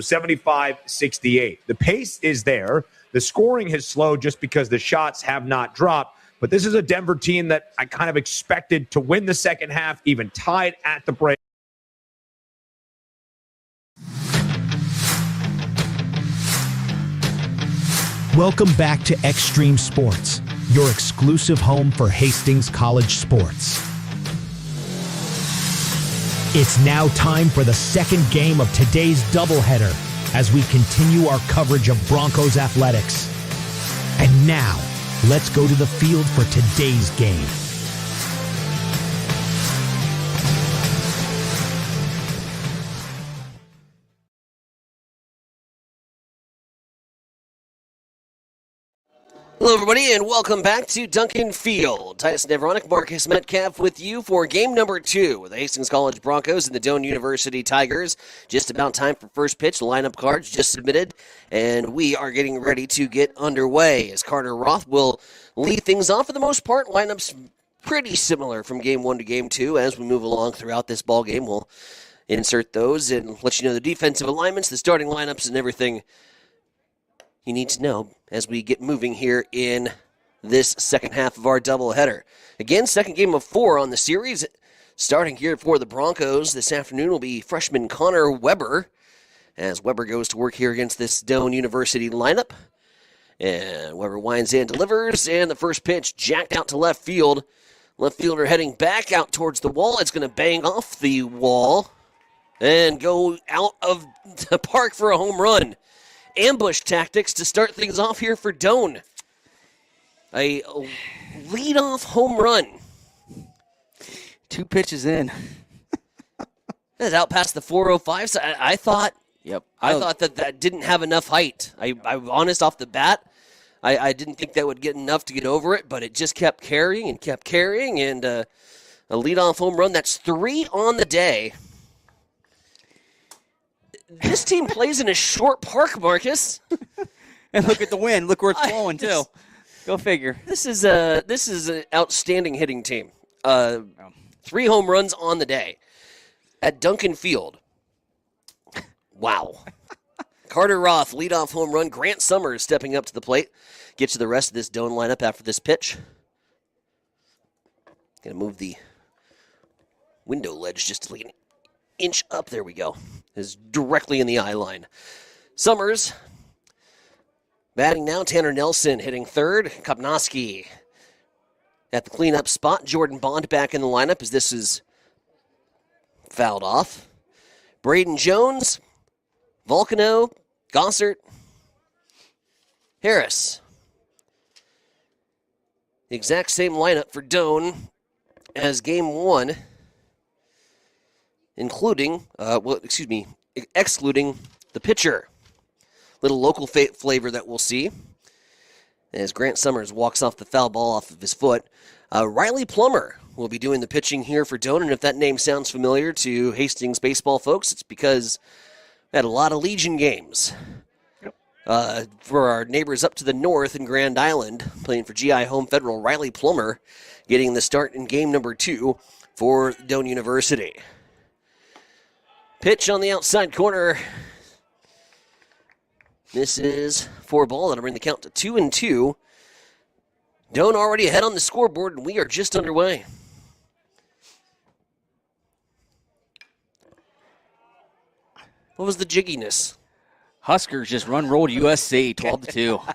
So 75-68. The pace is there. The scoring has slowed just because the shots have not dropped. But this is a Denver team that I kind of expected to win the second half, even tied at the break. Welcome back to Extreme Sports, your exclusive home for Hastings College sports. It's now time for the second game of today's doubleheader as we continue our coverage of Broncos athletics. And now, let's go to the field for today's game. Hello, everybody, and welcome back to Duncan Field. Tyson Deveronic, Marcus Metcalf with you for game number 2 with the Hastings College Broncos and the Doane University Tigers. Just about time for first pitch. The lineup cards just submitted, and we are getting ready to get underway as Carter Roth will lead things off. For the most part, lineups pretty similar from game 1 to game 2. As we move along throughout this ball game, we'll insert those and let you know the defensive alignments, the starting lineups, and everything you need to know as we get moving here in this second half of our doubleheader. Again, second game of 4 on the series. Starting here for the Broncos this afternoon will be freshman Connor Weber, as Weber goes to work here against this Doane University lineup. And Weber winds in, delivers, and the first pitch jacked out to left field. Left fielder heading back out towards the wall. It's going to bang off the wall and go out of the park for a home run. Ambush tactics to start things off here for Doane. A leadoff home run. 2 pitches in. That's out past the 405. So I thought. Yep. I thought that didn't have enough height. I'm honest off the bat. I didn't think that would get enough to get over it, but it just kept carrying, and a leadoff home run. That's 3 on the day. This team plays in a short park, Marcus. And look at the wind. Look where it's blowing, too. Go figure. This is an outstanding hitting team. 3 home runs on the day at Duncan Field. Wow. Carter Roth, leadoff home run. Grant Summers stepping up to the plate. Get to the rest of this Doane lineup after this pitch. Going to move the window ledge just an inch up. There we go. Is directly in the eye line. Summers batting now. Tanner Nelson hitting third. Kopnowski at the cleanup spot. Jordan Bond back in the lineup as this is fouled off. Braden Jones, Volcano, Gossert, Harris. The exact same lineup for Doane as game 1. Excluding the pitcher. Little local flavor that we'll see as Grant Summers walks off the foul ball off of his foot. Riley Plummer will be doing the pitching here for Doane, and if that name sounds familiar to Hastings baseball folks, it's because we had a lot of Legion games. For our neighbors up to the north in Grand Island, playing for GI Home Federal, Riley Plummer getting the start in game number 2 for Doane University. Pitch on the outside corner. This is 4 ball. That'll bring the count to 2-2. Doane already ahead on the scoreboard, and we are just underway. What was the jigginess? Huskers just rolled USC 12-2.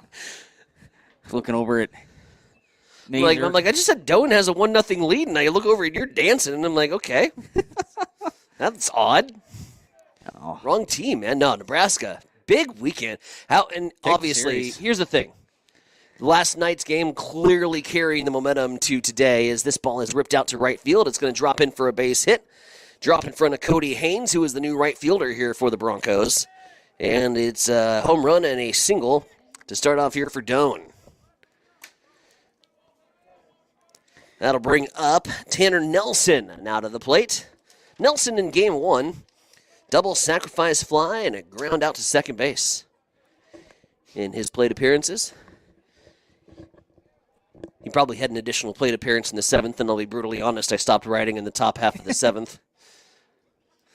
Looking over at Major. I'm like, I just said Doane has a 1-0 lead, and I look over and you're dancing, and I'm like, okay. That's odd. Oh. Wrong team, man. No, Nebraska. Big weekend. Obviously, series. Here's the thing. Last night's game clearly carrying the momentum to today as this ball is ripped out to right field. It's going to drop in for a base hit. Drop in front of Cody Haynes, who is the new right fielder here for the Broncos. And it's a home run and a single to start off here for Doane. That'll bring up Tanner Nelson now to the plate. Nelson in game 1. Double sacrifice fly and a ground out to second base in his plate appearances. He probably had an additional plate appearance in the 7th, and I'll be brutally honest, I stopped writing in the top half of the 7th.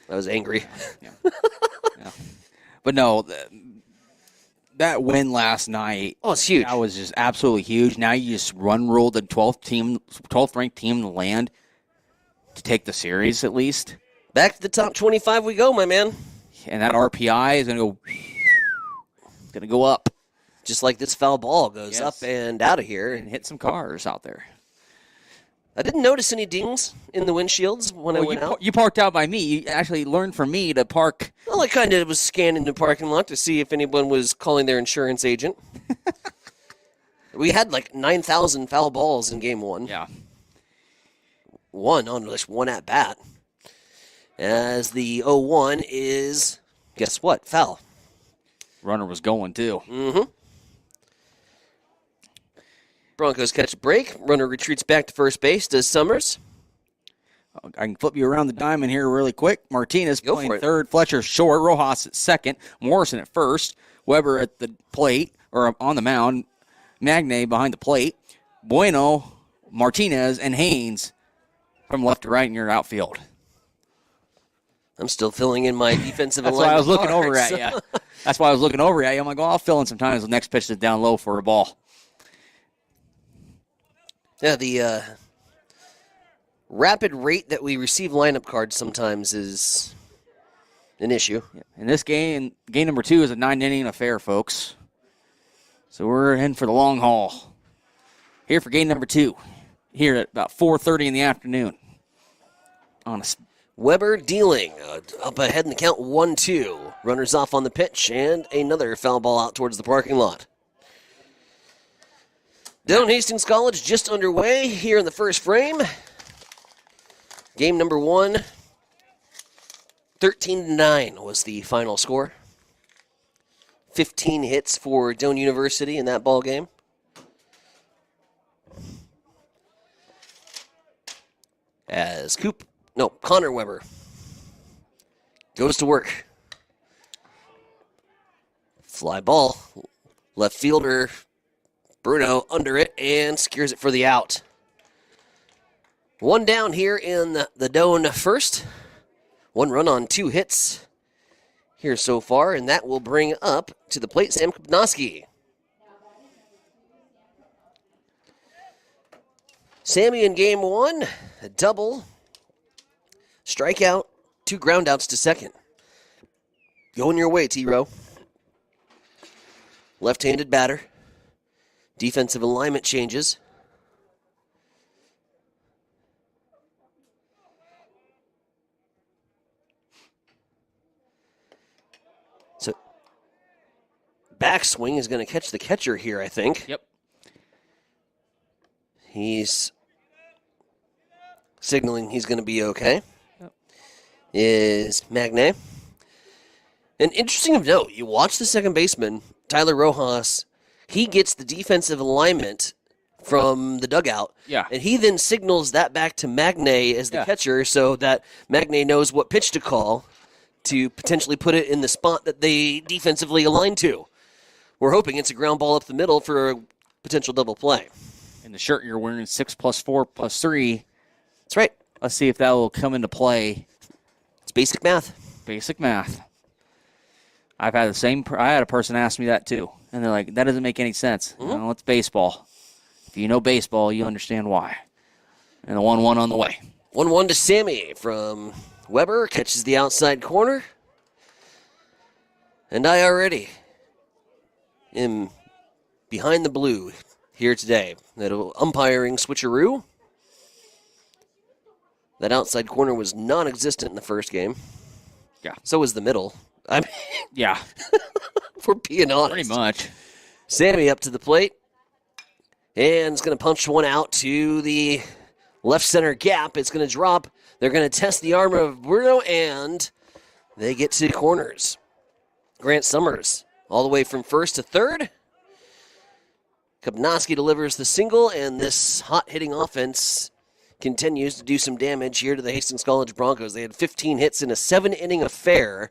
I was angry. Yeah. But no, that win last night. Oh, it's huge. That was just absolutely huge. Now you just rule the 12th ranked team in the land to take the series at least. Back to the top 25 we go, my man. And that RPI is going to go up. Just like this foul ball goes up and out of here. And hit some cars out there. I didn't notice any dings in the windshields when I went out. You parked out by me. You actually learned from me to park. Well, I kind of was scanning the parking lot to see if anyone was calling their insurance agent. We had like 9,000 foul balls in game one. Yeah. One on just one at bat. As the 0-1 is, guess what? Foul. Runner was going too. Mm-hmm. Broncos catch a break. Runner retreats back to first base. Does Summers? I can flip you around the diamond here really quick. Martinez Go playing for it. third. Fletcher short. Rojas at second. Morrison at first. Weber at the plate, or on the mound. Magne behind the plate. Bueno, Martinez, and Haynes from left to right in your outfield. I'm still filling in my defensive That's alignment. why I was looking over cards. at you. That's why I was looking over at you. I'm like, well, I'll fill in sometimes the next pitch is down low for a ball. Yeah, the rapid rate that we receive lineup cards sometimes is an issue. And this game number 2 is a 9-inning affair, folks. So we're in for the long haul. Here for game number 2. Here at about 4:30 in the afternoon. On a Weber dealing. Up ahead in the count 1-2. Runners off on the pitch, and another foul ball out towards the parking lot. Down Hastings College just underway here in the first frame. Game number 1, 13-9 was the final score. 15 hits for Doane University in that ball game. As Connor Weber goes to work. Fly ball. Left fielder Bruno under it and secures it for the out. One down here in the Doane first. 1 run on 2 hits here so far, and that will bring up to the plate Sam Kopnoski. Sammy in game 1, a double, strikeout, 2 groundouts to second. Going your way, T-Row. Left-handed batter. Defensive alignment changes. So, backswing is going to catch the catcher here, I think. Yep. He's signaling he's going to be okay. Yep. Is Magne. And interesting of note, you watch the second baseman, Tyler Rojas. He gets the defensive alignment from the dugout. Yeah. And he then signals that back to Magne as the catcher so that Magne knows what pitch to call to potentially put it in the spot that they defensively align to. We're hoping it's a ground ball up the middle for a potential double play. In the shirt you're wearing, 6 + 4 + 3. That's right. Let's see if that will come into play. It's basic math. Basic math. I had a person ask me that too. And they're like, that doesn't make any sense. Mm-hmm. No, it's baseball. If you know baseball, you understand why. And the 1-1 on the way. 1-1 to Sammy from Weber. Catches the outside corner. And I already am behind the blue here today. That umpiring switcheroo. That outside corner was non-existent in the first game. Yeah. So was the middle. I mean, Yeah. if we're being honest. Pretty much. Sammy up to the plate. And is going to punch one out to the left center gap. It's going to drop. They're going to test the arm of Bruno, and they get to corners. Grant Summers all the way from first to third. Kopnoski delivers the single, and this hot-hitting offense continues to do some damage here to the Hastings College Broncos. They had 15 hits in a 7-inning affair.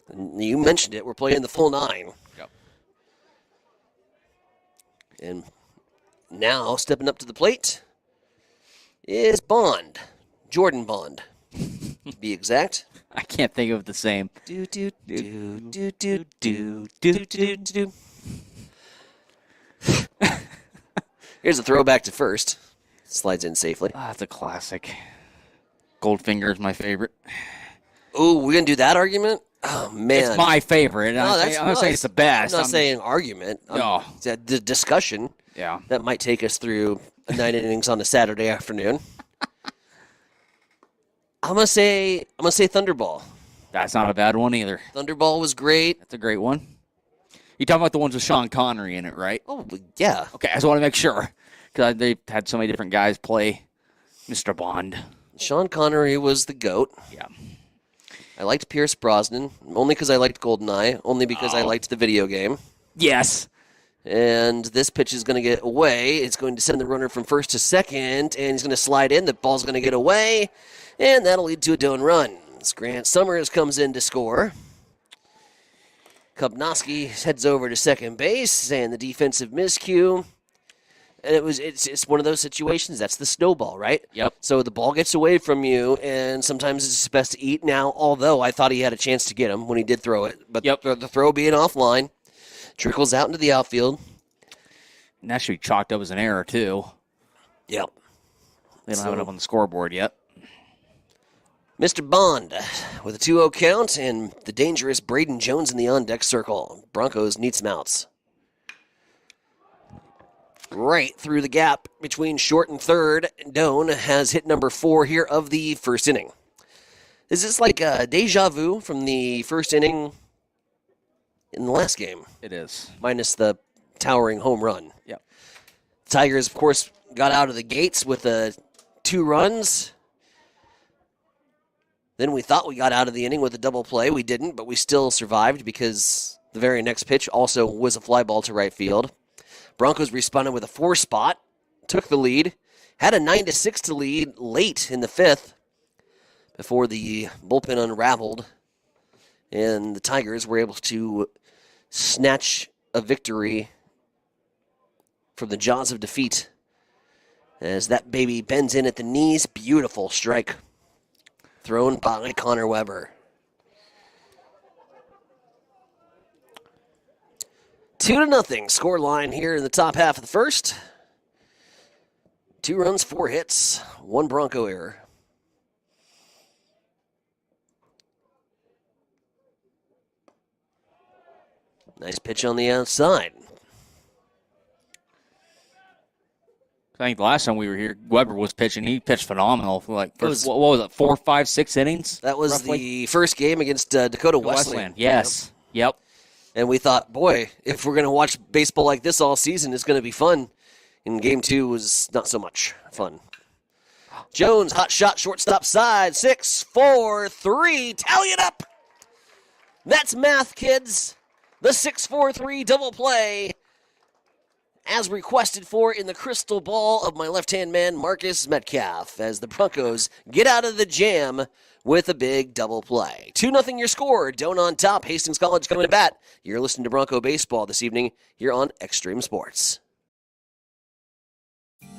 And you mentioned it. We're playing the full 9. Yep. And now stepping up to the plate is Bond, Jordan Bond. to be exact. I can't think of the same. Do, do, do, do, do, do, do, do, do. Here's a throwback to first. Slides in safely. That's a classic. Goldfinger is my favorite. Ooh, we're going to do that argument? Oh, man. It's my favorite. No, I'm not saying it's the best. I'm not saying argument. No. The discussion. Yeah. That might take us through 9 innings on a Saturday afternoon. I'm gonna say Thunderball. That's not a bad one either. Thunderball was great. That's a great one. You talking about the ones with Sean Connery in it, right? Oh, yeah. Okay, I just want to make sure because they've had so many different guys play Mr. Bond. Sean Connery was the GOAT. Yeah. I liked Pierce Brosnan, only because I liked GoldenEye, only because I liked the video game. Yes. And this pitch is going to get away. It's going to send the runner from first to second, and he's going to slide in. The ball's going to get away, and that'll lead to a Doan run. Grant Summers comes in to score. Kubnowski heads over to second base, and the defensive miscue. And it's one of those situations. That's the snowball, right? Yep. So the ball gets away from you, and sometimes it's best to eat. Now, although I thought he had a chance to get him when he did throw it, but the throw being offline, trickles out into the outfield. And that should be chalked up as an error, too. Yep. They don't have it up on the scoreboard yet. Mr. Bond with a 2-0 count, and the dangerous Braden Jones in the on-deck circle. Broncos need some outs. Right through the gap between short and third, Doan has hit number 4 here of the first inning. Is this like a deja vu from the first inning in the last game? It is. Minus the towering home run. Yep. Tigers, of course, got out of the gates with 2 runs. Then we thought we got out of the inning with a double play. We didn't, but we still survived because the very next pitch also was a fly ball to right field. Broncos responded with a 4 spot, took the lead, had a 9-6 lead late in the 5th before the bullpen unraveled, and the Tigers were able to snatch a victory from the jaws of defeat as that baby bends in at the knees. Beautiful strike thrown by Connor Weber. 2-0 score line here in the top half of the first. 2 runs, 4 hits, 1 Bronco error. Nice pitch on the outside. I think the last time we were here, Weber was pitching. He pitched phenomenal for what was it, 4, 5, 6 innings? That was roughly? the first game against Dakota Wesleyan. Yes. Yep. And we thought, boy, if we're going to watch baseball like this all season, it's going to be fun. And game 2 was not so much fun. Jones, hot shot, shortstop side, 6, 4, 3, tally it up. That's math, kids. The 6-4-3 double play, as requested for in the crystal ball of my left-hand man, Marcus Metcalf, as the Broncos get out of the jam with a big double play. 2-0 your score. Doan on top. Hastings College coming to bat. You're listening to Bronco Baseball this evening here on Extreme Sports.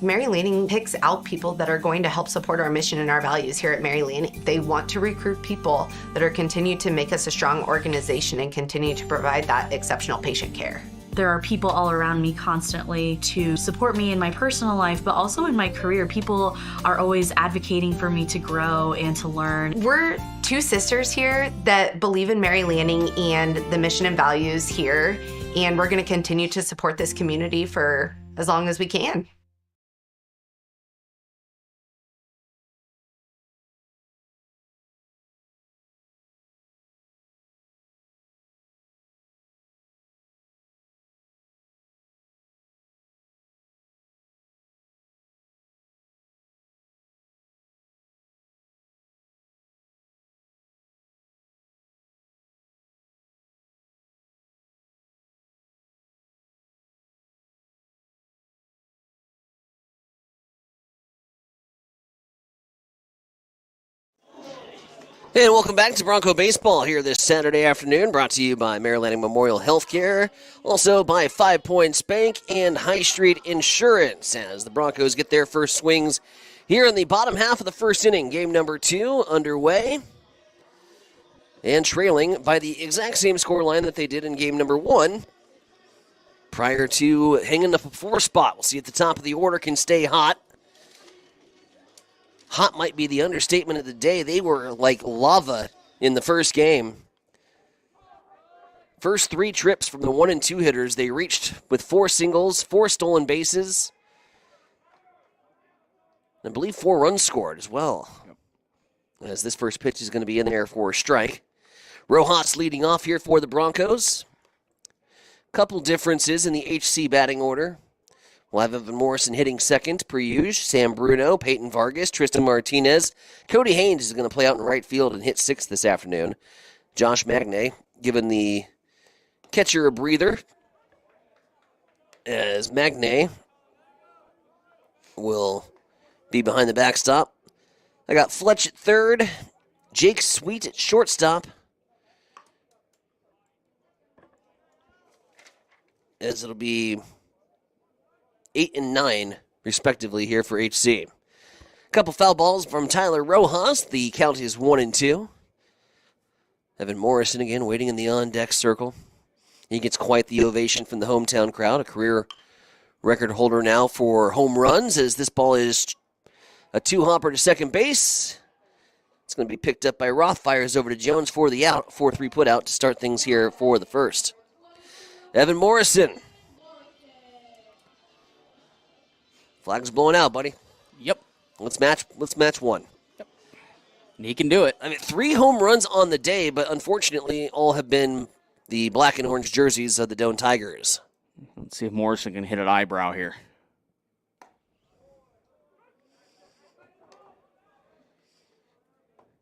Mary Lanning picks out people that are going to help support our mission and our values here at Mary Lanning. They want to recruit people that are continue to make us a strong organization and continue to provide that exceptional patient care. There are people all around me constantly to support me in my personal life, but also in my career. People are always advocating for me to grow and to learn. We're 2 sisters here that believe in Mary Lanning and the mission and values here, and we're going to continue to support this community for as long as we can. And welcome back to Bronco Baseball here this Saturday afternoon, brought to you by Mary Lanning Memorial Healthcare, also by 5 Points Bank and High Street Insurance, as the Broncos get their first swings Here in the bottom half of the first inning, game number 2 underway. And trailing by the exact same scoreline that they did in game number 1 prior to hanging up a 4 spot. We'll see if the top of the order can stay hot. Hot might be the understatement of the day. They were like lava in the first game. First 3 trips from the 1 and 2 hitters, they reached with 4 singles, 4 stolen bases. I believe 4 runs scored as well. Yep. As this first pitch is going to be in there for a strike. Rojas leading off here for the Broncos. Couple differences in the HC batting order. We'll have Evan Morrison hitting second, per usual. Sam Bruno, Peyton Vargas, Tristan Martinez. Cody Haynes is going to play out in right field and hit 6th this afternoon. Josh Magnay giving the catcher a breather, as Magnay will be behind the backstop. I got Fletch at third, Jake Sweet at shortstop, as it'll be 8 and 9, respectively, here for HC. Couple foul balls from Tyler Rojas. The count is 1 and 2. Evan Morrison again waiting in the on-deck circle. He gets quite the ovation from the hometown crowd, a career record holder now for home runs, as this ball is a 2-hopper to second base. It's going to be picked up by Roth, fires over to Jones for the out, 4-3 put out to start things here for the first. Evan Morrison. Flag's blowing out, buddy. Yep. Let's match one. Yep. He can do it. I mean, 3 home runs on the day, but unfortunately all have been the black and orange jerseys of the Doane Tigers. Let's see if Morrison can hit an eyebrow here.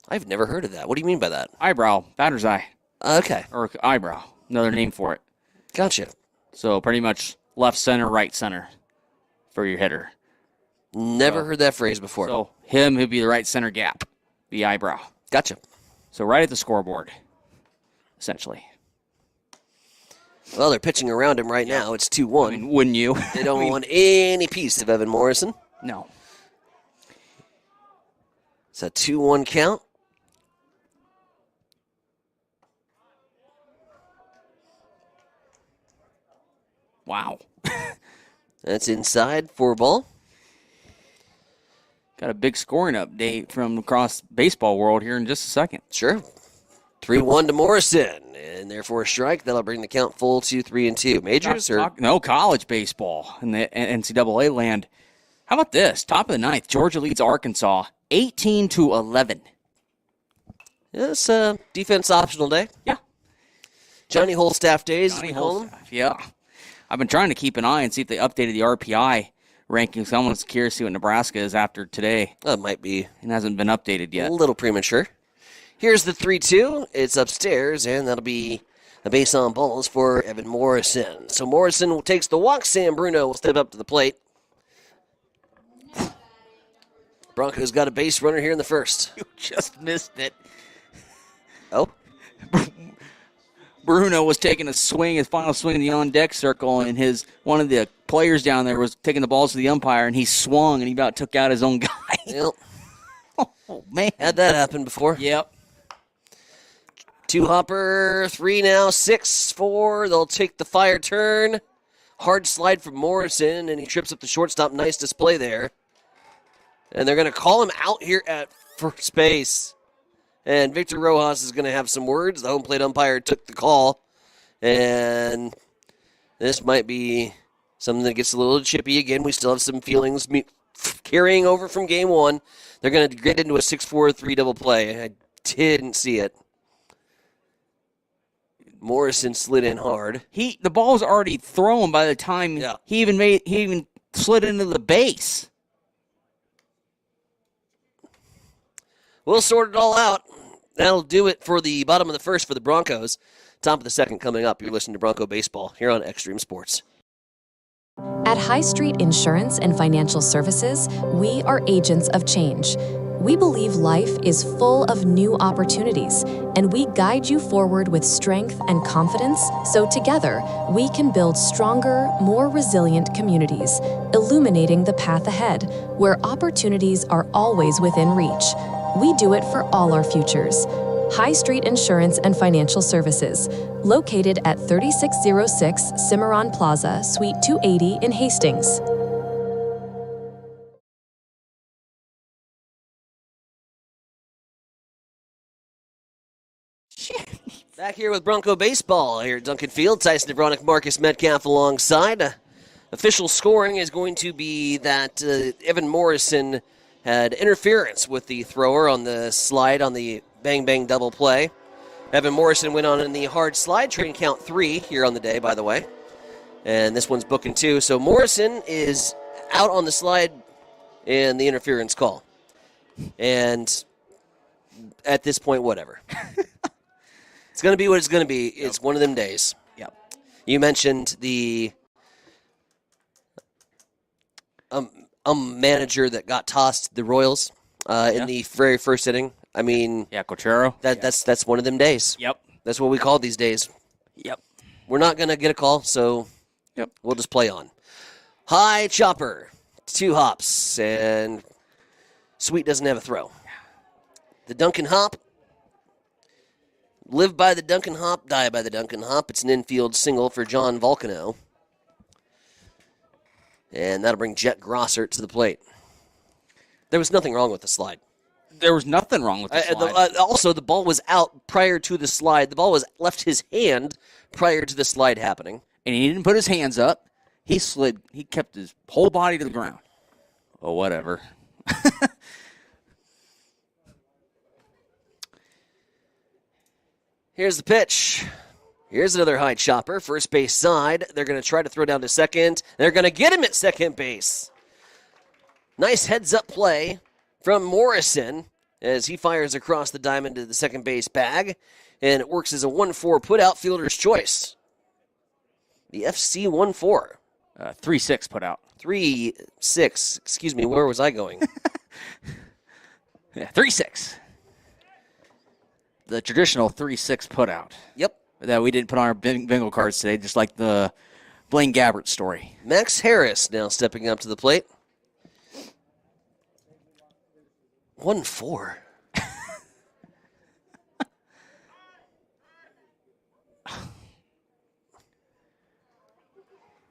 I've never heard of that. What do you mean by that? Eyebrow, batter's eye. Okay. Or eyebrow, another name for it. Gotcha. So pretty much left center, right center for your hitter. Never heard that phrase before. So he'd be the right center gap, the eyebrow. Gotcha. So right at the scoreboard, essentially. Well, they're pitching around him right now. It's 2-1. I mean, wouldn't you? They don't want any piece of Evan Morrison. No. It's a 2-1 count. Wow. That's inside for a ball. Got a big scoring update from across baseball world here in just a second. Sure. 3-1 to Morrison, and therefore a strike. That'll bring the count full to 3-2. Majors or no, college baseball in the NCAA land. How about this? Top of the ninth, Georgia leads Arkansas 18-11. It's defense optional day. Yeah. Johnny Holstaff days. Johnny Holstaff, yeah. I've been trying to keep an eye and see if they updated the RPI rankings. I'm curious to see what Nebraska is after today. That might be. It hasn't been updated yet. A little premature. Here's the 3-2. It's upstairs, and that'll be a base on balls for Evan Morrison. So Morrison takes the walk. Sam Bruno will step up to the plate. Broncos got a base runner here in the first. You just missed it. Oh? Bruno was taking a swing, his final swing in the on-deck circle, and one of the players down there was taking the balls to the umpire, and he swung, and he about took out his own guy. Yep. Oh, man. Had that happen before. Yep. 2-hopper, 3 now, 6-4. They'll take the fire turn. Hard slide from Morrison, and he trips up the shortstop. Nice display there. And they're going to call him out here at first base. And Victor Rojas is going to have some words. The home plate umpire took the call. And this might be something that gets a little chippy again. We still have some feelings carrying over from game 1. They're going to get into a 6-4-3 double play. I didn't see it. Morrison slid in hard. The ball was already thrown by the time he even slid into the base. We'll sort it all out. That'll do it for the bottom of the first for the Broncos. Top of the second coming up. You're listening to Bronco Baseball here on Extreme Sports. At High Street Insurance and Financial Services, we are agents of change. We believe life is full of new opportunities, and we guide you forward with strength and confidence so together we can build stronger, more resilient communities, illuminating the path ahead, where opportunities are always within reach. We do it for all our futures. High Street Insurance and Financial Services, located at 3606 Cimarron Plaza, Suite 280 in Hastings. Back here with Bronco Baseball here at Duncan Field. Tyson Nevronic, Marcus Metcalf alongside. Official scoring is going to be that Evan Morrison had interference with the thrower on the slide on the bang-bang double play. Evan Morrison went on in the hard slide, trading count 3 here on the day, by the way. And this one's booking 2. So Morrison is out on the slide in the interference call. And at this point, whatever. It's going to be what it's going to be. It's one of them days. Yep. You mentioned the manager that got tossed the Royals in the very first inning. I mean, Cochero. That's one of them days. Yep. That's what we call these days. Yep. We're not going to get a call, so we'll just play on. High chopper, 2 hops, and Sweet doesn't have a throw. The Duncan hop. Live by the Duncan hop, die by the Duncan hop. It's an infield single for John Volcano. And that'll bring Jet Grossert to the plate. There was nothing wrong with the slide. There was nothing wrong with the slide. Also, the ball was out prior to the slide. The ball was left his hand prior to the slide happening. And he didn't put his hands up. He slid. He kept his whole body to the ground. Oh, whatever. Here's the pitch. Here's another high chopper. First base side. They're going to try to throw down to second. They're going to get him at second base. Nice heads-up play from Morrison as he fires across the diamond to the second base bag. And it works as a 1-4 put-out fielder's choice. The FC 1-4. 3-6 put out. 3-6. Excuse me, where was I going? 3-6. The traditional 3-6 put out. Yep. That we didn't put on our bingo cards today, just like the Blaine Gabbert story. Max Harris now stepping up to the plate. 1-4.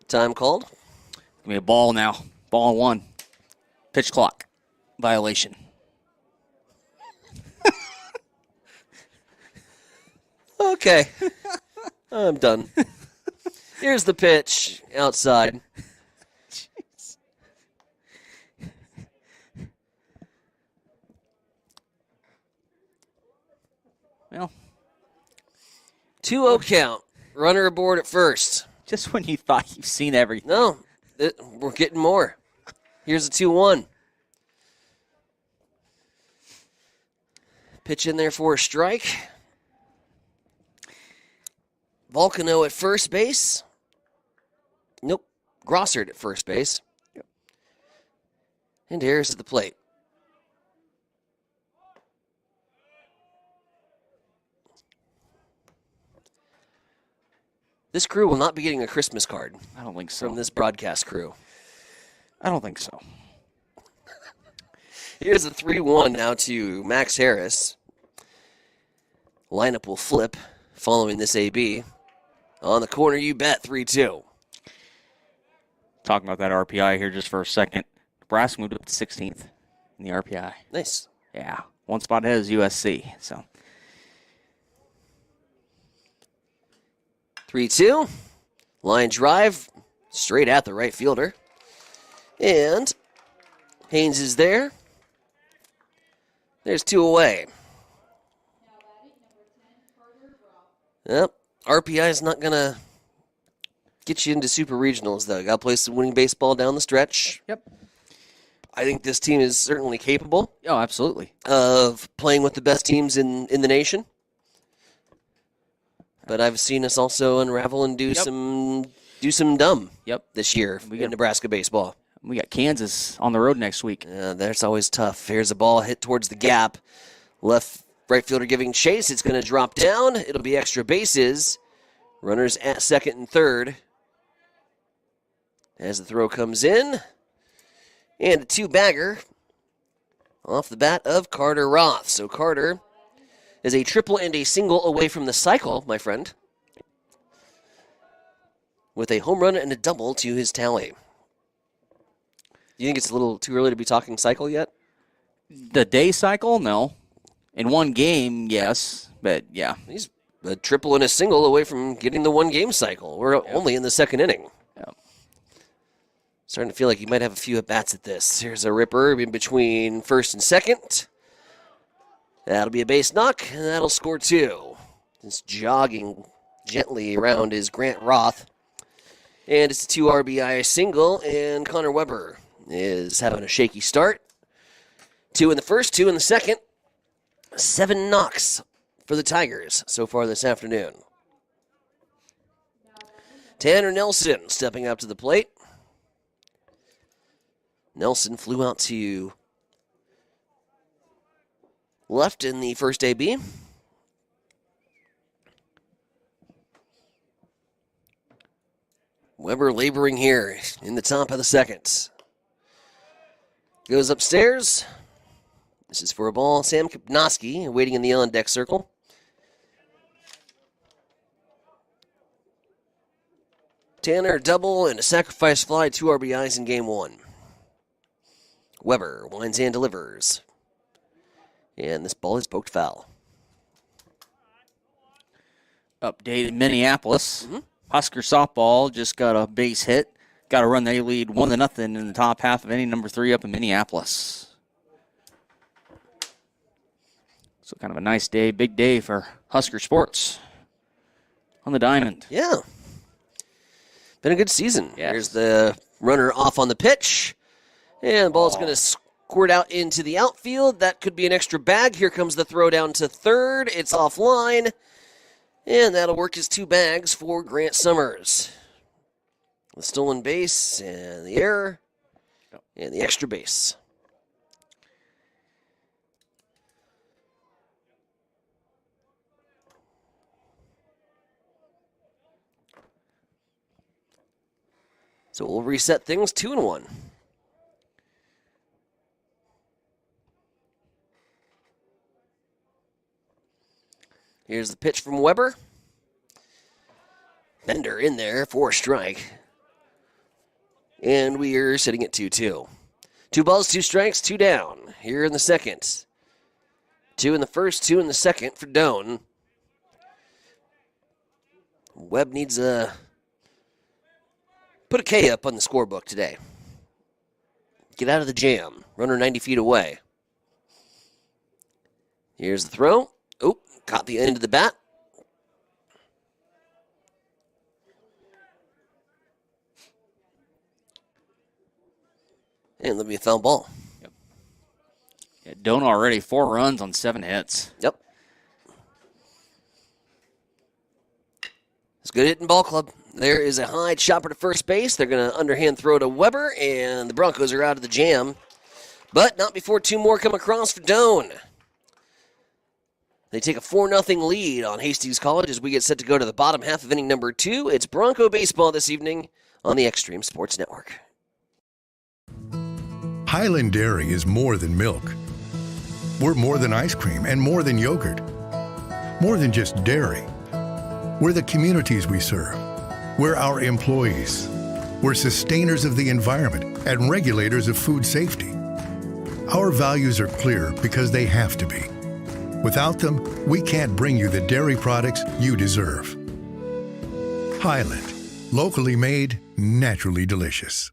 Time called. Give me a ball now. Ball 1. Pitch clock. Violation. Okay. I'm done. Here's the pitch outside. Jeez. Well, 2-0 count. Runner aboard at first. just when you thought you've seen everything. No, we're getting more. Here's a 2-1. Pitch in there for a strike. Volcano at first base. Nope. Grossert at first base. Yep. And Harris at the plate. This crew will not be getting a Christmas card. I don't think so. From this broadcast crew. I don't think so. Here's a 3-1 now to Max Harris. Lineup will flip following this AB. On the corner, you bet, 3-2. Talking about that RPI here just for a second. Nebraska moved up to 16th in the RPI. Nice. Yeah. One spot ahead is USC. So 3-2. Line drive straight at the right fielder. And Haynes is there. There's 2 away. Yep. RPI is not going to get you into super regionals, though. Got to play some winning baseball down the stretch. Yep. I think this team is certainly capable. Oh, absolutely. Of playing with the best teams in the nation. But I've seen us also unravel and do some dumb Yep. this year in Nebraska baseball. We got Kansas on the road next week. That's always tough. Here's a ball hit towards the gap. Right fielder giving chase. It's going to drop down. It'll be extra bases. Runners at second and third. As the throw comes in. And a two-bagger off the bat of Carter Roth. So Carter is a triple and a single away from the cycle, my friend, with a home run and a double to his tally. You think it's a little too early to be talking cycle yet? The day cycle, no. In one game, yes. But, yeah. He's a triple and a single away from getting the one-game cycle. We're only in the second inning. Yep. Starting to feel like he might have a few at-bats at this. Here's a ripper in between first and second. That'll be a base knock, and that'll score two. Just jogging gently around is Grant Roth. And it's a 2 RBI single, and Connor Weber is having a shaky start. 2 in the first, 2 in the second. 7 knocks for the Tigers so far this afternoon. Tanner Nelson stepping up to the plate. Nelson flew out to left in the first AB. Weber laboring here in the top of the second. Goes upstairs. This is for a ball. Sam Kopnoski waiting in the on-deck circle. Tanner double and a sacrifice fly, 2 RBIs in game 1. Weber winds and delivers. And this ball is poked foul. Updated Minneapolis. Husker softball just got a base hit. Got a run. They lead 1-0 in the top half of inning number 3 up in Minneapolis. So kind of a nice day, big day for Husker sports on the diamond. Yeah. Been a good season. Yes. Here's the runner off on the pitch. And the ball's going to squirt out into the outfield. That could be an extra bag. Here comes the throw down to third. It's offline. And that'll work as 2 bags for Grant Summers. The stolen base and the error and the extra base. So we'll reset things 2-1. Here's the pitch from Weber. Bender in there for a strike. And we are sitting at 2-2. 2 balls, 2 strikes, 2 down. Here in the second. 2 in the first, 2 in the second for Doan. Webb needs a... put a K up on the scorebook today. Get out of the jam. Runner 90 feet away. Here's the throw. Oh, caught the end of the bat. And let me a foul ball. Yep. Yeah, Doan already 4 runs on 7 hits. Yep. It's good hitting ball club. There is a high chopper to first base. They're going to underhand throw to Weber, and the Broncos are out of the jam. But not before 2 more come across for Doan. They take a 4-0 lead on Hastings College as we get set to go to the bottom half of inning number 2. It's Bronco baseball this evening on the Extreme Sports Network. Highland Dairy is more than milk. We're more than ice cream and more than yogurt. More than just dairy. We're the communities we serve. We're our employees. We're sustainers of the environment and regulators of food safety. Our values are clear because they have to be. Without them, we can't bring you the dairy products you deserve. Highland, locally made, naturally delicious.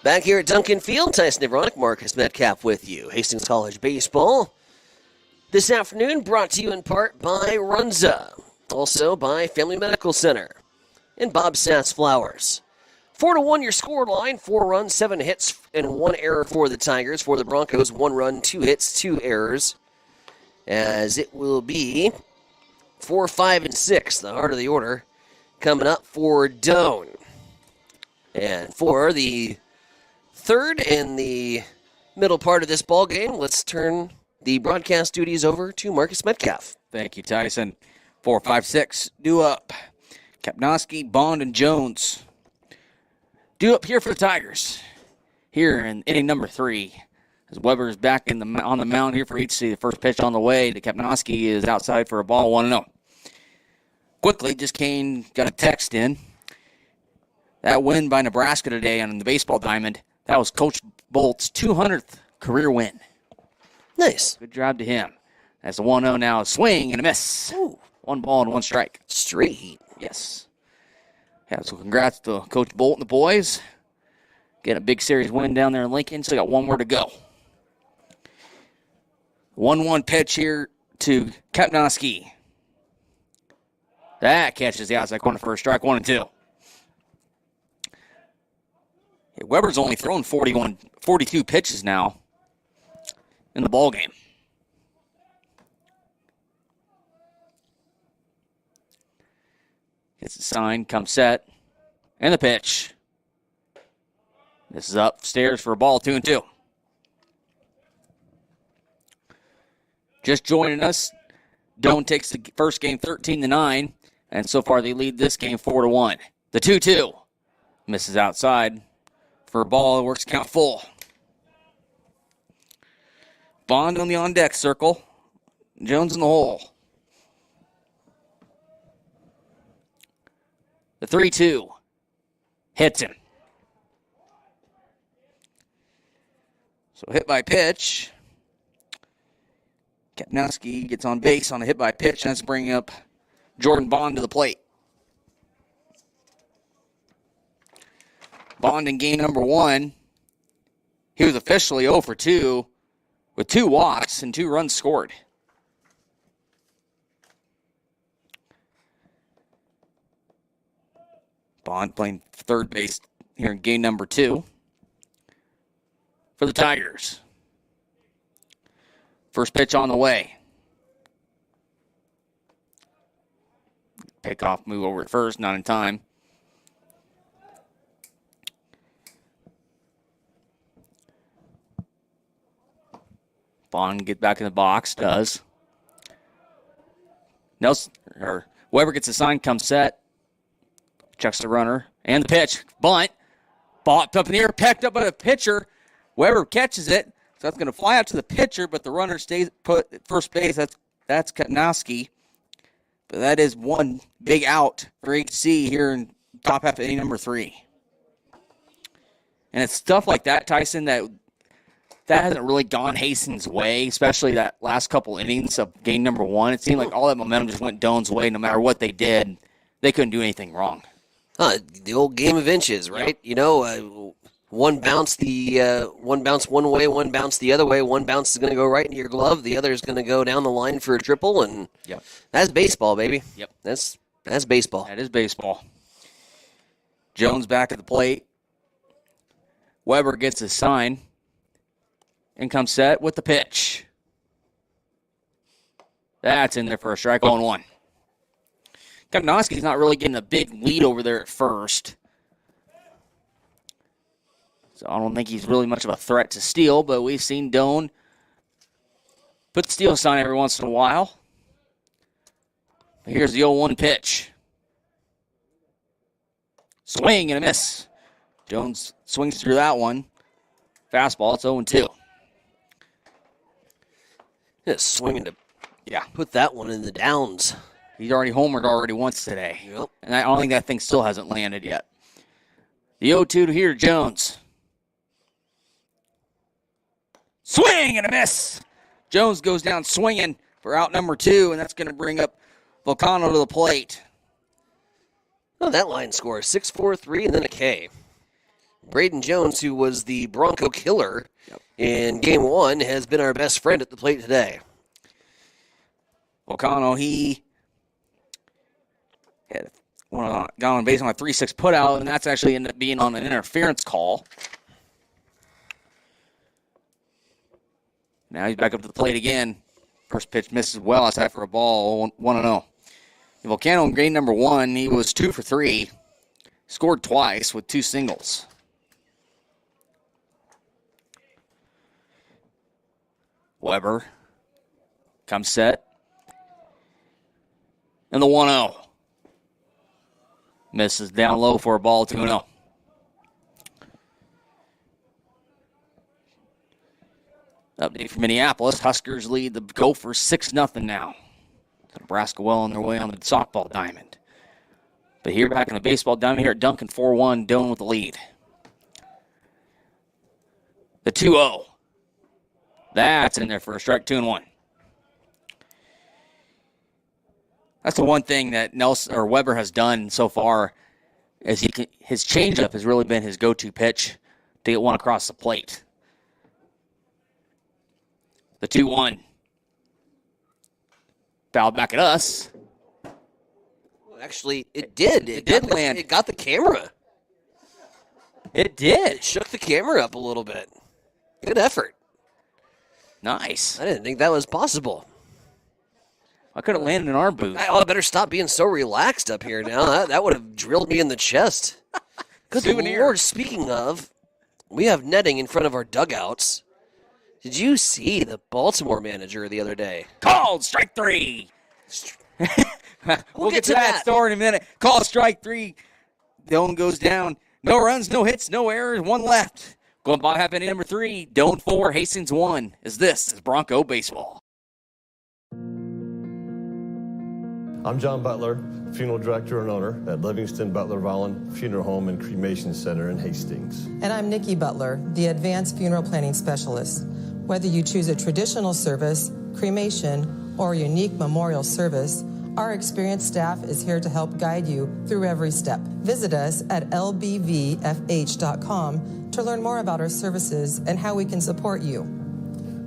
Back here at Duncan Field, Tyson Nevronic, Marcus Metcalf with you. Hastings College Baseball this afternoon brought to you in part by Runza, also by Family Medical Center, and Bob Sass Flowers. 4-1 your score line, 4 runs, 7 hits, and 1 error for the Tigers. For the Broncos, 1 run, 2 hits, 2 errors. As it will be 4, 5, and 6, the heart of the order, coming up for Doane. And for the third and the middle part of this ball game, let's turn the broadcast duties over to Marcus Metcalf. Thank you, Tyson. 4, 5, 6, due up. Kapnowski, Bond, and Jones. Due up here for the Tigers. Here in inning number 3. As Weber is back on the mound here for each. See the first pitch on the way. The Kapnowski is outside for a ball, 1-0. Quickly, just got a text in. That win by Nebraska today on the baseball diamond, that was Coach Bolt's 200th career win. Nice. Good job to him. That's a 1-0 now. Swing and a miss. Ooh. 1 ball and 1 strike. Straight heat. Yes. Yeah, so congrats to Coach Bolt and the boys. Getting a big series win down there in Lincoln. Still got 1 more to go. 1-1 pitch here to Kapnowski. That catches the outside corner for a strike, 1-2. Yeah, Weber's only thrown 42 pitches now in the ball game. Gets the sign, comes set, and the pitch. This is upstairs for a ball, 2-2. Just joining us, Doane takes the first game 13-9, and so far they lead this game 4-1. The 2-2 misses outside for a ball. It works count full. Bond on the on-deck circle. Jones in the hole. The 3-2 hits him. So hit by pitch. Kapnowski gets on base on a hit by pitch, and that's bringing up Jordan Bond to the plate. Bond in game number 1, he was officially 0 for 2 with 2 walks and 2 runs scored. Bond playing third base here in game number 2 for the Tigers. First pitch on the way. Pickoff move over at first, not in time. Bond gets back in the box, does. Weber gets a sign, comes set. Checks the runner. And the pitch. Bunt. Ball up in the air, pecked up by the pitcher. Weber catches it. So that's going to fly out to the pitcher, but the runner stays put at first base. That's Kapnowski. But that is 1 big out for HC here in top half of inning number 3. And it's stuff like that, Tyson, that hasn't really gone Hastings' way, especially that last couple innings of game number 1. It seemed like all that momentum just went Doane's way. No matter what they did, they couldn't do anything wrong. The old game of inches, right? Yep. You know, one bounce one way, one bounce the other way. One bounce is going to go right into your glove. The other is going to go down the line for a triple, and that's baseball, baby. Yep, that's baseball. That is baseball. Jones back at the plate. Weber gets his sign and comes set with the pitch. That's in there for a strike, 0-1. Kapnowski's not really getting a big lead over there at first. So I don't think he's really much of a threat to steal, but we've seen Doane put the steal sign every once in a while. Here's the 0-1 pitch. Swing and a miss. Jones swings through that one. Fastball, it's 0-2. Just swinging to put that one in the downs. He's already homered once today. Yep. And I don't think that thing still hasn't landed yet. The 0-2 to here, Jones. Swing and a miss. Jones goes down swinging for out number 2, and that's going to bring up Volcano to the plate. Oh, that line score, 6-4-3, and then a K. Braden Jones, who was the Bronco killer in Game 1, has been our best friend at the plate today. Volcano, he had got on base on a 3-6 putout, and that's actually ended up being on an interference call. Now he's back up to the plate again. First pitch misses well outside for a ball, 1-0. Volcano in game number 1, he was 2 for 3. Scored twice with 2 singles. Weber comes set. And the 1-0. Misses down low for a ball, 2-0. Update from Minneapolis. Huskers lead the Gophers 6-0 now. Nebraska well on their way on the softball diamond. But here back in the baseball diamond here at Duncan 4-1, Doan with the lead. The 2-0. That's in there for a strike, 2-1. That's the one thing that Nelson or Weber has done so far, is his changeup has really been his go-to pitch to get one across the plate. The 2-1. Fouled back at us. Actually, it did. It did land. It got the camera. It did. It shook the camera up a little bit. Good effort. Nice. I didn't think that was possible. I could have landed in our booth. I better stop being so relaxed up here now. That would have drilled me in the chest. Good Lord, speaking of, we have netting in front of our dugouts. Did you see the Baltimore manager the other day? Called strike 3. We'll get to that story in a minute. Call strike 3. Doan goes down. No runs, no hits, no errors, 1 left. Going by half inning number 3. Doan 4, Hastings 1. This is Bronco Baseball. I'm John Butler, funeral director and owner at Livingston Butler Volland Funeral Home and Cremation Center in Hastings. And I'm Nikki Butler, the advanced funeral planning specialist. Whether you choose a traditional service, cremation, or a unique memorial service, our experienced staff is here to help guide you through every step. Visit us at lbvfh.com to learn more about our services and how we can support you.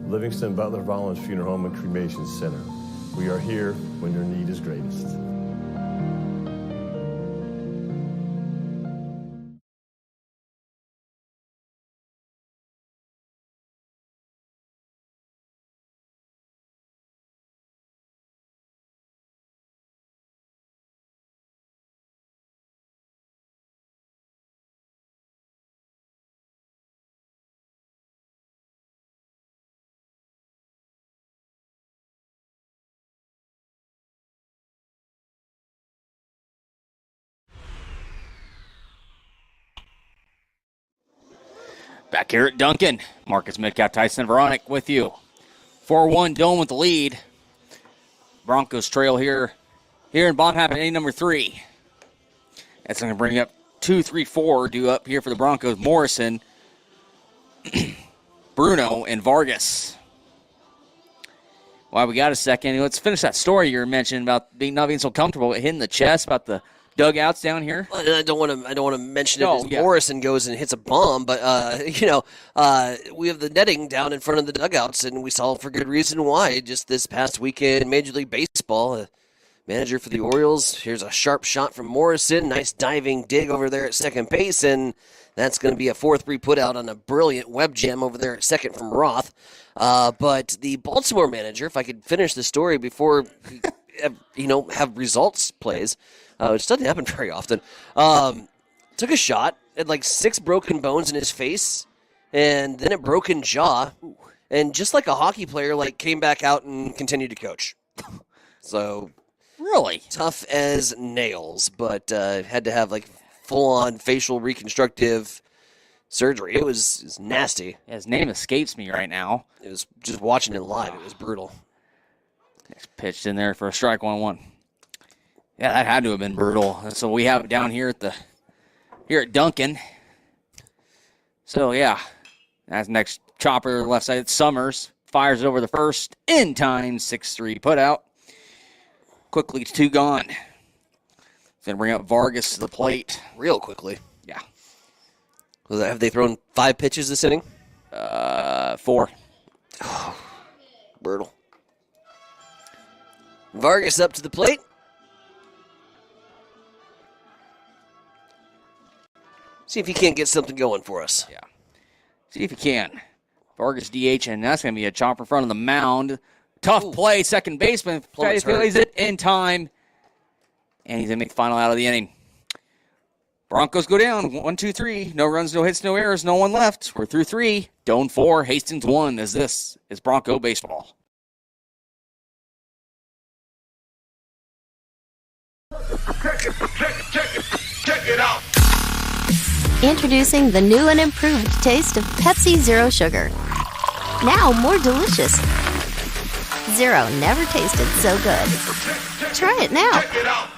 Livingston Butler Volland Funeral Home and Cremation Center. We are here when your need is greatest. Back here at Duncan, Marcus Metcalf, Tyson Veronic with you. 4-1, Doan with the lead. Broncos trail here in bottom half of inning number 3. That's going to bring up 2, 3, 4 due up here for the Broncos. Morrison, Bruno, and Vargas. While we got a second, let's finish that story you were mentioning about not being so comfortable hitting the chest, about the dugouts down here. I don't want to mention it as Morrison goes and hits a bomb, but we have the netting down in front of the dugouts, and we saw for good reason why. Just this past weekend, Major League Baseball, manager for the Orioles. Here's a sharp shot from Morrison. Nice diving dig over there at second base, and that's going to be a 4-3 put out on a brilliant web gem over there at second from Roth. But the Baltimore manager, if I could finish the story before have results plays, which doesn't happen very often, took a shot, had like 6 broken bones in his face, and then a broken jaw, and just like a hockey player, came back out and continued to coach. So really tough as nails, but had to have full-on facial reconstructive surgery. It was nasty. His name escapes me right now. It was just watching it live. It was brutal. Next pitched in there for a strike, 1-1. Yeah, that had to have been brutal. So we have it down here at Duncan. So yeah, that's next chopper left side. Summers fires over the first in time. 6-3 put out. Quickly 2 gone. Going to bring up Vargas to the plate real quickly. Yeah. Have they thrown 5 pitches this inning? 4. Brutal. Vargas up to the plate. See if he can't get something going for us. Yeah. See if he can. Vargas DH, and that's going to be a chopper in front of the mound. Tough play, second baseman. Plays it in time. And he's going to make the final out of the inning. Broncos go down. 1, 2, 3. No runs, no hits, no errors, no one left. We're through 3. Doan 4, Hastings 1, as this is Bronco baseball. Check it out. Introducing the new and improved taste of Pepsi Zero Sugar. Now more delicious. Zero never tasted so good. Try it now. Check it out.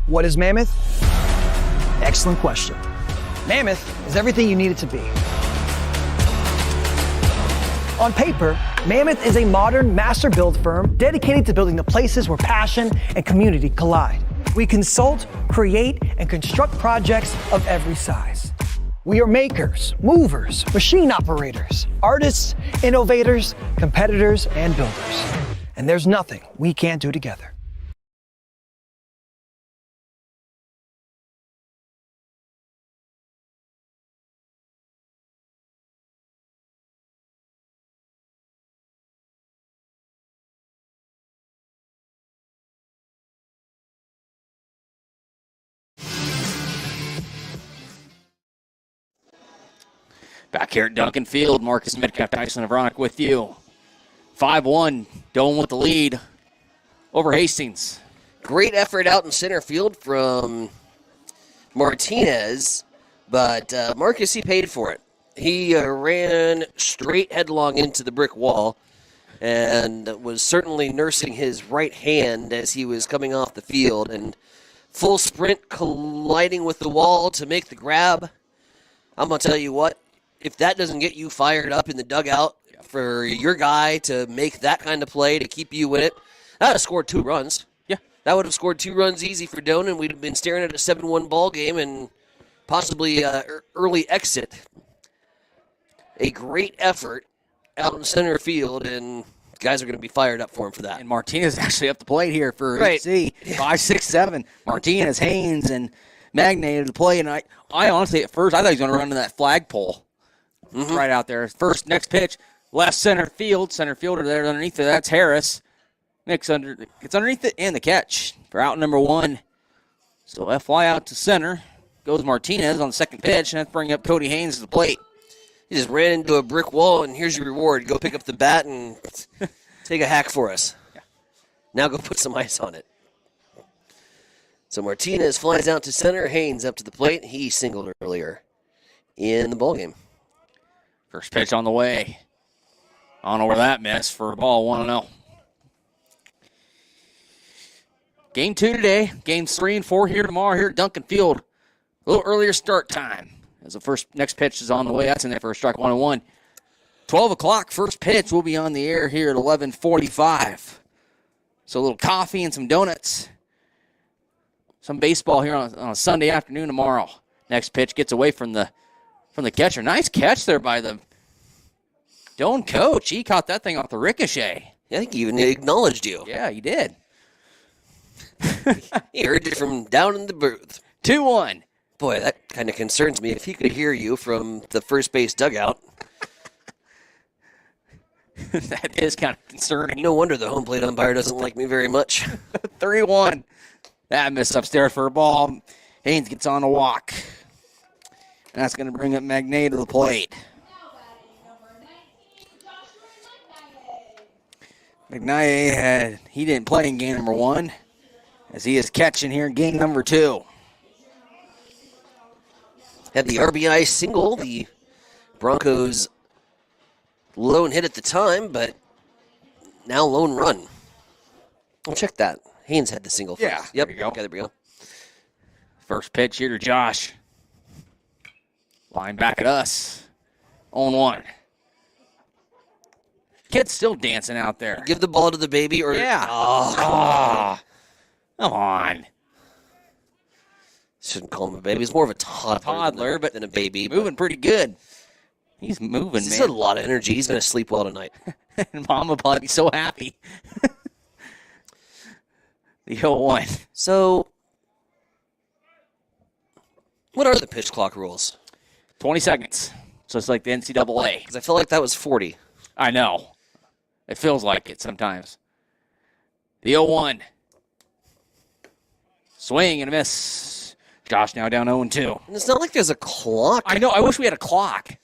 What is Mammoth? Excellent question. Mammoth is everything you need it to be. On paper, Mammoth is a modern master build firm dedicated to building the places where passion and community collide. We consult, create, and construct projects of every size. We are makers, movers, machine operators, artists, innovators, competitors, and builders. And there's nothing we can't do together. Back here at Duncan Field, Marcus Metcalf, Tyson Nevronic with you. 5-1, Doan with the lead over Hastings. Great effort out in center field from Martinez, but Marcus, he paid for it. He ran straight headlong into the brick wall and was certainly nursing his right hand as he was coming off the field, and full sprint colliding with the wall to make the grab. I'm going to tell you what, if that doesn't get you fired up in the dugout for your guy to make that kind of play to keep you in it, that would have scored 2 runs. Yeah. That would have scored 2 runs easy for Doan, and we'd have been staring at a 7-1 ball game and possibly early exit. A great effort out in center field, and guys are going to be fired up for him for that. And Martinez actually up the plate here for Right. HC. 5-6-7. Martinez, Haynes, and Magne to play. And I honestly, at first, I thought he was going to run to that flagpole. Right out there. Next pitch, left center fielder there underneath it. That's Harris. It's underneath it and the catch for out number 1. So FY out to center. Goes Martinez on the second pitch, and that's bringing up Cody Haynes to the plate. He just ran into a brick wall, and here's your reward. Go pick up the bat and take a hack for us. Yeah. Now go put some ice on it. So Martinez flies out to center. Haynes up to the plate. He singled earlier in the ballgame. First pitch on the way. On over that miss for a ball 1-0. Game 2 today. Games 3 and 4 here tomorrow here at Duncan Field. A little earlier start time as the next pitch is on the way. That's in there for a strike 1-1. 12 o'clock first pitch. We'll be on the air here at 11:45. So a little coffee and some donuts. Some baseball here on a Sunday afternoon tomorrow. Next pitch gets away from the catcher. Nice catch there by the Doan coach. He caught that thing off the ricochet. I think he even acknowledged you. Yeah, he did. He heard you from down in the booth. 2-1. Boy, that kind of concerns me. If he could hear you from the first base dugout. That is kind of concerning. No wonder the home plate umpire doesn't like me very much. 3-1. That miss upstairs for a ball. Haynes gets on a walk. And that's going to bring up Magne to the plate. Magne he didn't play in game number 1, as he is catching here in game number 2. Had the RBI single, the Broncos lone hit at the time, but now lone run. I'll check that. Haynes had the single first. Yeah, yep. there you go. Okay, there we go. First pitch here to Josh. Line back at us. 0-1. Kid's still dancing out there. Give the ball to the baby, or yeah. Oh, come on. Shouldn't call him a baby. He's more of a toddler but than a baby. Moving pretty good. He's moving, He's man. a lot of energy. He's going to sleep well tonight. And Mama probably be so happy. The 0-1. So, what are the pitch clock rules? 20 seconds. So it's like the NCAA. Because I feel like that was 40. I know. It feels like it sometimes. The 0-1. Swing and a miss. Josh now down 0-2. And it's not like there's a clock. I know. I wish we had a clock.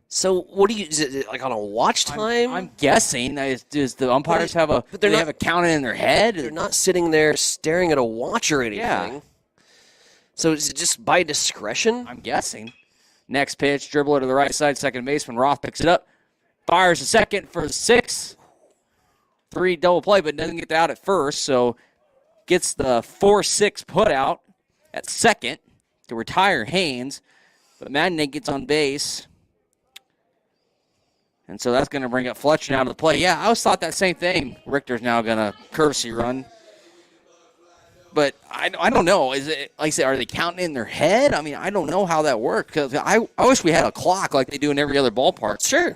So what do you, is it like on a watch time? I'm guessing. Does the umpires have a, do they have a count in their head? They're not sitting there staring at a watch or anything. Yeah. So is it just by discretion? I'm guessing. Next pitch, dribbler to the right side, second baseman. Roth picks it up. Fires a second for 6. 3 double play, but doesn't get out at first, so gets the 4-6 put out at second to retire Haynes, but Magnay gets on base. And so that's going to bring up Fletcher down to the play. Yeah, I always thought that same thing. Richter's now going to courtesy run. But I don't know. Is it, like I said, are they counting in their head? I mean, I don't know how that works, because I wish we had a clock like they do in every other ballpark. Sure.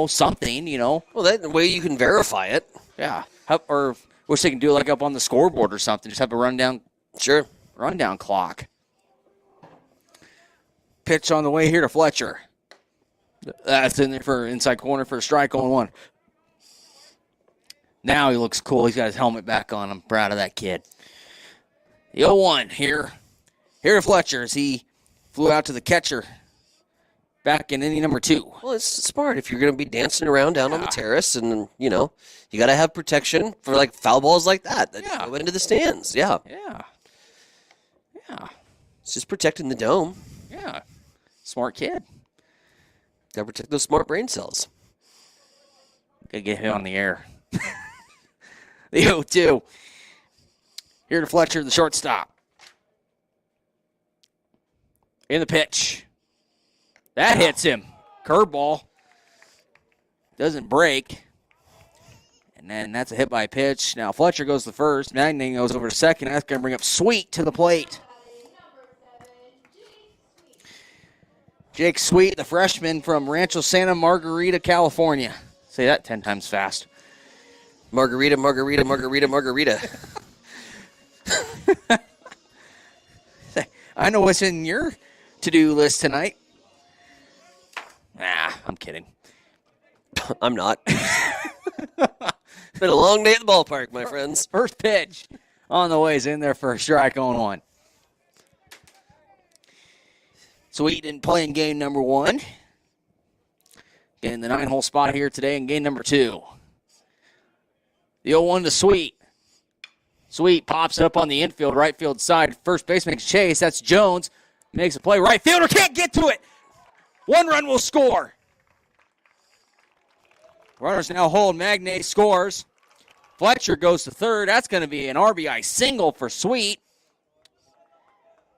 Something, Well, that way you can verify it. Yeah. Or wish they can do it like up on the scoreboard or something. Just have a rundown clock. Pitch on the way here to Fletcher. That's in there for inside corner for a strike on 1. Now he looks cool. He's got his helmet back on. I'm proud of that kid. The 0-1 here to Fletcher as he flew out to the catcher back in inning number 2. Well, it's smart if you're going to be dancing around down on the terrace, and, you got to have protection for, like, foul balls like that go into the stands. Yeah. Yeah. It's just protecting the dome. Yeah. Smart kid. Got to protect those smart brain cells. Gotta get him on the air. The 0-2. Here to Fletcher, the shortstop. In the pitch. That hits him. Curveball. Doesn't break. And then that's a hit by pitch. Now Fletcher goes to first. Magnin goes over to second. That's going to bring up Sweet to the plate. Jake Sweet, the freshman from Rancho Santa Margarita, California. Say that 10 times fast. Margarita, margarita, margarita, margarita. I know what's in your to-do list tonight. Nah, I'm kidding. I'm not. It's been a long day at the ballpark, my friends. First pitch on the way is in there for a strike on 1. Sweet didn't play in game number 1. Getting the 9-hole spot here today in game number 2. The 0-1 to Sweet. Sweet pops up on the infield, right field side. First base makes a chase. That's Jones. Makes a play. Right fielder can't get to it. 1 run will score. Runners now hold. Magnay scores. Fletcher goes to third. That's going to be an RBI single for Sweet.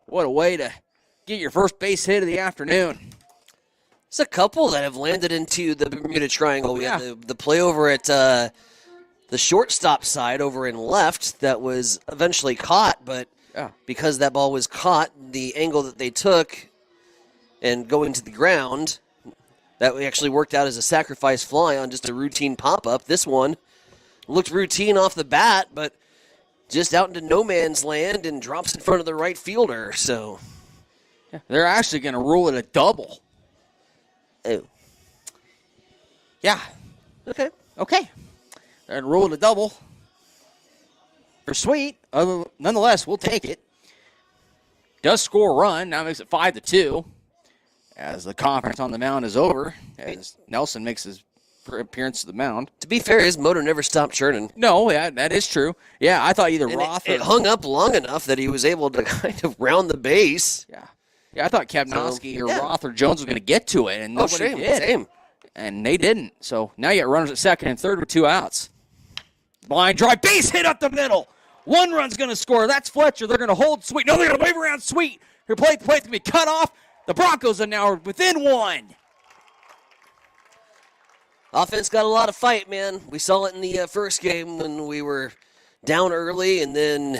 What a way to get your first base hit of the afternoon. There's a couple that have landed into the Bermuda Triangle. We had the play over at the shortstop side over in left that was eventually caught, but because that ball was caught, the angle that they took and going to the ground, that actually worked out as a sacrifice fly on just a routine pop-up. This one looked routine off the bat, but just out into no man's land and drops in front of the right fielder. So they're actually going to rule it a double. Oh. Yeah. Okay. They're going to rule it a double. For Sweet, nonetheless, we'll take it. Does score a run. Now makes it 5-2. As the conference on the mound is over, as Nelson makes his appearance to the mound. To be fair, his motor never stopped churning. No, that is true. Yeah, I thought either Roth or... It hung up long enough that he was able to kind of round the base. Yeah, I thought Kapnowski or Roth or Jones was going to get to it, and nobody did. Same. And they didn't. So now you got runners at second and third with 2 outs. Line drive, base hit up the middle. 1 run's going to score. That's Fletcher. They're going to hold Sweet. No, they're going to wave around Sweet. Her plate's going to be cut off. The Broncos are now within 1. Offense got a lot of fight, man. We saw it in the first game when we were down early and then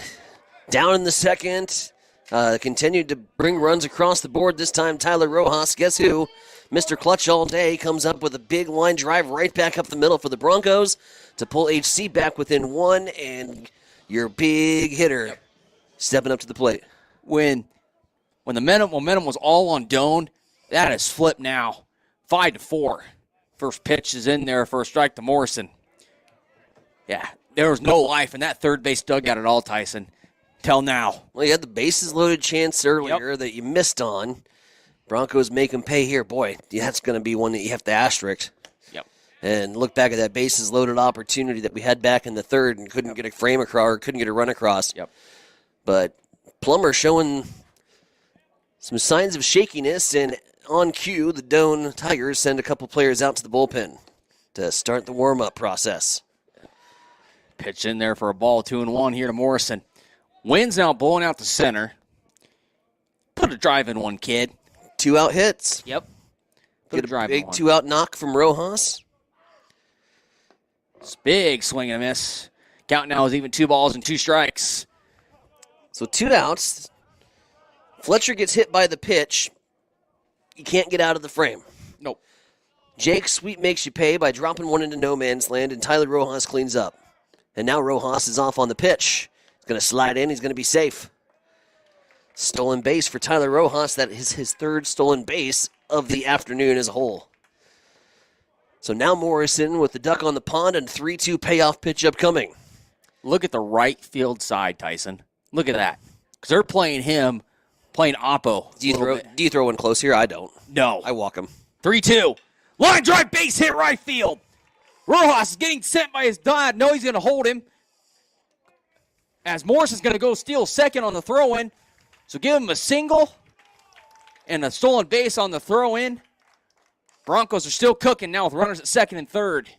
down in the second. Continued to bring runs across the board. This time, Tyler Rojas, guess who? Mr. Clutch all day comes up with a big line drive right back up the middle for the Broncos to pull HC back within 1, and your big hitter stepping up to the plate. When the momentum was all on Doan, that has flipped now. 5-4. First pitch is in there for a strike to Morrison. Yeah, there was no life in that third base dugout at all, Tyson. Till now. Well, you had the bases loaded chance earlier that you missed on. Broncos make them pay here. Boy, that's going to be one that you have to asterisk. Yep. And look back at that bases loaded opportunity that we had back in the third and couldn't get a frame across or couldn't get a run across. Yep. But Plummer showing some signs of shakiness, and on cue, the Doan Tigers send a couple players out to the bullpen to start the warm-up process. Pitch in there for a ball, 2-1 here to Morrison. Wynn's now blowing out the center. Put a drive in one, kid. 2 out hits. Yep. Get a big 2 out knock from Rojas. It's big swing and a miss. Count now is even 2 balls and 2 strikes. So 2 outs. Fletcher gets hit by the pitch. You can't get out of the frame. Nope. Jake Sweet makes you pay by dropping one into no man's land, and Tyler Rojas cleans up. And now Rojas is off on the pitch. He's going to slide in. He's going to be safe. Stolen base for Tyler Rojas. That is his 3rd stolen base of the afternoon as a whole. So now Morrison with the duck on the pond and 3-2 payoff pitch upcoming. Look at the right field side, Tyson. Look at that. Because they're playing him, playing Oppo. Do you throw one close here? I don't. No. I walk him. 3-2. Line drive, base hit, right field. Rojas is getting sent by his dad. No, he's going to hold him. As Morrison's going to go steal second on the throw-in. So give him a single and a stolen base on the throw-in. Broncos are still cooking now with runners at second and third.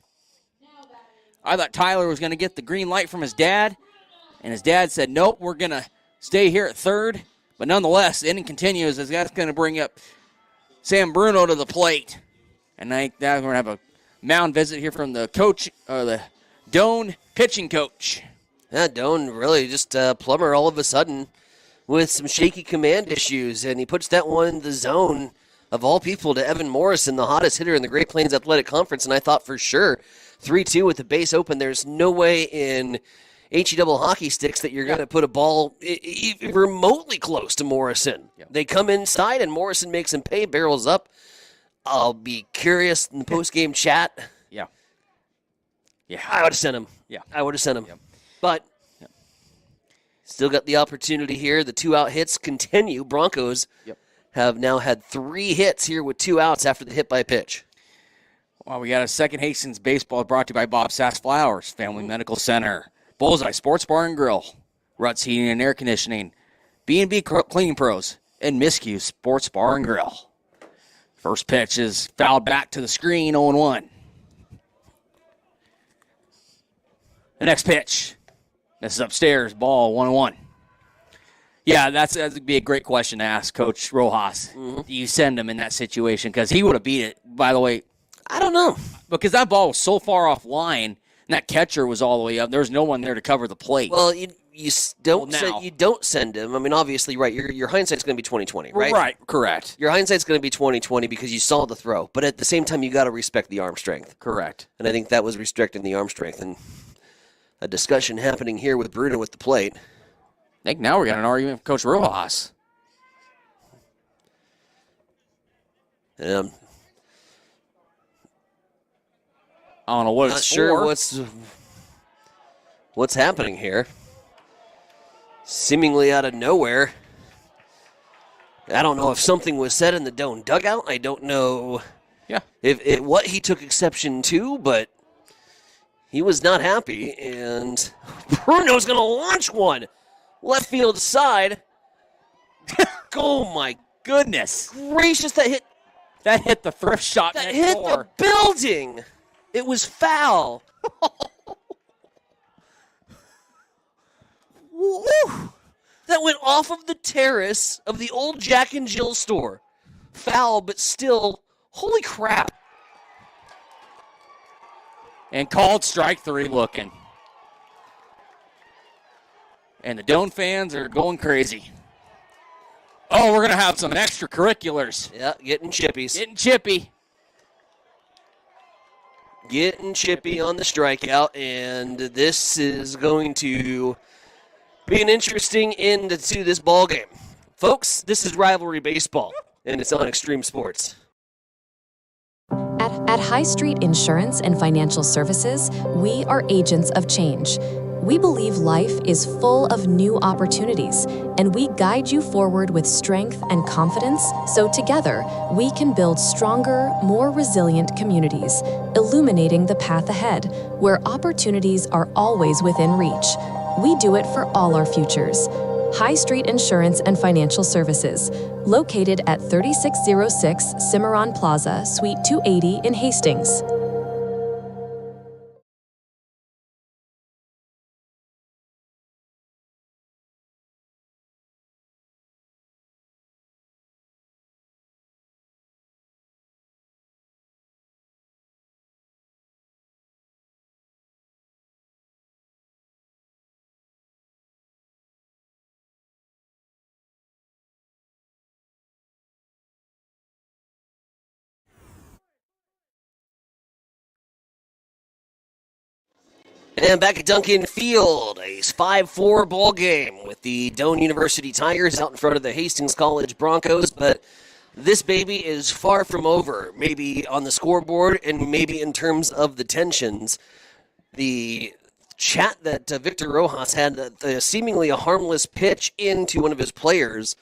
I thought Tyler was going to get the green light from his dad, and his dad said, nope, we're going to stay here at third. But nonetheless, the inning continues as that's going to bring up Sam Bruno to the plate. And now we're going to have a mound visit here from the coach, the Doane pitching coach. Yeah, Doane really just plumber all of a sudden with some shaky command issues, and he puts that one in the zone of all people to Evan Morrison, the hottest hitter in the Great Plains Athletic Conference, and I thought for sure 3-2 with the base open. There's no way in HE double hockey sticks that you're going to put a ball remotely close to Morrison. Yeah. They come inside, and Morrison makes him pay, barrels up. I'll be curious in the post-game chat. Yeah. I would have sent him. Yeah. I would have sent him. Yeah. But still got the opportunity here. The 2 out hits continue. Broncos have now had 3 hits here with 2 outs after the hit by pitch. Well, we got a second Hastings baseball brought to you by Bob Sass Flowers, Family Medical Center, Bullseye Sports Bar and Grill, Ruts Heating and Air Conditioning, B&B Cleaning Pros, and Miscue Sports Bar and Grill. First pitch is fouled back to the screen, 0-1. The next pitch, this is upstairs, ball 1-1. Yeah, that'd be a great question to ask Coach Rojas. Do you send him in that situation? Because he would have beat it, by the way. I don't know. Because that ball was so far off line, and that catcher was all the way up. There was no one there to cover the plate. Well, you don't send him. I mean, obviously, right, your hindsight's going to be 20/20, right? Right, correct. Your hindsight's going to be 20/20 because you saw the throw. But at the same time, you got to respect the arm strength. Correct. And I think that was restricting the arm strength. And a discussion happening here with Bruno with the plate. I think now we got an argument with Coach Rojas. I don't know what not it's sure for. what's happening here. Seemingly out of nowhere. I don't know if something was said in the Doane dugout. I don't know if what he took exception to, but he was not happy. And Bruno's going to launch one. Left field side. Oh, my Goodness gracious, that hit the thrift shop that next hit door. the building. It was foul. Woo. That went off of the terrace of the old Jack and Jill store. Foul, but still, holy crap. And called strike 3 looking. And the Doane fans are going crazy. Oh, we're going to have some extracurriculars. Yeah, getting chippies. Getting chippy. Getting chippy on the strikeout, and this is going to be an interesting end to this ball game. Folks, this is rivalry baseball, and it's on Extreme Sports. At High Street Insurance and Financial Services, we are agents of change. We believe life is full of new opportunities, and we guide you forward with strength and confidence so together we can build stronger, more resilient communities, illuminating the path ahead where opportunities are always within reach. We do it for all our futures. High Street Insurance and Financial Services, located at 3606 Cimarron Plaza, Suite 280 in Hastings. And back at Duncan Field, a 5-4 ball game with the Doane University Tigers out in front of the Hastings College Broncos. But this baby is far from over, maybe on the scoreboard and maybe in terms of the tensions. The chat that Victor Rojas had, seemingly a harmless pitch into one of his players,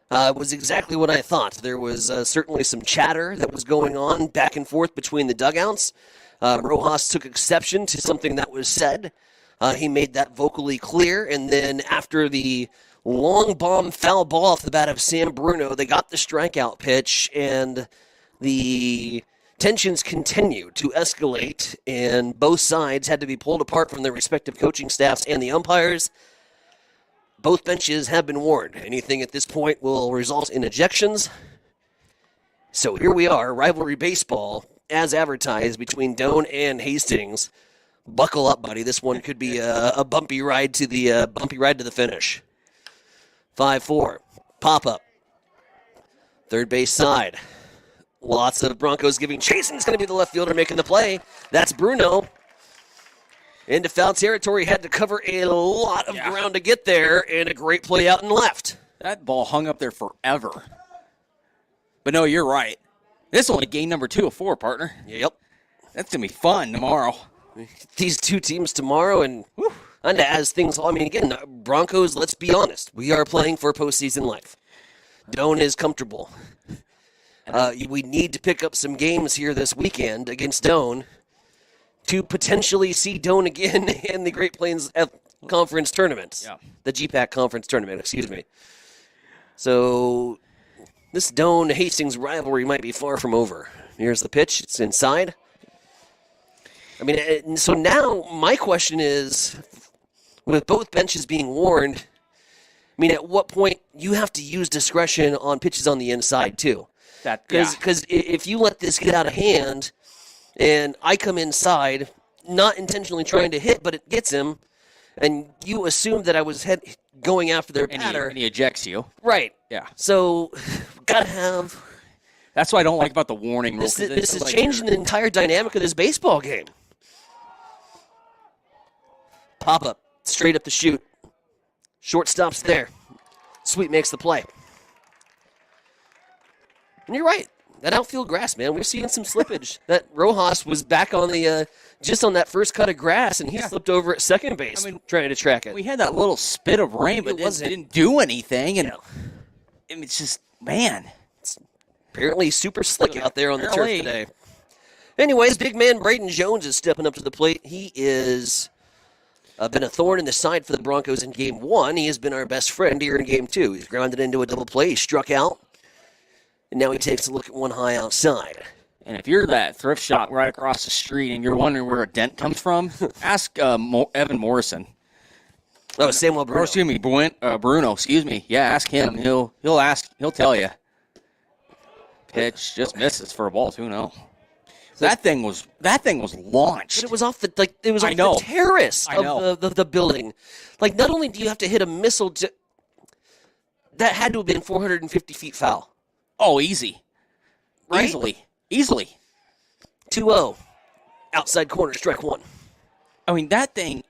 was exactly what I thought. There was certainly some chatter that was going on back and forth between the dugouts. Rojas took exception to something that was said. He made that vocally clear, and then after the long bomb foul ball off the bat of Sam Bruno, they got the strikeout pitch, and the tensions continued to escalate, and both sides had to be pulled apart from their respective coaching staffs and the umpires. Both benches have been warned. Anything at this point will result in ejections. So here we are, rivalry baseball, as advertised, between Doane and Hastings. Buckle up, buddy. This one could be a bumpy ride to the finish. 5-4. Pop-up. Third base side. Lots of Broncos giving chase, and it's going to be the left fielder making the play. That's Bruno. Into foul territory, had to cover a lot of ground to get there, and a great play out and left. That ball hung up there forever. But no, you're right. This is only game number 2 of 4, partner. Yep. That's going to be fun tomorrow. These two teams tomorrow, and as things, again, Broncos, let's be honest, we are playing for postseason life. Doane is comfortable. We need to pick up some games here this weekend against Doane to potentially see Doane again in the Great Plains Conference tournament. Yeah. The GPAC Conference tournament, excuse me. So this Doane-Hastings rivalry might be far from over. Here's the pitch. It's inside. So now my question is, with both benches being warned, at what point you have to use discretion on pitches on the inside too? Because if you let this get out of hand and I come inside, not intentionally trying to hit, but it gets him, and you assume that I was going after their batter. And he ejects you. Right. Yeah. So, got to have... That's what I don't like about the warning rule. This is changing the entire dynamic of this baseball game. Pop-up, straight up the chute. Shortstop's there. Sweet makes the play. And you're right. That outfield grass, man, we're seeing some slippage. That Rojas was back on the just on that first cut of grass, and he slipped over at second base trying to track it. We had that little spit of rain, but it didn't do anything. And it's just, man. It's apparently super slick out there on the turf today. Anyways, big man Braden Jones is stepping up to the plate. He is been a thorn in the side for the Broncos in Game 1. He has been our best friend here in Game 2. He's grounded into a double play. He struck out. And now he takes a look at one high outside. And if you're that thrift shop right across the street and you're wondering where a dent comes from, ask Evan Morrison. Oh, Samuel Bruno. Or, excuse me, Bruno. Excuse me. Yeah, ask him. He'll tell you. Pitch just misses for a ball. 2-0. That thing was launched. But it was off the the terrace of the building. Like, not only do you have to hit a missile, that had to have been 450 feet foul. Oh, easy. Right? Easily. 2-0. Outside corner, strike one. That thing,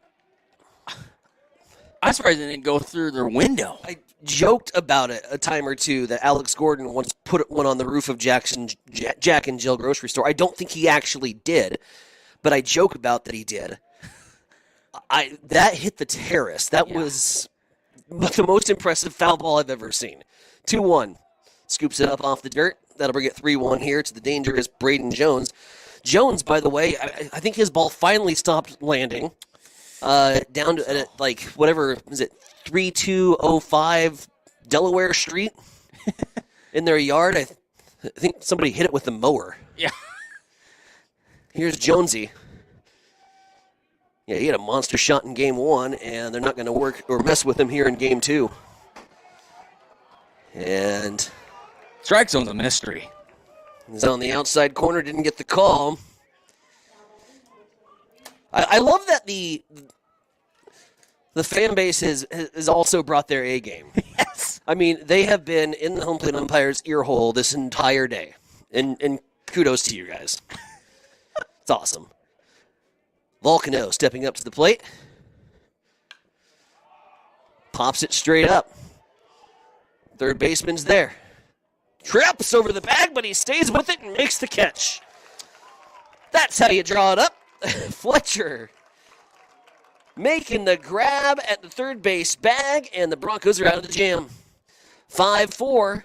I'm surprised it didn't go through their window. I joked about it a time or two that Alex Gordon once put one on the roof of Jack and Jill grocery store. I don't think he actually did, but I joke about that he did. That hit the terrace. That was the most impressive foul ball I've ever seen. 2-1. Scoops it up off the dirt. That'll bring it 3-1 here to the dangerous Braden Jones. Jones, by the way, I think his ball finally stopped landing down to, whatever, is it 3205 Delaware Street in their yard. I think somebody hit it with the mower. Yeah. Here's Jonesy. Yeah, he had a monster shot in Game 1, and they're not going to work or mess with him here in Game 2. And... strike zone's a mystery. He's on the outside corner, didn't get the call. I love that the fan base has also brought their A game. Yes. They have been in the home plate umpire's ear hole this entire day. And kudos to you guys. It's awesome. Volcano stepping up to the plate. Pops it straight up. Third baseman's there. Trips over the bag, but he stays with it and makes the catch. That's how you draw it up. Fletcher making the grab at the third base bag, and the Broncos are out of the jam. 5-4.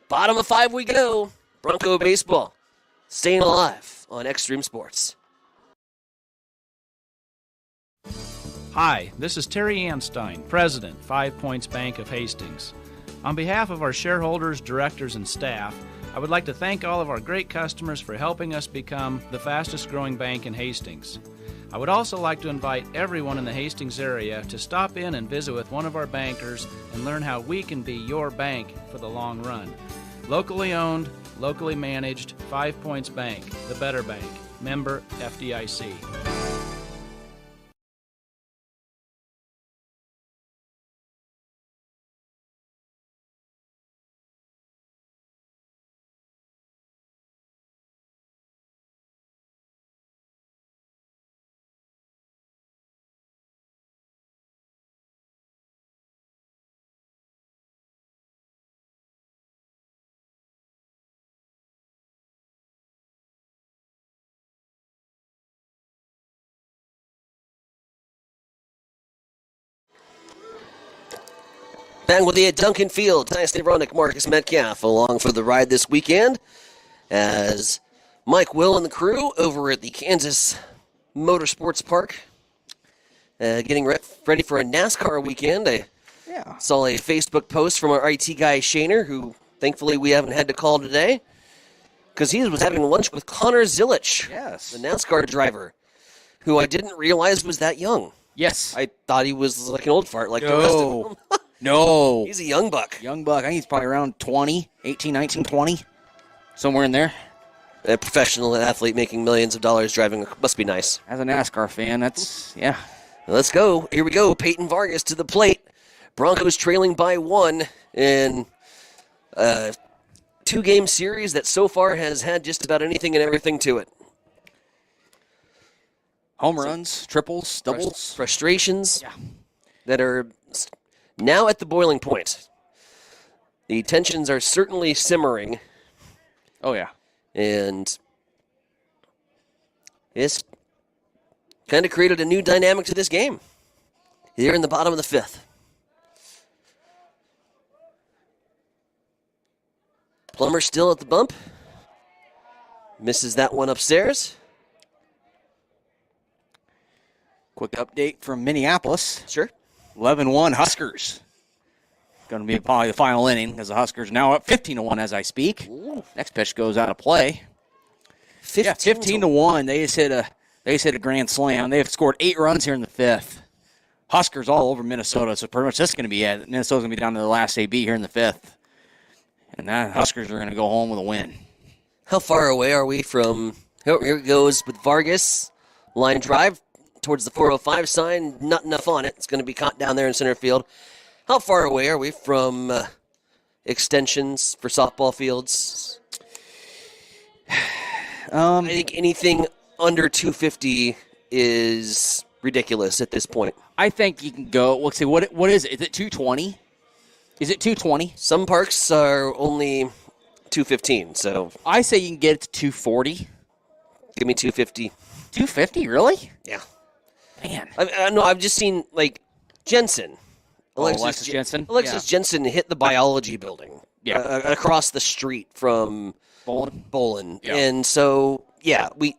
Bottom of 5 we go. Bronco baseball staying alive on Extreme Sports. Hi, this is Terry Anstein, President, 5 Points Bank of Hastings. On behalf of our shareholders, directors, and staff, I would like to thank all of our great customers for helping us become the fastest growing bank in Hastings. I would also like to invite everyone in the Hastings area to stop in and visit with one of our bankers and learn how we can be your bank for the long run. Locally owned, locally managed, 5 Points Bank, the better bank. Member FDIC. Back with you at Duncan Field. Tyus Nevronic, Marcus Metcalf along for the ride this weekend as Mike Will and the crew over at the Kansas Motorsports Park getting ready for a NASCAR weekend. I saw a Facebook post from our IT guy, Shaner, who thankfully we haven't had to call today because he was having lunch with Connor Zilich, the NASCAR driver, who I didn't realize was that young. Yes. I thought he was like an old fart like the rest of them. No. He's a young buck. Young buck. I think he's probably around 20, 18, 19, 20. Somewhere in there. A professional athlete making millions of dollars driving must be nice. As a NASCAR fan, that's, yeah. Let's go. Here we go. Peyton Vargas to the plate. Broncos trailing by 1 in a 2-game series that so far has had just about anything and everything to it. Home runs, triples, doubles. Frustrations that are now at the boiling point. The tensions are certainly simmering. Oh, yeah. And it's kind of created a new dynamic to this game here in the bottom of the 5th. Plummer still at the bump. Misses that one upstairs. Quick update from Minneapolis. Sure. 11-1 Huskers. Going to be probably the final inning because the Huskers now up 15-1 as I speak. Ooh. Next pitch goes out of play. 15-1. They just hit a grand slam. They have scored 8 runs here in the 5th. Huskers all over Minnesota, so pretty much that's going to be it. Minnesota's going to be down to the last AB here in the 5th. And that Huskers are going to go home with a win. How far away are we from... Here it goes with Vargas. Line drive towards the 405 sign. Not enough on it. It's going to be caught down there in center field. How far away are we from extensions for softball fields? I think anything under 250 is ridiculous at this point. I think you can go. Let's see. What is it? Is it 220? Is it 220? Some parks are only 215. So I say you can get it to 240. Give me 250. 250? Really? Yeah. Man. No, I've just seen like Jensen. Alexis Jensen. Alexis Jensen hit the biology building across the street from Bolin. Yeah. And so, we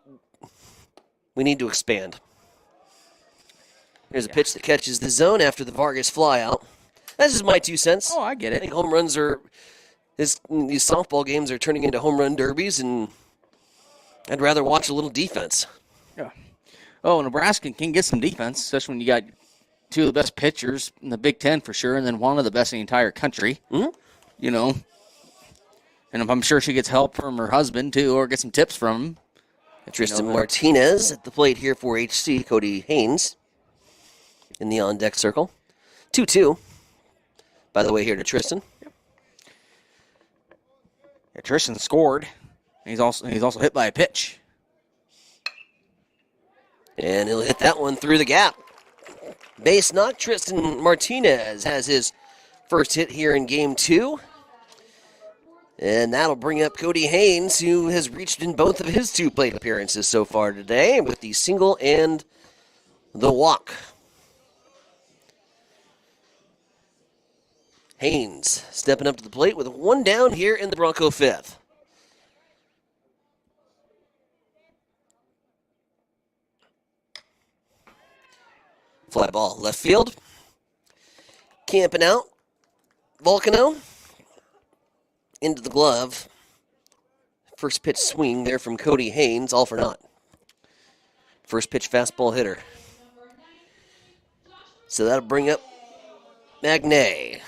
need to expand. Here's a pitch that catches the zone after the Vargas flyout. That's just my 2 cents. Oh, I get it. I think home runs these softball games are turning into home run derbies, and I'd rather watch a little defense. Yeah. Oh, Nebraska can get some defense, especially when you got 2 of the best pitchers in the Big Ten for sure, and then one of the best in the entire country. Mm-hmm. You know. And I'm sure she gets help from her husband, too, or get some tips from him. Tristan Martinez at the plate here for HC. Cody Haynes in the on-deck circle. 2-2. By the way, here to Tristan. Yep. Yeah, Tristan scored. He's also hit by a pitch. And he'll hit that one through the gap. Base knock. Tristan Martinez has his first hit here in game 2. And that'll bring up Cody Haynes, who has reached in both of his 2 plate appearances so far today with the single and the walk. Haynes stepping up to the plate with 1 down here in the Bronco 5th. Fly ball left field. Camping out. Volcano. Into the glove. First pitch swing there from Cody Haynes, all for naught. First pitch fastball hitter. So that'll bring up Magnay,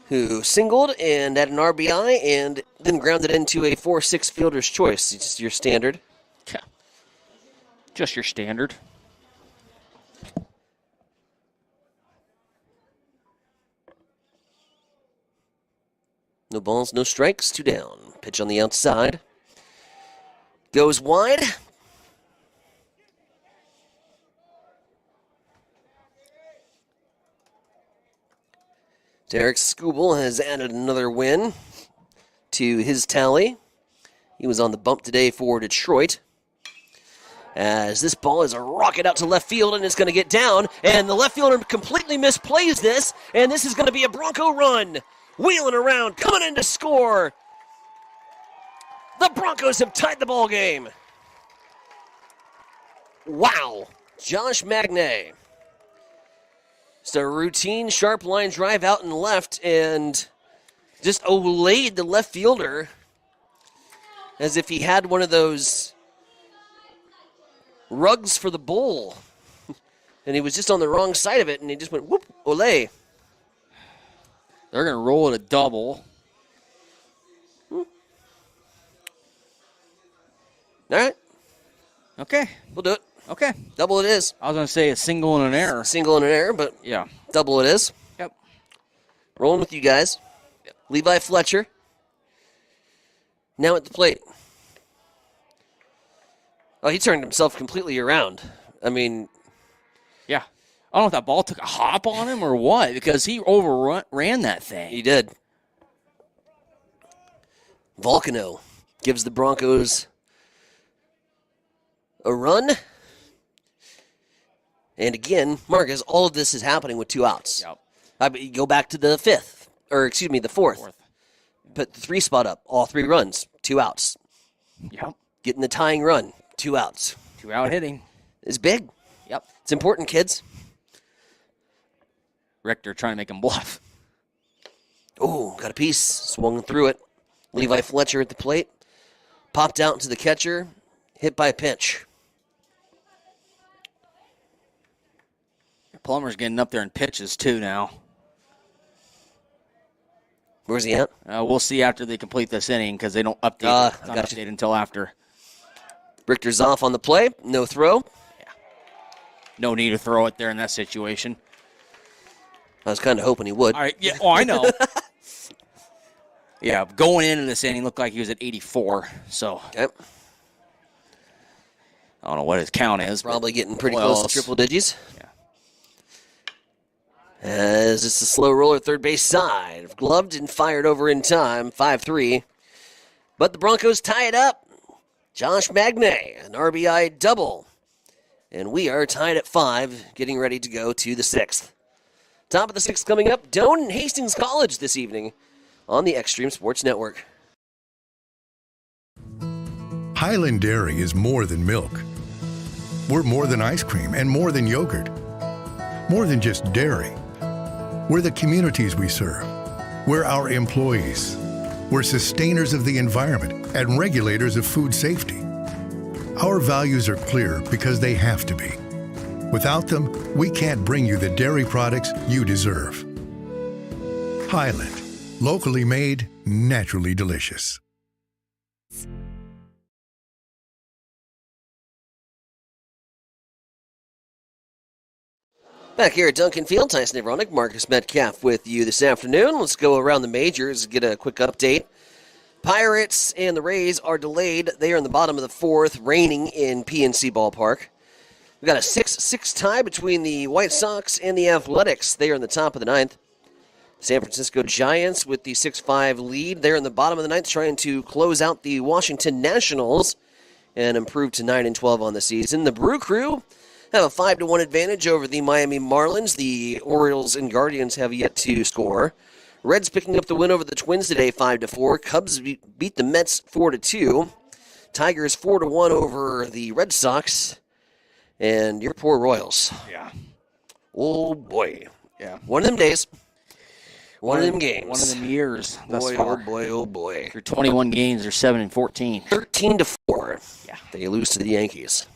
who singled and had an RBI and then grounded into a 4-6 fielder's choice. It's just your standard. Yeah. Just your standard. No balls, no strikes, 2 down. Pitch on the outside. Goes wide. Derek Skubal has added another win to his tally. He was on the bump today for Detroit. As this ball is a rocket out to left field and it's going to get down. And the left fielder completely misplays this. And this is going to be a Bronco run. Wheeling around, coming in to score. The Broncos have tied the ball game. Wow. Josh Magnay. Just a routine sharp line drive out and left and just olayed the left fielder as if he had one of those rugs for the bowl. And he was just on the wrong side of it and he just went whoop, olay. They're going to roll it a double. All right. Okay. We'll do it. Okay. Double it is. I was going to say a single and an error. Single and an error, but yeah, double it is. Yep. Rolling with you guys. Yep. Levi Fletcher. Now at the plate. Oh, he turned himself completely around. I mean, yeah. I don't know if that ball took a hop on him or what, because he overran that thing. He did. Volcano gives the Broncos a run. And again, Marcus, all of this is happening with 2 outs. Yep. Go back to the 4th. Put the 3 spot up. All 3 runs, 2 outs. Yep. Getting the tying run, 2 outs. 2 out hitting. It's big. Yep. It's important, kids. Richter trying to make him bluff. Oh, got a piece. Swung through it. Levi Fletcher at the plate. Popped out into the catcher. Hit by a pitch. Plummer's getting up there in pitches, too, now. Where's he at? We'll see after they complete this inning because they don't update, update until after. Richter's off on the play. No throw. Yeah. No need to throw it there in that situation. I was kind of hoping he would. All right. Yeah. Oh, I know. Yeah, going into this inning, looked like he was at 84. So okay. I don't know what his count is. Probably getting pretty close to triple digits. Yeah. As it's a slow roller third base side. Gloved and fired over in time, 5-3. But the Broncos tie it up. Josh Magnay, an RBI double. And we are tied at 5, getting ready to go to the 6th. Top of the 6th coming up, Doane and Hastings College this evening on the Extreme Sports Network. Highland Dairy is more than milk. We're more than ice cream and more than yogurt. More than just dairy. We're the communities we serve. We're our employees. We're sustainers of the environment and regulators of food safety. Our values are clear because they have to be. Without them, we can't bring you the dairy products you deserve. Highland, locally made, naturally delicious. Back here at Duncan Field, Tyson Avronic, Marcus Metcalf with you this afternoon. Let's go around the majors, get a quick update Pirates and the Rays are delayed. They are in the bottom of the fourth, raining in PNC Ballpark. We've got a 6-6 tie between the White Sox and the Athletics. They are in the top of the ninth. San Francisco Giants with the 6-5 lead. They're in the bottom of the ninth, trying to close out the Washington Nationals and improve to 9-12 on the season. The Brew Crew have a 5-1 advantage over the Miami Marlins. The Orioles and Guardians have yet to score. Reds picking up the win over the Twins today, 5-4. Cubs beat the Mets 4-2. Tigers 4-1 over the Red Sox. And your poor Royals. Yeah. Oh, boy. Yeah. One of them days. One of them games. One of them years. Boy, oh, boy, oh, boy. Through 21 games, they're 7-14. 13-4. Yeah. They lose to the Yankees.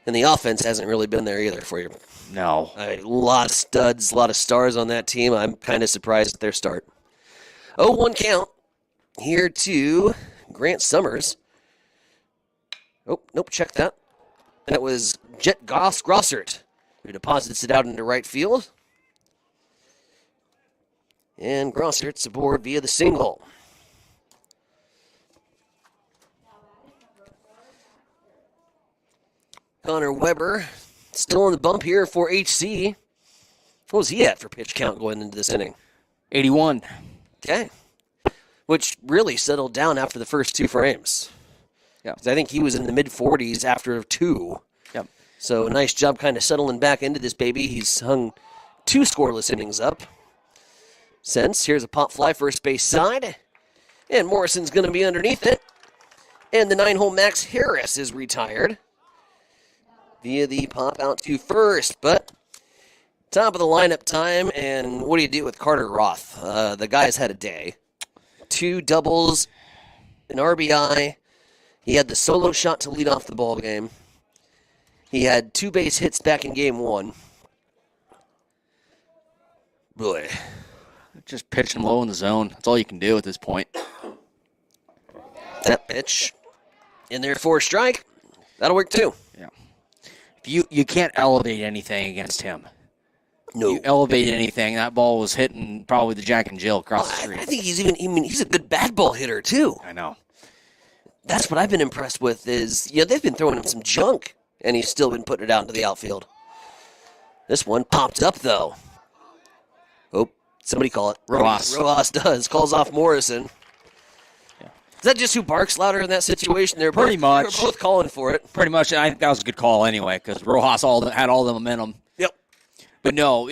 And the offense hasn't really been there either for you. No. A lot of studs, a lot of stars on that team. I'm kind of surprised at their start. 0-1 count here to Grant Summers. Oh, nope, check that. That was Jet Grossert, who deposits it out into right field. And Grossert's aboard via the single. Connor Weber still on the bump here for HC. What was he at for pitch count going into this inning? 81. Okay. Which really settled down after the first two frames. Yeah. I think he was in the mid-40s after two. Yep. So nice job kind of settling back into this baby. He's hung 2 scoreless innings up since. Here's a pop fly first base side. And Morrison's going to be underneath it. And the 9-hole Max Harris is retired via the pop out to first. But top of the lineup time, and what do you do with Carter Roth? The guy's had a day. 2 doubles, an RBI. He had the solo shot to lead off the ball game. He had 2 base hits back in game 1. Boy. Just pitch him low in the zone. That's all you can do at this point. That pitch in there for a strike. That'll work too. Yeah. You can't elevate anything against him. No. You elevate anything, that ball was hitting probably the Jack and Jill across the street. I think he's a good bad ball hitter too. I know. That's what I've been impressed with is, they've been throwing him some junk, and he's still been putting it out into the outfield. This one popped up, though. Oh, somebody call it. Rojas does. Calls off Morrison. Yeah. Is that just who barks louder in that situation? They're Pretty much. They're both calling for it. Pretty much. I think that was a good call anyway, because Rojas had all the momentum. Yep. But no,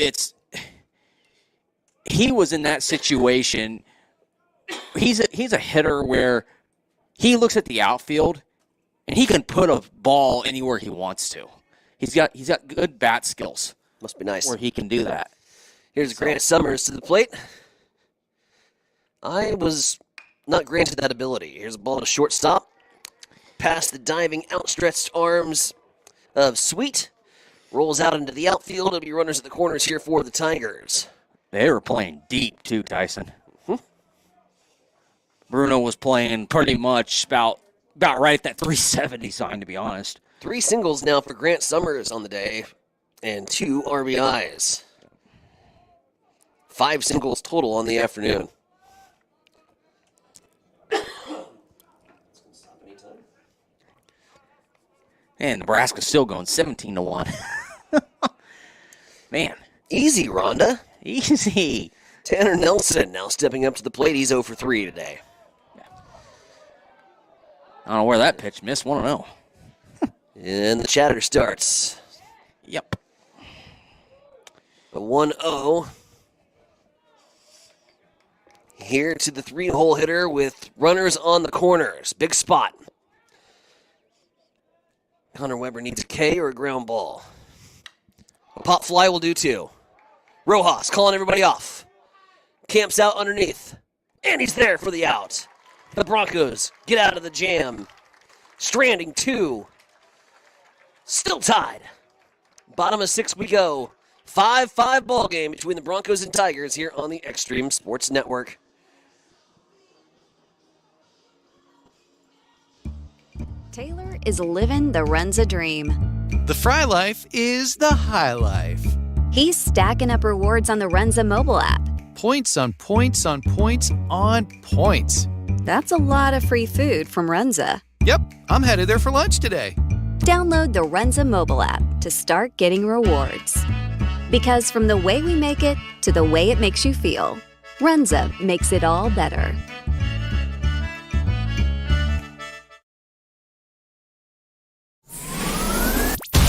he was in that situation. He's a hitter where he looks at the outfield and he can put a ball anywhere he wants to. He's got good bat skills. Must be nice. Where he can do that. Here's Grant Summers to the plate. I was not granted that ability. Here's a ball to shortstop. Past the diving, outstretched arms of Sweet. Rolls out into the outfield. It'll be runners at the corners here for the Tigers. They were playing deep, too, Tyson. Bruno was playing pretty much about right at that 370 sign, to be honest. 3 singles now for Grant Summers on the day, and 2 RBIs. 5 singles total on the afternoon. And Nebraska's still going 17-1. Man. Easy, Rhonda. Easy. Tanner Nelson now stepping up to the plate. He's 0-for-3 today. I don't know where that pitch missed. 1-0. And the chatter starts. Yep. A 1-0. Here to the 3-hole hitter with runners on the corners. Big spot. Connor Weber needs a K or a ground ball. A pop fly will do too. Rojas calling everybody off. Camps out underneath. And he's there for the out. The Broncos get out of the jam. Stranding 2. Still tied. Bottom of 6 we go. 5-5 ball game between the Broncos and Tigers here on the Extreme Sports Network. Taylor is living the Runza dream. The Fry Life is the high life. He's stacking up rewards on the Runza mobile app. Points on points on points on points. That's a lot of free food from Runza. Yep, I'm headed there for lunch today. Download the Runza mobile app to start getting rewards. Because from the way we make it to the way it makes you feel, Runza makes it all better.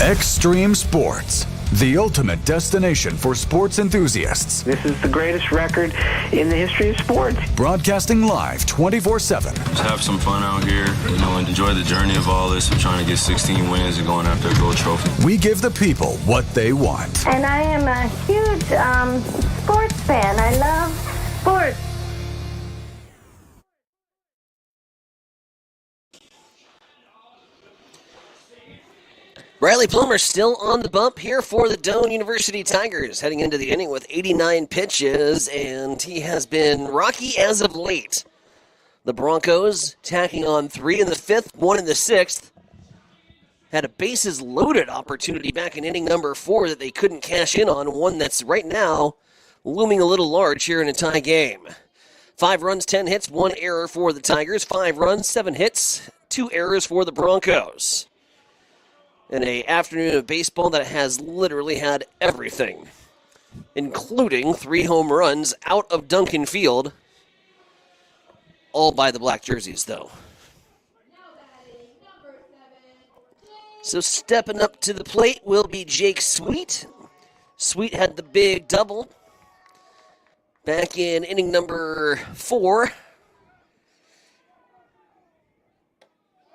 Extreme Sports, the ultimate destination for sports enthusiasts. This is the greatest record in the history of sports. Broadcasting live 24/7. Just have some fun out here, and enjoy the journey of all this of trying to get 16 wins and going after a gold trophy. We give the people what they want. And I am a huge sports fan. I love sports. Riley Plummer still on the bump here for the Doane University Tigers, heading into the inning with 89 pitches, and he has been rocky as of late. The Broncos tacking on 3 in the 5th, 1 in the 6th. Had a bases-loaded opportunity back in inning number 4 that they couldn't cash in on, one that's right now looming a little large here in a tie game. 5 runs, 10 hits, 1 error for the Tigers. 5 runs, 7 hits, 2 errors for the Broncos. In an afternoon of baseball that has literally had everything, including 3 home runs out of Duncan Field, all by the black jerseys, though. So stepping up to the plate will be Jake Sweet. Sweet had the big double back in inning number 4.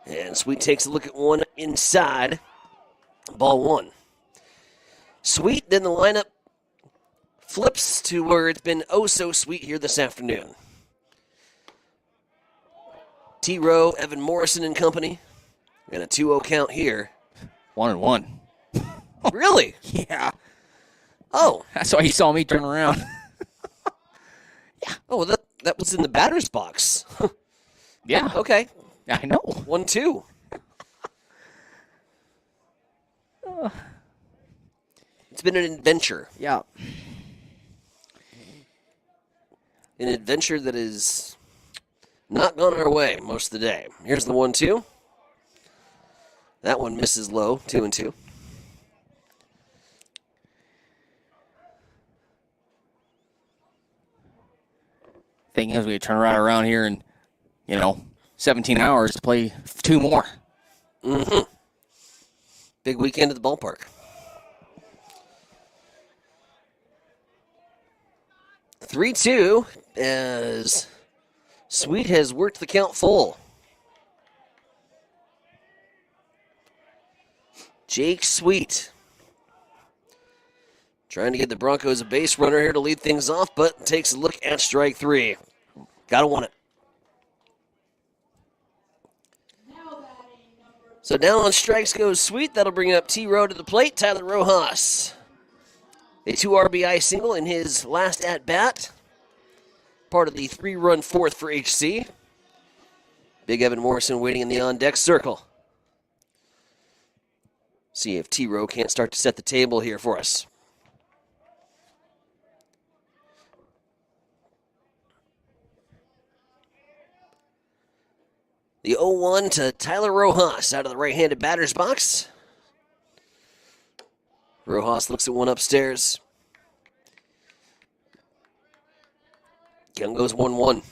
And Sweet takes a look at one inside. Ball 1. Sweet, then the lineup flips to where it's been oh so sweet here this afternoon. T-Row, Evan Morrison and company. And a 2-0 count here. 1-1. Really? Yeah. Oh. That's why you saw me turn around. Yeah. Oh, that was in the batter's box. Yeah. Okay. I know. 1-2. It's been an adventure. Yeah. An adventure that is not gone our way most of the day. Here's the 1-2. That one misses low, 2-2. Thing is, we turn right around here in, 17 hours to play 2 more. Mm-hmm. Big weekend at the ballpark. 3-2 as Sweet has worked the count full. Jake Sweet trying to get the Broncos a base runner here to lead things off, but takes a look at strike 3. Gotta want it. So down on strikes goes Sweet. That'll bring up T-Row to the plate. Tyler Rojas. A 2 RBI single in his last at-bat. Part of the 3-run 4th for HC. Big Evan Morrison waiting in the on-deck circle. See if T-Row can't start to set the table here for us. The 0-1 to Tyler Rojas out of the right-handed batter's box. Rojas looks at one upstairs. Count goes 1-1.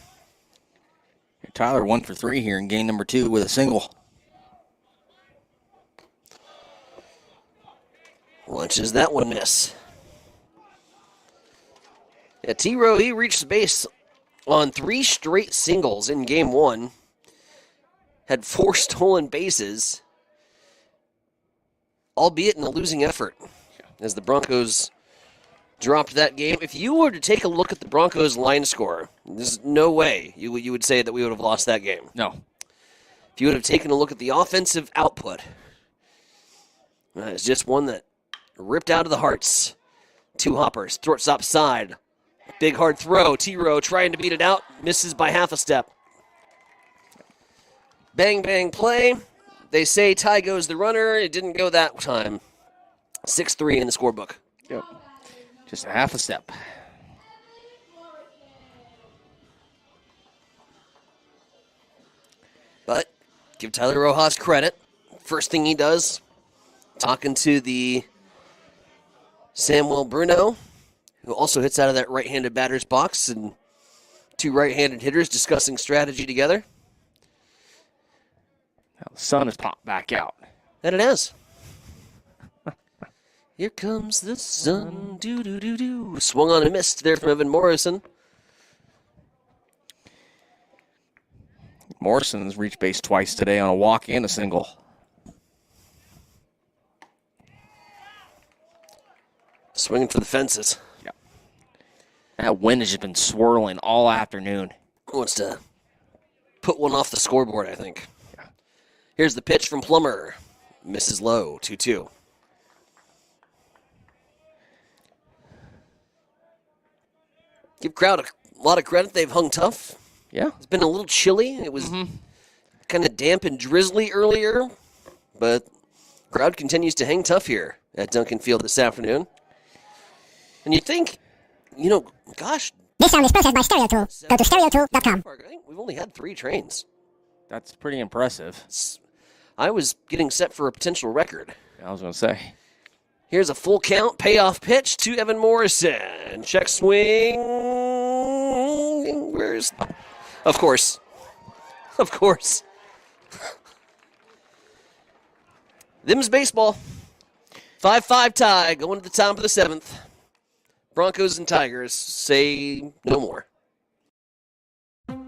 Tyler 1 for 3 here in game number 2 with a single. Watches that one miss. Yeah, T-Row, he reached the base on 3 straight singles in game 1. Had 4 stolen bases, albeit in a losing effort, as the Broncos dropped that game. If you were to take a look at the Broncos line score, there's no way you would say that we would have lost that game. No. If you would have taken a look at the offensive output, it's just one that ripped out of the hearts. 2 hoppers, shortstop side. Big hard throw. T-Row trying to beat it out, misses by half a step. Bang, bang, play. They say Ty goes the runner. It didn't go that time. 6-3 in the scorebook. Yep. Just a half a step. But give Tyler Rojas credit. First thing he does, talking to the Samuel Bruno, who also hits out of that right-handed batter's box, and two right-handed hitters discussing strategy together. Now the sun has popped back out. That it has. Here comes the sun. Do-do-do-do. Swung on and missed there from Evan Morrison. Morrison's reached base twice today on a walk and a single. Swinging for the fences. Yeah. That wind has just been swirling all afternoon. Wants to put one off the scoreboard, I think. Yeah. Here's the pitch from Plummer. Misses low, 2-2. Give crowd a lot of credit. They've hung tough. Yeah. It's been a little chilly. It was kind of damp and drizzly earlier, but crowd continues to hang tough here at Duncan Field this afternoon. And you'd think, gosh. This sound is processed by StereoTool. Go to stereotool.com. I think we've only had 3 trains. That's pretty impressive. I was getting set for a potential record. I was going to say. Here's a full count payoff pitch to Evan Morrison. Check swing. Where's... Of course. Of course. Them's baseball. 5-5 tie going to the top of the 7th. Broncos and Tigers say no more.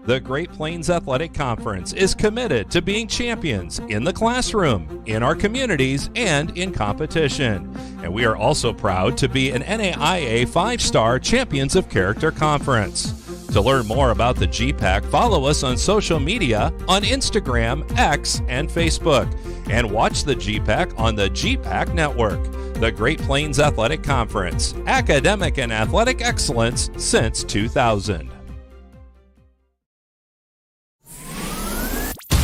The Great Plains Athletic Conference is committed to being champions in the classroom, in our communities, and in competition. And we are also proud to be an NAIA 5-star Champions of Character Conference. To learn more about the GPAC, follow us on social media on Instagram, X, and Facebook. And watch the GPAC on the GPAC Network. The Great Plains Athletic Conference, academic and athletic excellence since 2000.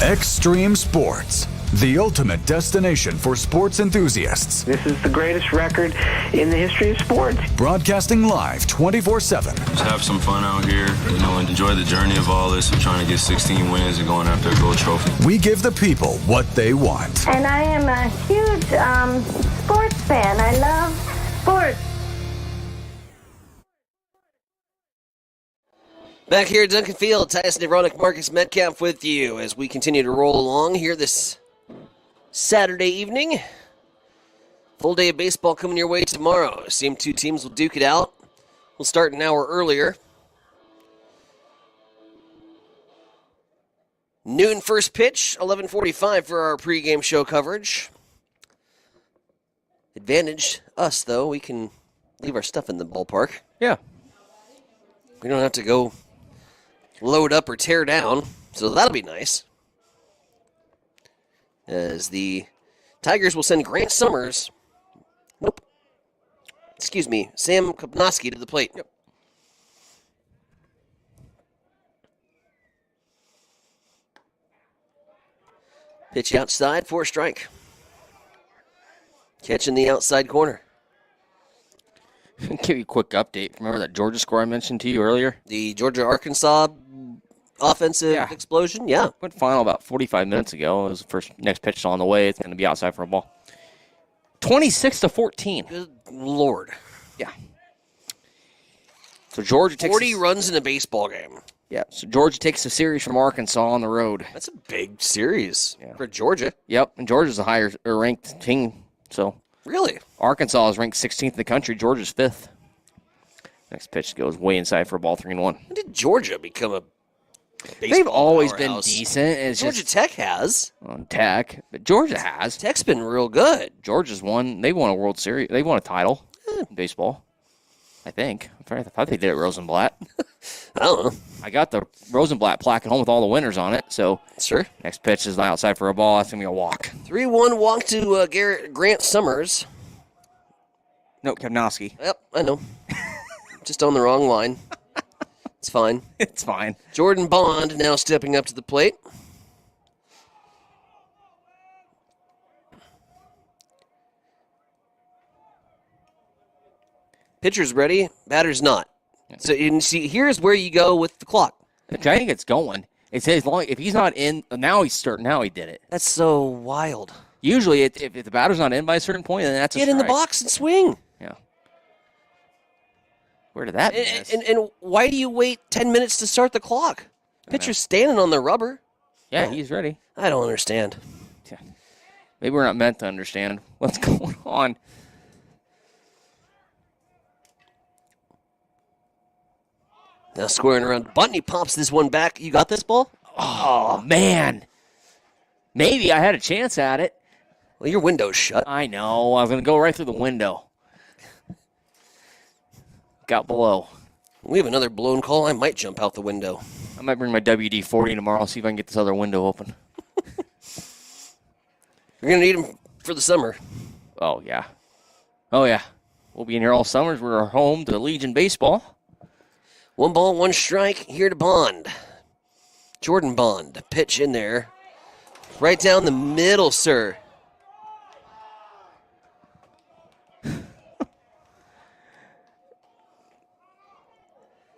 Extreme Sports, the ultimate destination for sports enthusiasts. This is the greatest record in the history of sports. Broadcasting live 24/7. Just have some fun out here, and enjoy the journey of all this of trying to get 16 wins and going after a gold trophy. We give the people what they want. And I am a huge sports fan. I love sports. Back here at Duncan Field, Tyson Nevronic, Marcus Metcalf with you as we continue to roll along here this Saturday evening. Full day of baseball coming your way tomorrow. Same 2 teams will duke it out. We'll start an hour earlier. Noon first pitch, 11:45 for our pregame show coverage. Advantage us, though. We can leave our stuff in the ballpark. Yeah. We don't have to go load up or tear down, so that'll be nice. As the Tigers will send Grant Summers, Sam Kopnoski to the plate. Yep. Pitch outside for a strike. Catch in the outside corner. Give you a quick update. Remember that Georgia score I mentioned to you earlier? The Georgia-Arkansas offensive explosion? Yeah. Went final about 45 minutes ago. It was the next pitch on the way. It's going to be outside for a ball. 26-14. Good Lord. Yeah. So Georgia takes 40 runs in a baseball game. Yeah. So Georgia takes a series from Arkansas on the road. That's a big series for Georgia. Yep. And Georgia's a higher ranked team. So really? Arkansas is ranked 16th in the country. Georgia's 5th. Next pitch goes way inside for a ball, 3-1. When did Georgia become a baseball They've always powerhouse? been decent. It's Georgia Tech has. Tech, but Georgia has. Tech's been real good. Georgia's won. They won a World Series. They won a title in baseball. I think. I thought they did it at Rosenblatt. I don't know. I got the Rosenblatt plaque at home with all the winners on it. So sure. Next pitch is outside for a ball. That's gonna be a walk. 3-1 walk to Grant Summers. No, Kopnoski. Yep, I know. Just on the wrong line. It's fine. It's fine. Jordan Bond now stepping up to the plate. Pitcher's ready, batter's not. So you see, here's where you go with the clock. I think it's going. It says if he's not in, now he's starting. Now he did it. That's so wild. Usually, if the batter's not in by a certain point, then that's a Get strike. in the box and swing. Yeah. Where did that miss? And why do you wait 10 minutes to start the clock? Pitcher's standing on the rubber. Yeah, he's ready. I don't understand. Yeah. Maybe we're not meant to understand what's going on. Now squaring around. Bunty pops this one back. You got this ball? Oh, man. Maybe I had a chance at it. Well, your window's shut. I know. I was going to go right through the window. Got below. We have another blown call. I might jump out the window. I might bring my WD-40 tomorrow, see if I can get this other window open. You're going to need them for the summer. Oh, yeah. Oh, yeah. We'll be in here all summer. We're home to Legion Baseball. 1 ball, 1 strike. Here to Bond. Jordan Bond. Pitch in there. Right down the middle, sir.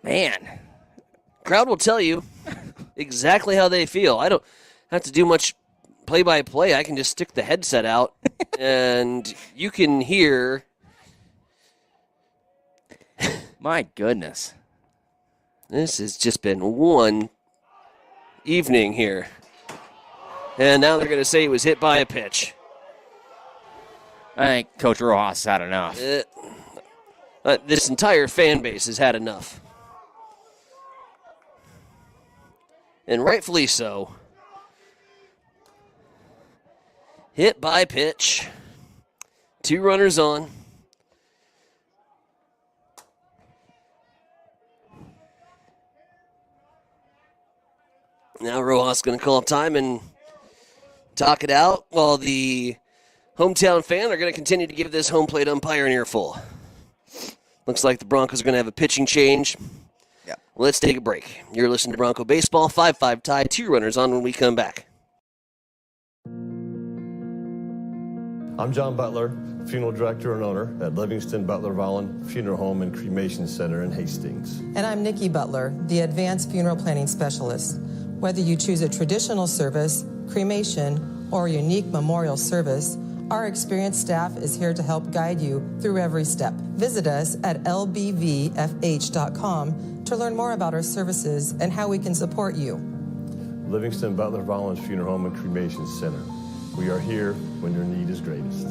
Man. Crowd will tell you exactly how they feel. I don't have to do much play-by-play. I can just stick the headset out, and you can hear. My goodness. This has just been one evening here. And now they're going to say he was hit by a pitch. I think Coach Rojas had enough. This entire fan base has had enough. And rightfully so. Hit by pitch. 2 runners on. Now Rojas going to call up time and talk it out while the hometown fan are going to continue to give this home plate umpire an earful. Looks like the Broncos are going to have a pitching change. Yeah. Let's take a break. You're listening to Bronco Baseball, 5-5 tie, 2 runners on when we come back. I'm John Butler, funeral director and owner at Livingston Butler Volland Funeral Home and Cremation Center in Hastings. And I'm Nikki Butler, the advanced funeral planning specialist. Whether you choose a traditional service, cremation, or a unique memorial service, our experienced staff is here to help guide you through every step. Visit us at lbvfh.com to learn more about our services and how we can support you. Livingston Butler Volland Funeral Home and Cremation Center. We are here when your need is greatest.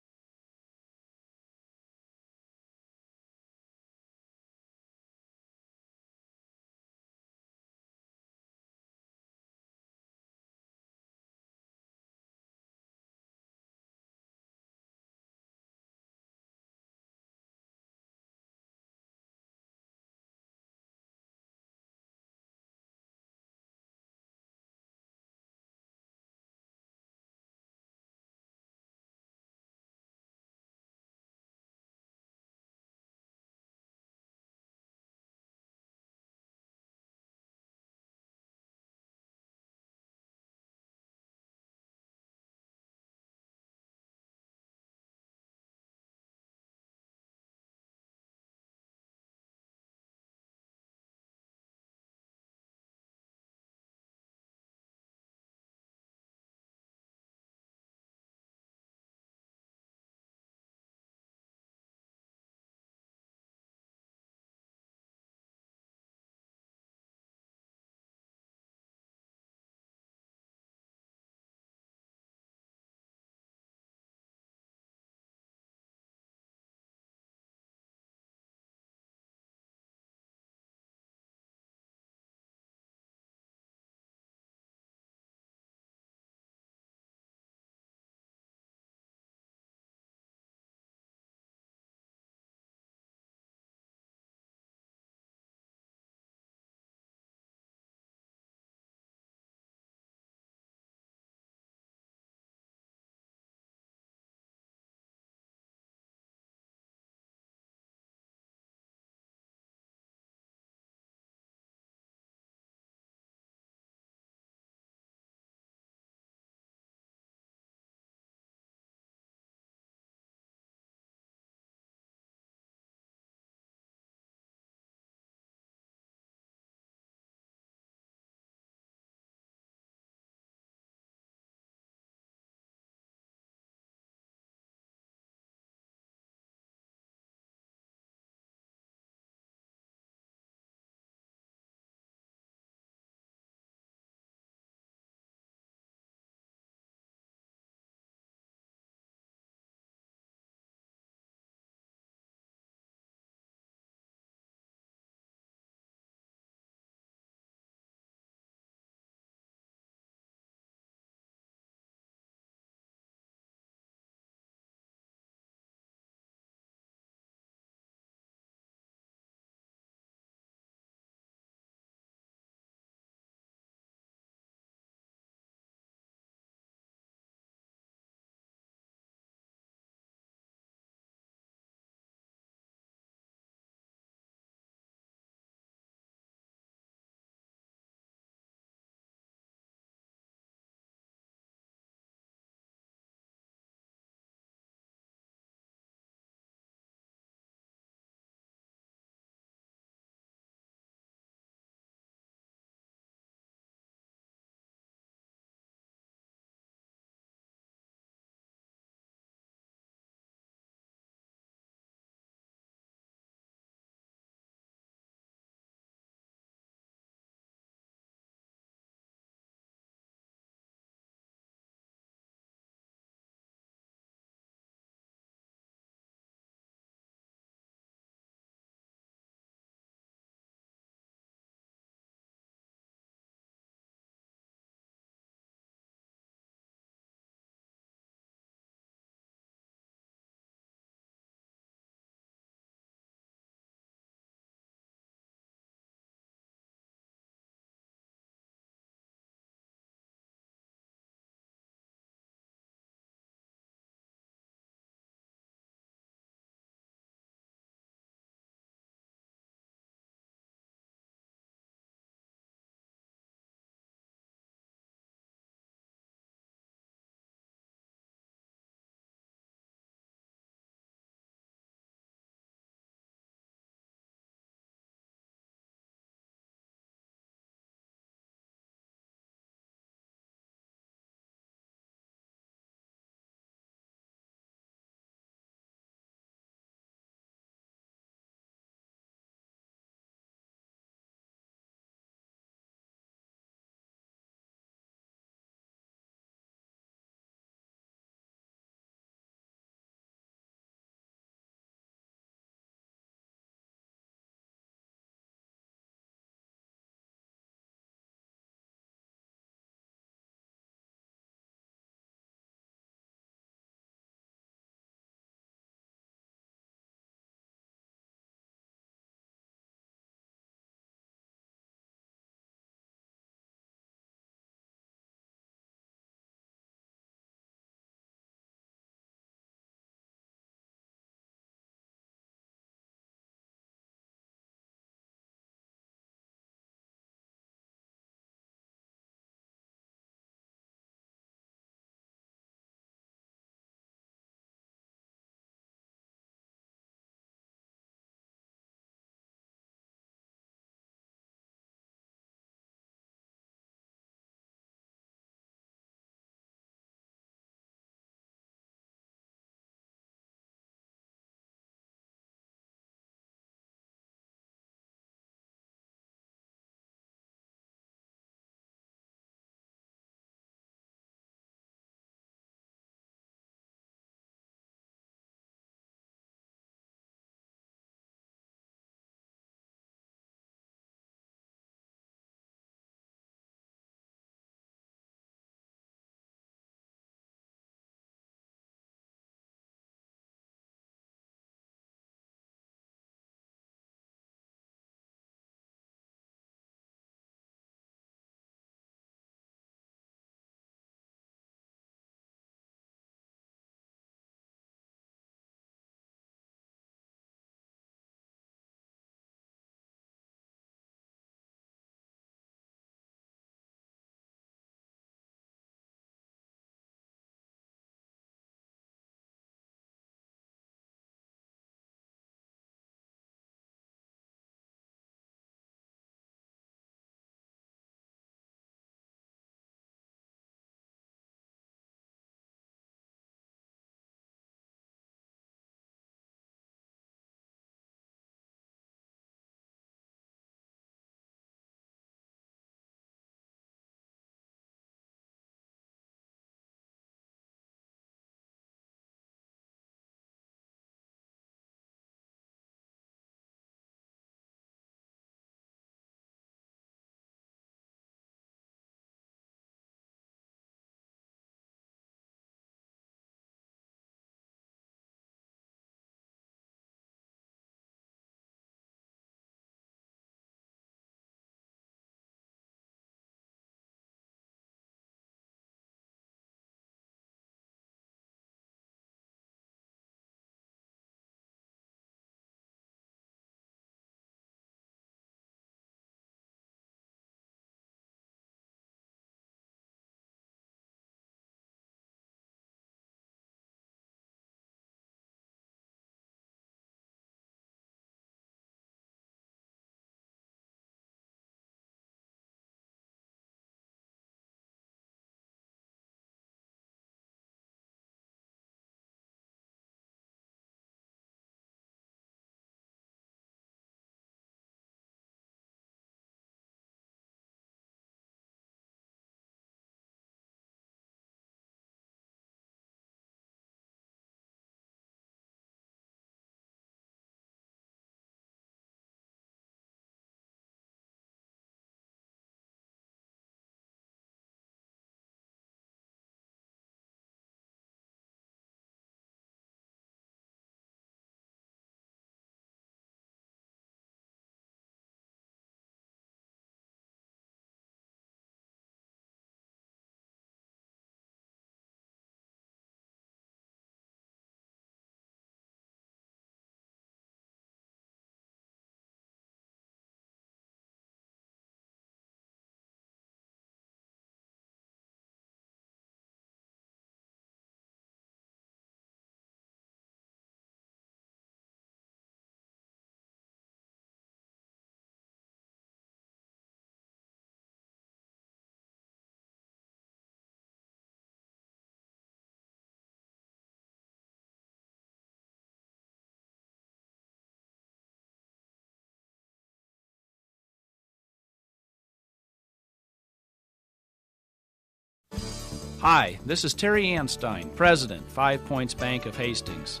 Hi, this is Terry Anstein, President, 5 Points Bank of Hastings.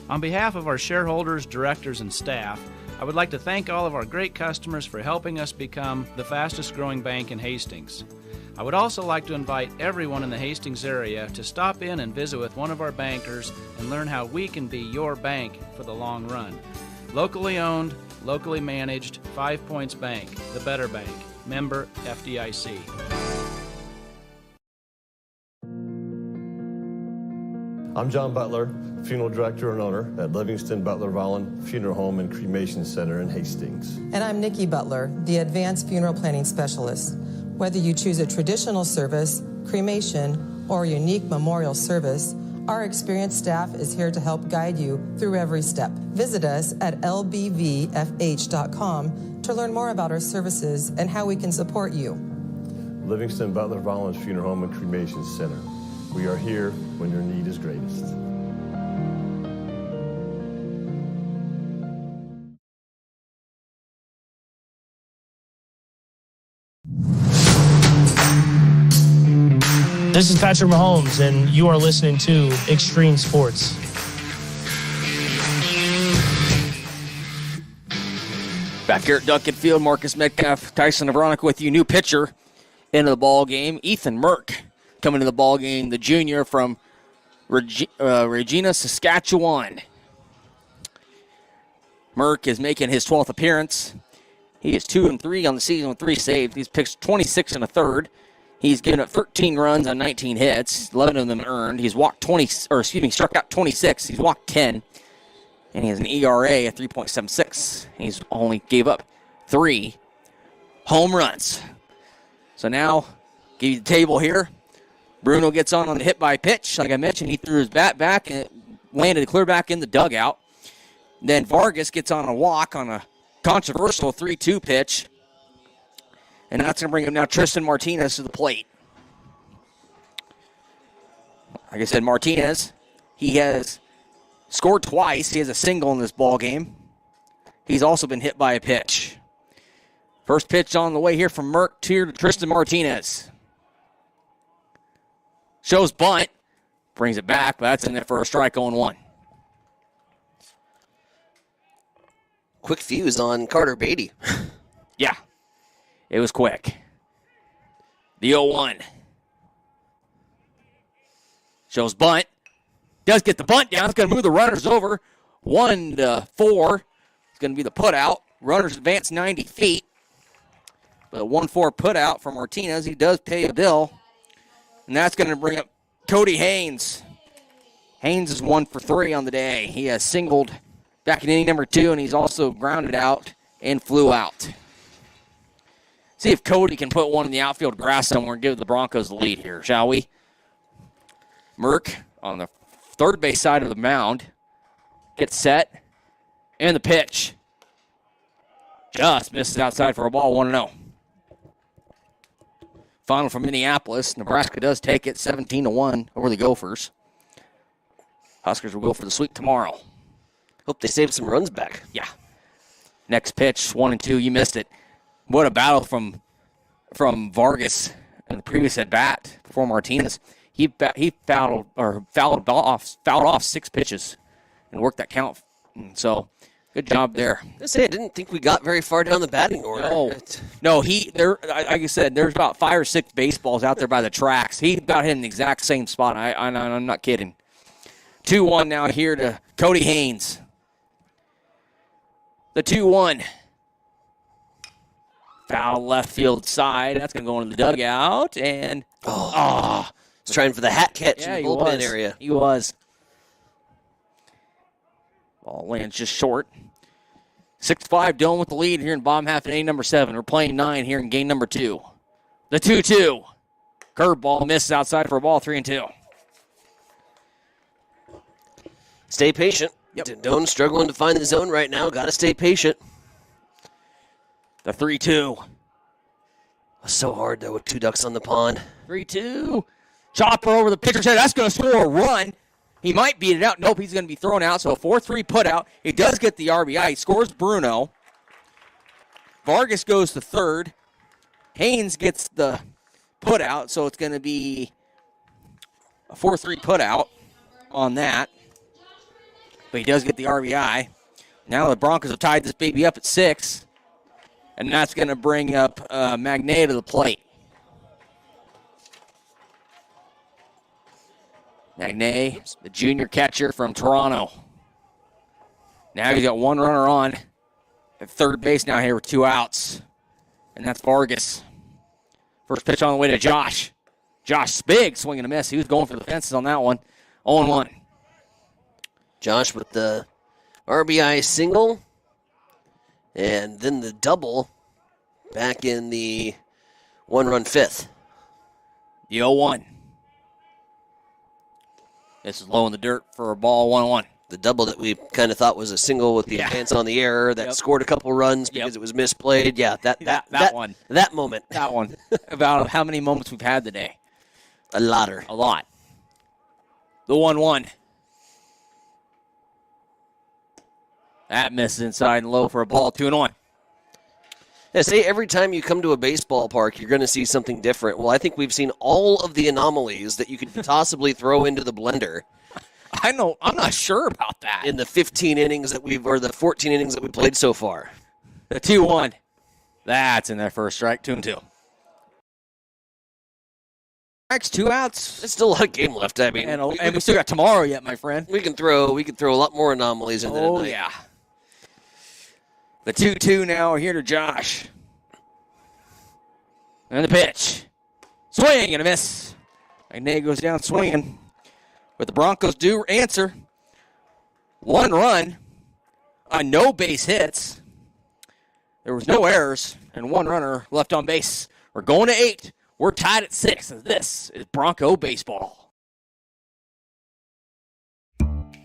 On behalf of our shareholders, directors, and staff, I would like to thank all of our great customers for helping us become the fastest growing bank in Hastings. I would also like to invite everyone in the Hastings area to stop in and visit with one of our bankers and learn how we can be your bank for the long run. Locally owned, locally managed, 5 Points Bank, the better bank. Member FDIC. I'm John Butler, Funeral Director and owner at Livingston Butler Vollen Funeral Home and Cremation Center in Hastings. And I'm Nikki Butler, the Advanced Funeral Planning Specialist. Whether you choose a traditional service, cremation, or a unique memorial service, our experienced staff is here to help guide you through every step. Visit us at lbvfh.com to learn more about our services and how we can support you. Livingston Butler Vollen Funeral Home and Cremation Center. We are here when your need is greatest. This is Patrick Mahomes, and you are listening to Extreme Sports. Back here at Duncan Field, Marcus Metcalf, Tyson Veronica with you. New pitcher into the ball game, Ethan Merck coming to the ball game, the junior from Regina, Saskatchewan. Merck is making his 12th appearance. He is 2-3 on the season with 3 saves. He's pitched 26 and a third. He's given up 13 runs on 19 hits, 11 of them earned. He's struck out 26. He's walked 10. And he has an ERA of 3.76. He's only gave up 3 home runs. So now, give you the table here. Bruno gets on the hit by pitch. Like I mentioned, he threw his bat back and it landed clear back in the dugout. Then Vargas gets on a walk on a controversial 3-2 pitch. And that's going to bring him now Tristan Martinez to the plate. Like I said, Martinez, he has scored twice. He has a single in this ball game. He's also been hit by a pitch. First pitch on the way here from Merck to Tristan Martinez. Shows bunt. Brings it back, but that's in there for a strike 0-1. Quick fuse on Carter Beatty. Yeah. It was quick. The 0-1. Shows bunt. Does get the bunt down. It's going to move the runners over. 1-4. It's going to be the putout. Runners advance 90 feet. But a 1-4 putout from Martinez. He does pay a bill. And that's going to bring up Cody Haynes. Haynes is 1 for 3 on the day. He has singled back in inning number 2, and he's also grounded out and flew out. See if Cody can put one in the outfield grass somewhere and give the Broncos the lead here, shall we? Merck on the third base side of the mound. Gets set. And the pitch. Just misses outside for a ball, 1-0. Final from Minneapolis. Nebraska does take it 17-1 over the Gophers. Huskers will go for the sweep tomorrow. Hope they save some runs back. Yeah. Next pitch, 1-2. You missed it. What a battle from Vargas in the previous at bat before Martinez. He fouled off 6 pitches and worked that count. So good job there. I didn't think we got very far down the batting order. No. Like I said, there's about 5 or 6 baseballs out there by the tracks. He got hit in the exact same spot. I'm not kidding. 2-1 now here to Cody Haynes. The 2-1. Foul left field side. That's going to go into the dugout. And, he's trying for the hat catch in the bullpen area. He was. Ball lands just short. 6-5, Dillon with the lead here in bottom half of inning number 7. We're playing 9 here in game number 2. The 2-2. Curveball misses outside for a ball, 3-2. Stay patient. Yep. Doan's struggling to find the zone right now. Got to stay patient. The 3-2. So hard, though, with 2 ducks on the pond. 3-2. Chopper over the pitcher's head. That's going to score a run. He might beat it out. Nope, he's going to be thrown out. So a 4-3 putout. He does get the RBI. He scores Bruno. Vargas goes to third. Haynes gets the putout. So it's going to be a 4-3 put out on that. But he does get the RBI. Now the Broncos have tied this baby up at 6. And that's going to bring up Magne to the plate. Magne, the junior catcher from Toronto. Now he's got one runner on at third base now here with 2 outs. And that's Vargas. First pitch on the way to Josh. Josh big swing and a miss. He was going for the fences on that one. 0-1. Josh with the RBI single. And then the double back in the 1-run 5th. The 0-1. This is low in the dirt for a ball 1-1. The double that we kind of thought was a single with the advance on the error that scored a couple runs because it was misplayed. Yeah, that one. That moment. That one. About how many moments we've had today. A lotter. A lot. The 1-1. That misses inside and low for a ball 2-1. Yeah, say every time you come to a baseball park, you're going to see something different. Well, I think we've seen all of the anomalies that you could possibly throw into the blender. I know. I'm not sure about that. In the 15 innings that the 14 innings that we played so far. The 2-1. That's in their first strike. 2-2. Strikes, 2 outs. There's still a lot of game left. I mean, and we still got tomorrow yet, my friend. We can throw a lot more anomalies in there. Oh yeah. The 2-2 now here to Josh. And the pitch. Swing and a miss. Magne goes down swinging. But the Broncos do answer. 1 run on no base hits. There was no errors and 1 runner left on base. We're going to 8. We're tied at 6. This is Bronco baseball.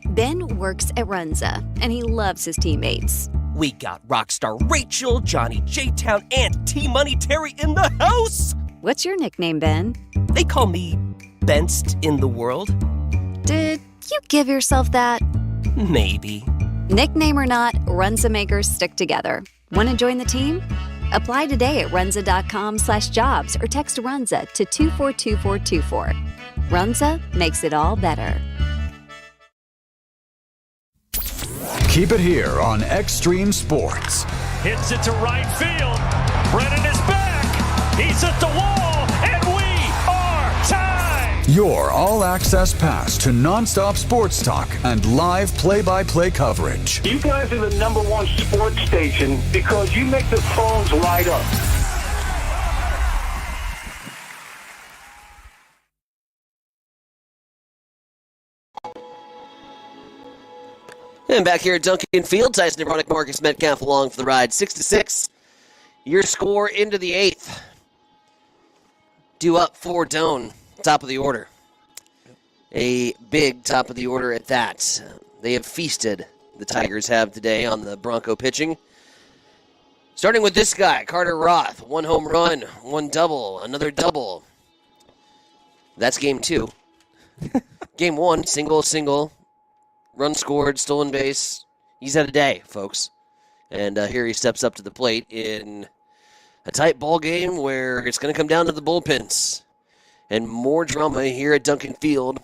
Ben works at Runza, and he loves his teammates. We got Rockstar Rachel, Johnny J-Town, and T-Money Terry in the house. What's your nickname, Ben? They call me Benst in the world. Did you give yourself that? Maybe. Nickname or not, Runza makers stick together. Want to join the team? Apply today at runza.com/jobs or text Runza to 242424. Runza makes it all better. Keep it here on Extreme Sports. Hits it to right field. Brennan is back. He's at the wall, and we are tied. Your all-access pass to nonstop sports talk and live play-by-play coverage. You guys are the #1 sports station because you make the phones light up. And back here at Duncan Field, Tyson Nevronic, Marcus Metcalf along for the ride. 6-6. Your score into the 8th. Due up for Doan, top of the order. A big top of the order at that. They have feasted, the Tigers have today, on the Bronco pitching. Starting with this guy, Carter Roth. 1 home run, 1 double, another double. That's game 2. Game 1, single. Run scored, stolen base. He's had a day, folks. And here he steps up to the plate in a tight ball game where it's going to come down to the bullpens. And more drama here at Duncan Field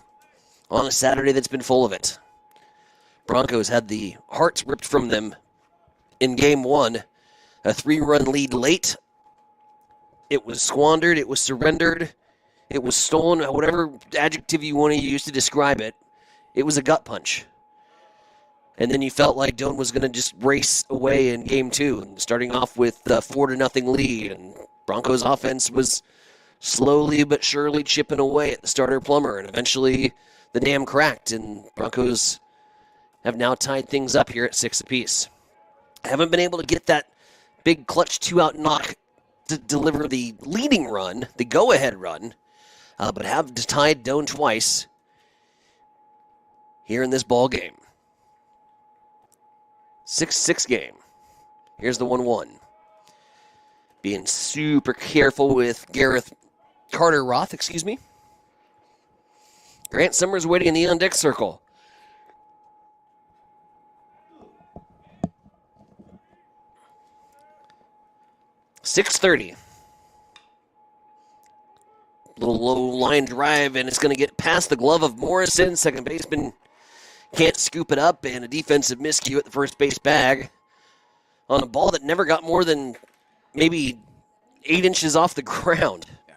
on a Saturday that's been full of it. Broncos had the hearts ripped from them in game 1. A 3-run lead late. It was squandered. It was surrendered. It was stolen. Whatever adjective you want to use to describe it. It was a gut punch. And then you felt like Doan was going to just race away in game 2, starting off with a 4-0 lead. And Broncos offense was slowly but surely chipping away at the starter Plummer. And eventually the dam cracked, and Broncos have now tied things up here at 6 apiece. I haven't been able to get that big clutch 2-out knock to deliver the leading run, the go-ahead run, but have tied Doan twice here in this ball game. 6-6 game. Here's the 1-1. Being super careful with Carter Roth, Grant Summers waiting in the on-deck circle. .630. Little low line drive, and it's going to get past the glove of Morrison. Second baseman can't scoop it up, and a defensive miscue at the first base bag on a ball that never got more than maybe 8 inches off the ground. Yeah.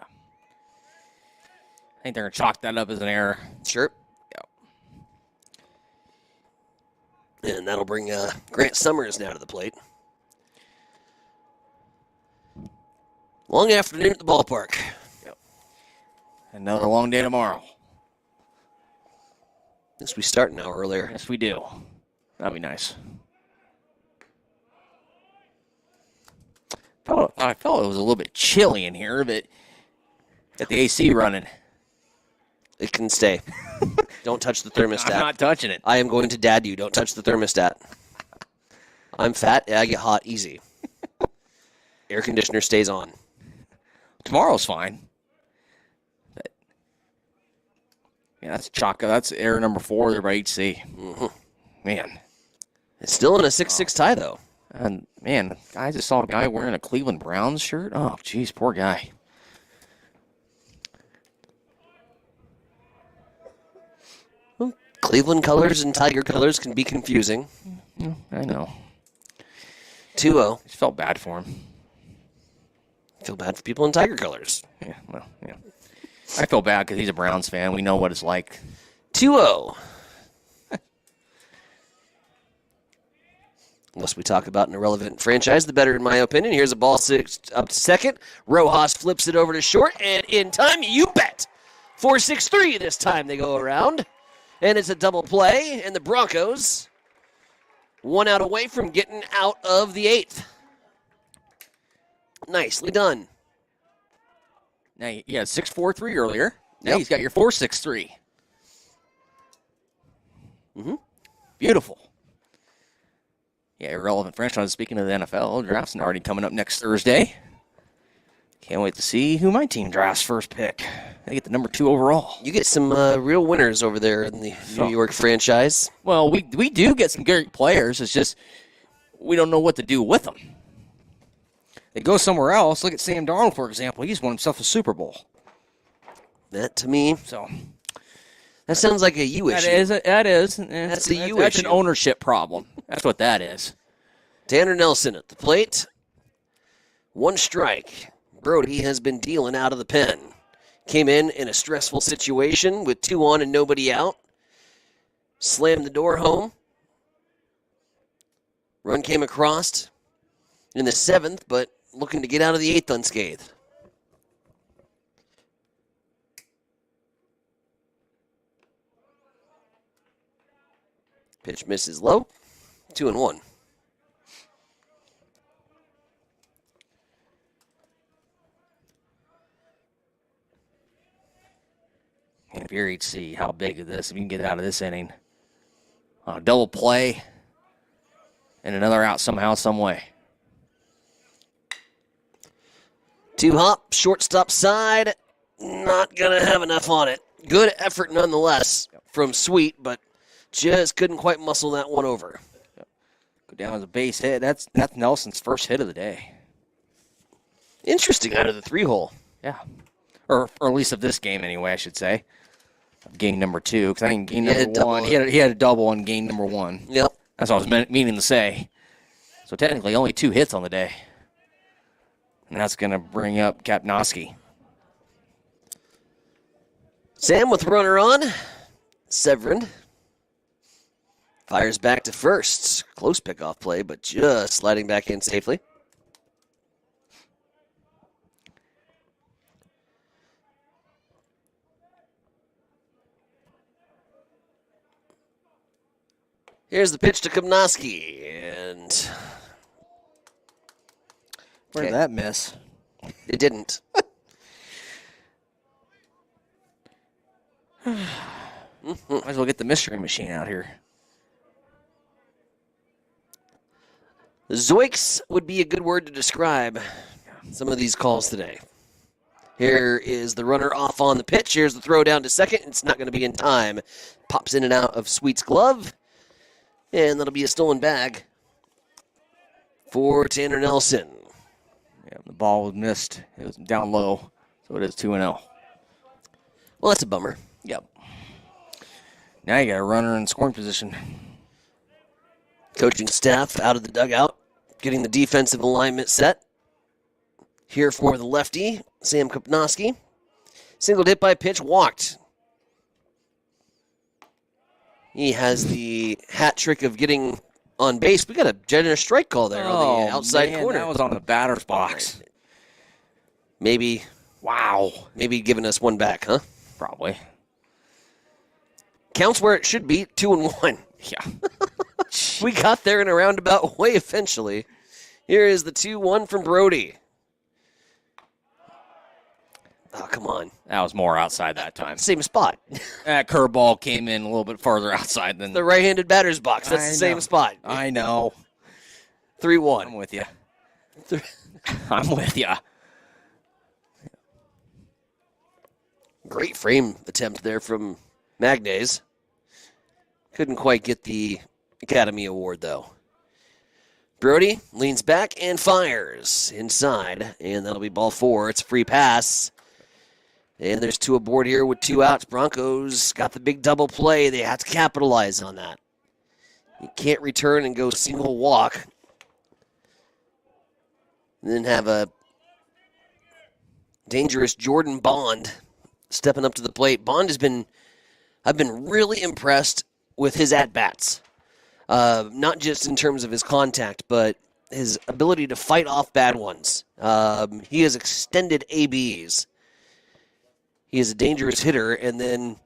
I think they're going to chalk that up as an error. Sure. Yeah. And that'll bring Grant Summers now to the plate. Long afternoon at the ballpark. Another long day tomorrow. Yes, we start an hour earlier. Yes, we do. That'd be nice. I felt it was a little bit chilly in here, but got the AC running. It can stay. Don't touch the thermostat. I'm not touching it. I am going to dad you. Don't touch the thermostat. I'm fat. Yeah, I get hot easy. Air conditioner stays on. Tomorrow's fine. Yeah, that's Chaka. That's error number 4 there by HC. Mm-hmm. Man. It's still in a 6-6 tie, though. And, man, I just saw a guy wearing a Cleveland Browns shirt. Oh, jeez, poor guy. Well, Cleveland colors and Tiger colors can be confusing. I know. 2-0. Just felt bad for him. Feel bad for people in Tiger colors. Yeah, well, yeah. I feel bad because he's a Browns fan. We know what it's like. 2-0. Unless we talk about an irrelevant franchise, the better, in my opinion. Here's a ball up to second. Rojas flips it over to short, and in time, you bet. 4-6-3 this time they go around. And it's a double play, and the Broncos 1 out away from getting out of the 8th. Nicely done. Now, you had 6-4-3 earlier. Now he's got your 4-6-3. Mm-hmm. Beautiful. Yeah, irrelevant franchise. Speaking of the NFL, draft's already coming up next Thursday. Can't wait to see who my team drafts first pick. They get the number 2 overall. You get some real winners over there in the New York franchise. Well, we do get some great players. It's just we don't know what to do with them. They go somewhere else. Look at Sam Darnold, for example. He's won himself a Super Bowl. That, to me, so that sounds like a you issue. That is. That's a you That's issue. an ownership problem. That's what that is. Tanner Nelson at the plate. 1 strike. Brody has been dealing out of the pen. Came in a stressful situation with 2 on and nobody out. Slammed the door home. Run came across in the 7th, but looking to get out of the 8th unscathed. Pitch misses low. 2-1. And if you're HC, how big is this? If you can get out of this inning. Double play and another out somehow, some way. 2 hop, shortstop side. Not going to have enough on it. Good effort nonetheless from Sweet, but just couldn't quite muscle that one over. Go down as a base hit. That's Nelson's first hit of the day. Interesting, out of the 3-hole. Yeah. Or at least of this game anyway, I should say. Game number 2, because I think game number 1, he had a double on game number 1. Yep. That's what I was meaning to say. So technically only 2 hits on the day. And that's going to bring up Kapnowski. Sam with runner on. Severin fires back to first. Close pickoff play, but just sliding back in safely. Here's the pitch to Kapnowski, and where did that miss? It didn't. Might as well get the mystery machine out here. Zoiks would be a good word to describe some of these calls today. Here is the runner off on the pitch. Here's the throw down to second. It's not going to be in time. Pops in and out of Sweet's glove. And that'll be a stolen bag for Tanner Nelson. Yeah, the ball was missed. It was down low, so it is 2-0. Well, that's a bummer. Yep. Now you got a runner in scoring position. Coaching staff out of the dugout, getting the defensive alignment set. Here for the lefty, Sam Kopnowski. Singled hit by pitch, walked. He has the hat trick of getting on base. We got a generous strike call there on the outside corner. That was on the batter's box. Right. Maybe. Wow. Maybe giving us one back, huh? Probably. Counts where it should be, 2-1. Yeah. We got there in a roundabout way eventually. Here is the 2-1 from Brody. Oh, come on. That was more outside that time. Same spot. That curveball came in a little bit farther outside than the right-handed batter's box. That's the same spot. I know. 3-1. I'm with you. I'm with you. Great frame attempt there from Magnays. Couldn't quite get the Academy Award, though. Brody leans back and fires inside, and that'll be ball 4. It's a free pass. And there's 2 aboard here with 2 outs. Broncos got the big double play. They have to capitalize on that. You can't return and go single walk. And then have a dangerous Jordan Bond stepping up to the plate. Bond I've been really impressed with his at-bats. Not just in terms of his contact, but his ability to fight off bad ones. He has extended ABs. He is a dangerous hitter, and then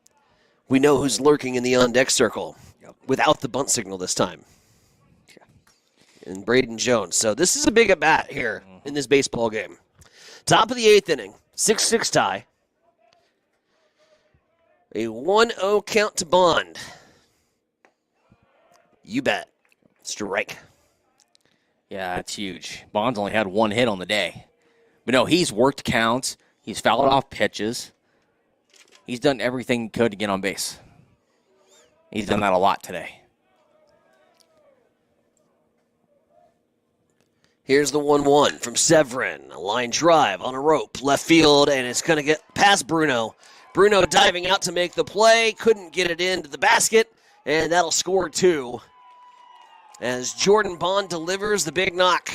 we know who's lurking in the on-deck circle without the bunt signal this time. And Braden Jones. So this is a big at-bat here in this baseball game. Top of the 8th inning, 6-6 tie. A 1-0 count to Bond. You bet. Strike. Yeah, that's huge. Bond's only had 1 hit on the day. But no, he's worked counts. He's fouled off pitches. He's done everything he could to get on base. He's done that a lot today. Here's the 1-1 from Severin. A line drive on a rope, left field, and it's going to get past Bruno. Bruno diving out to make the play. Couldn't get it into the basket, and that'll score 2. As Jordan Bond delivers the big knock.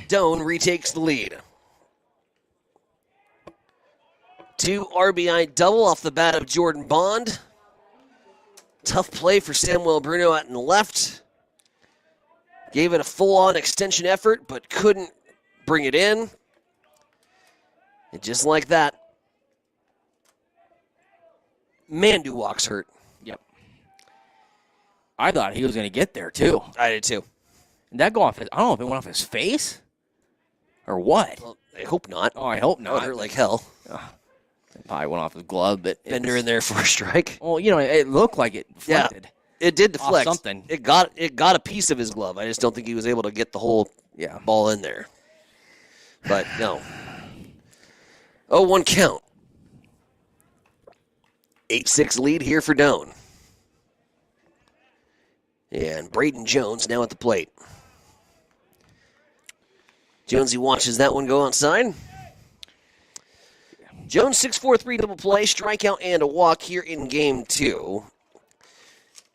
Doan retakes the lead. 2 RBI double off the bat of Jordan Bond. Tough play for Samuel Bruno out in the left. Gave it a full-on extension effort, but couldn't bring it in. And just like that, Mandu walks hurt. Yep. I thought he was going to get there, too. I did, too. Did that go off his... I don't know if it went off his face or what. Well, I hope not. Oh, I hope not. That would hurt like hell. It probably went off his glove, but... Bender in there for a strike. Well, you know, it looked like it deflected. Yeah, it did deflect. Something. It got a piece of his glove. I just don't think he was able to get the whole ball in there. But, no. 0-1 count. 8-6 lead here for Doan. And Braden Jones now at the plate. Jonesy watches that one go outside. Jones 6-4-3 double play, strikeout and a walk here in game 2.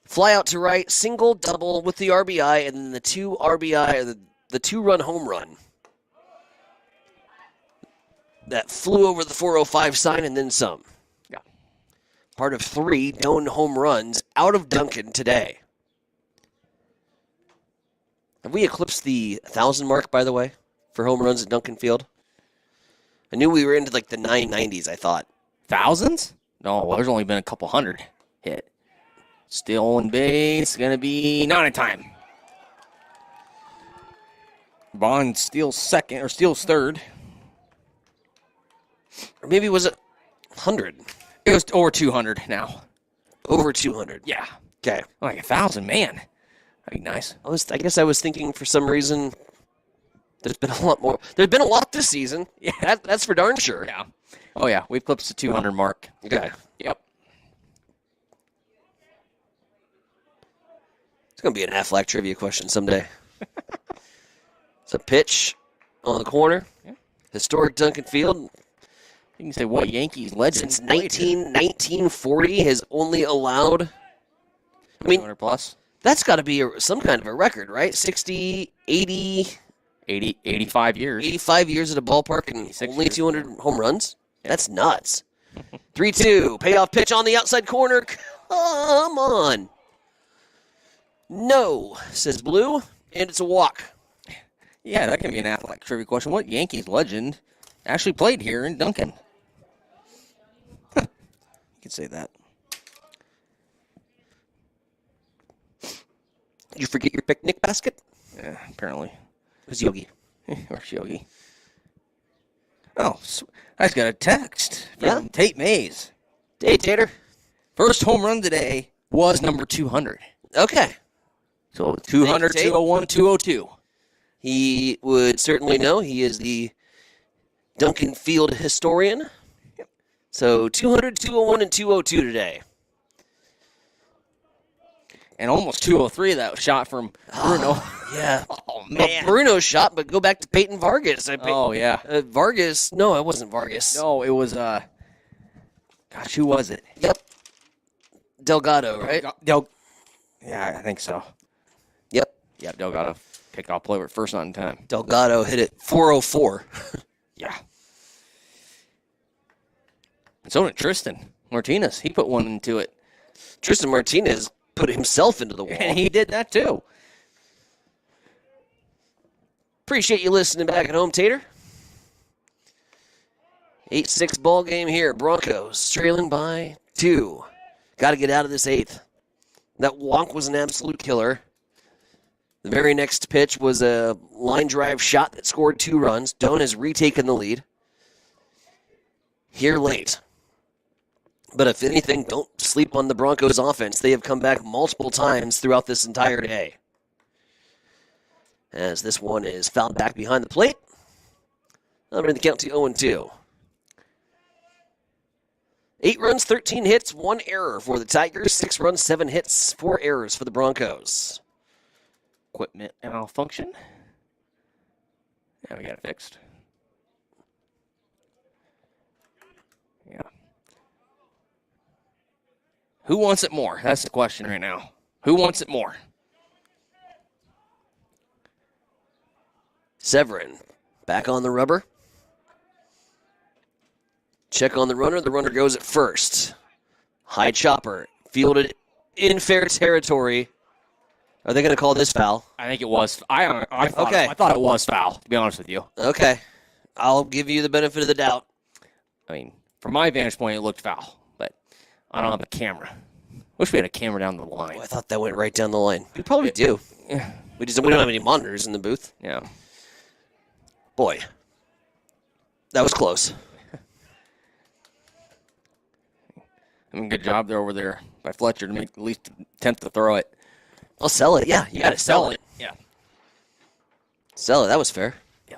Fly out to right, single, double with the RBI, and then the 2 RBI, the 2-run home run. That flew over the 405 sign and then some. Yeah. Part of 3 Doan home runs out of Duncan today. Have we eclipsed the 1,000 mark, by the way, for home runs at Duncan Field? I knew we were into like the 990s, I thought. Thousands? No, well, there's only been a couple hundred hit. Still on base, going to be not in time. Bond steals second, or steals third. Or maybe was it 100? It was over 200 now. Over 200? Yeah. Okay. Like 1,000, man. That'd be nice. I guess I was thinking for some reason there's been a lot more. There's been a lot this season. Yeah, that's for darn sure. Yeah. Oh, yeah. We've eclipsed the 200 mark. Okay. Yep. It's going to be an Aflac trivia question someday. It's a pitch on the corner. Yeah. Historic Duncan Field. You can say what Yankees legend since 1940 has only allowed, 200 plus. That's got to be some kind of a record, right? 60, 80, 85 years. 85 years at a ballpark and only 200 home runs? Yeah. That's nuts. 3-2, payoff pitch on the outside corner. Come on. No, says Blue, and it's a walk. Yeah, that can be an athletic trivia question. What Yankees legend actually played here in Duncan? You could say that. Did you forget your picnic basket? Yeah, apparently. It was Yogi. Where's Yogi? Oh, I just got a text from Tate Mays. Hey, Tater. First home run today was number 200. Okay. So 200, 201, 202. He would certainly know. He is the Duncan Field historian. Yep. So 200, 201, and 202 today. And almost 203 that shot from Bruno. Yeah. Oh, man. Well, Bruno's shot, but go back to Peyton Vargas. Yeah. Vargas. No, it wasn't Vargas. No, it was, who was it? Yep. Delgado, right? Yeah, I think so. Yep. Yep, Delgado picked off play with first on time. Delgado hit it 404. Yeah. And so did Tristan Martinez. He put one into it. Tristan Martinez put himself into the wall. And he did that too. Appreciate you listening back at home, Tater. 8-6 ball game here. Broncos trailing by 2. Got to get out of this 8th. That walk was an absolute killer. The very next pitch was a line drive shot that scored 2 runs. Doan has retaken the lead here late. But if anything, don't sleep on the Broncos offense. They have come back multiple times throughout this entire day. As this one is fouled back behind the plate. I'll bring the count to 0-2. 8 runs, 13 hits, 1 error for the Tigers. 6 runs, 7 hits, 4 errors for the Broncos. Equipment malfunction. Yeah, we got it fixed. Yeah. Who wants it more? That's the question right now. Who wants it more? Severin back on the rubber. Check on the runner. The runner goes at first. High chopper. Fielded in fair territory. Are they going to call this foul? I think it was. I thought it was foul, to be honest with you. Okay. I'll give you the benefit of the doubt. I mean, from my vantage point, it looked foul, but I don't have a camera. Wish we had a camera down the line. Oh, I thought that went right down the line. We probably do. Yeah. We don't have any monitors in the booth. Yeah. Boy. That was close. I mean, good job there over there by Fletcher to make at least an attempt to throw it. I'll sell it. Yeah, you got to sell it. Yeah. Sell it. That was fair. Yeah.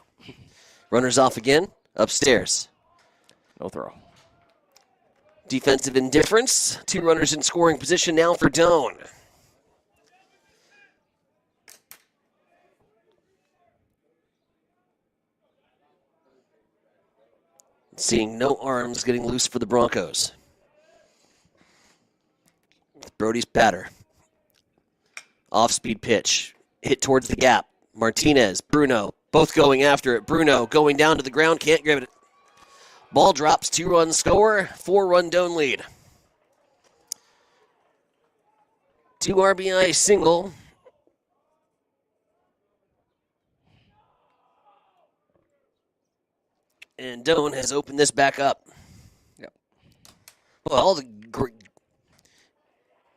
Runners off again. Upstairs. No throw. Defensive indifference. 2 runners in scoring position now for Doan. Seeing no arms getting loose for the Broncos. Brody's batter. Off-speed pitch. Hit towards the gap. Martinez, Bruno, both going after it. Bruno going down to the ground, can't grab it. Ball drops, 2-run score, 4-run Doan lead. 2 RBI single. And Doan has opened this back up. Yep. Well, all the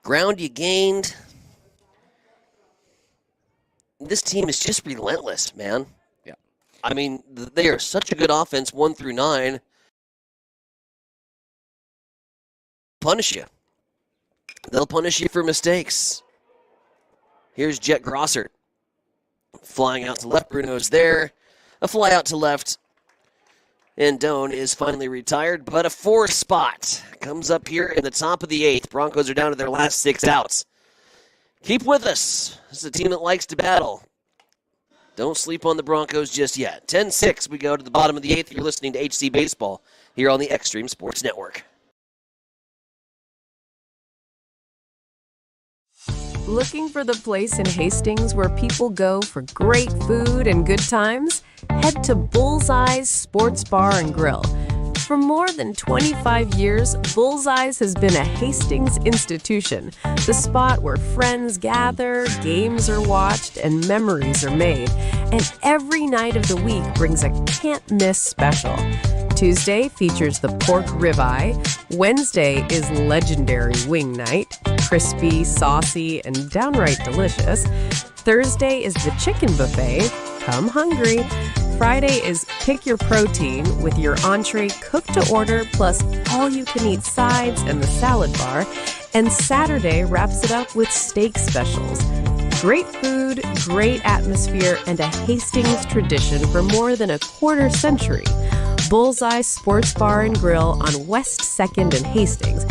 ground you gained. This team is just relentless, man. Yeah. I mean, they are such a good offense, 1 through 9. Punish you. They'll punish you for mistakes. Here's Jet Grossert. Flying out to left. Bruno's there. A fly out to left. And Doan is finally retired, but a 4 spot comes up here in the top of the 8th. Broncos are down to their last 6 outs. Keep with us. This is a team that likes to battle. Don't sleep on the Broncos just yet. 10-6, we go to the bottom of the 8th. You're listening to HC Baseball here on the Extreme Sports Network. Looking for the place in Hastings where people go for great food and good times? Head to Bullseye's Sports Bar and Grill. For more than 25 years, Bullseye's has been a Hastings institution, the spot where friends gather, games are watched, and memories are made. And every night of the week brings a can't-miss special. Tuesday features the pork ribeye. Wednesday is legendary wing night, crispy, saucy, and downright delicious. Thursday is the chicken buffet. Come hungry. Friday is pick your protein with your entree cooked to order plus all-you-can-eat sides and the salad bar. And Saturday wraps it up with steak specials. Great food, great atmosphere, and a Hastings tradition for more than a quarter century. Bullseye Sports Bar and Grill on West 2nd and Hastings.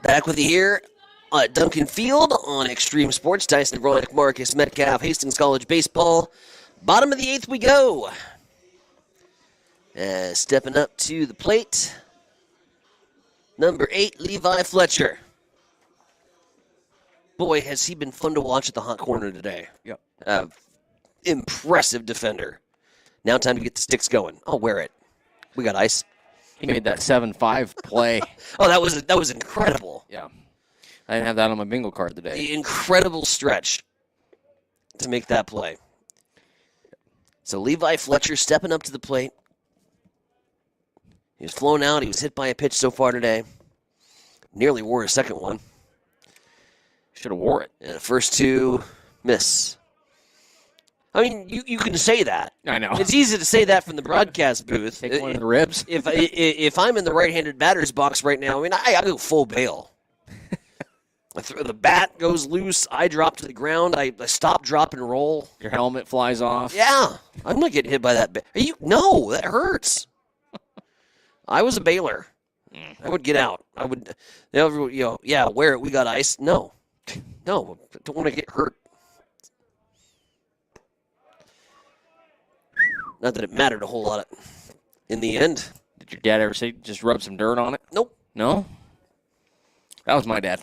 Back with you here at Duncan Field on Extreme Sports. Tyson Nevronik, Marcus Metcalf, Hastings College Baseball. Bottom of the 8th we go. Stepping up to the plate, number 8, Levi Fletcher. Boy, has he been fun to watch at the hot corner today. Yep. Impressive defender. Now time to get the sticks going. I'll wear it. We got ice. He made that 7-5 play. Oh, that was incredible. Yeah. I didn't have that on my bingo card today. The incredible stretch to make that play. So Levi Fletcher stepping up to the plate. He was flown out. He was hit by a pitch so far today. Nearly wore a second one. Should have wore it. And the first two miss. I mean, you can say that. I know. It's easy to say that from the broadcast booth. Take one of the ribs. If I'm in the right-handed batter's box right now, I mean, I go full bail. The bat goes loose. I drop to the ground. I stop, drop, and roll. Your helmet flies off. Yeah. I'm not getting hit by that bat. No, that hurts. I was a bailer. I would get out. I would, yeah, wear it. We got ice. No, I don't want to get hurt. Not that it mattered a whole lot in the end. Did your dad ever say just rub some dirt on it? Nope. No? That was my dad.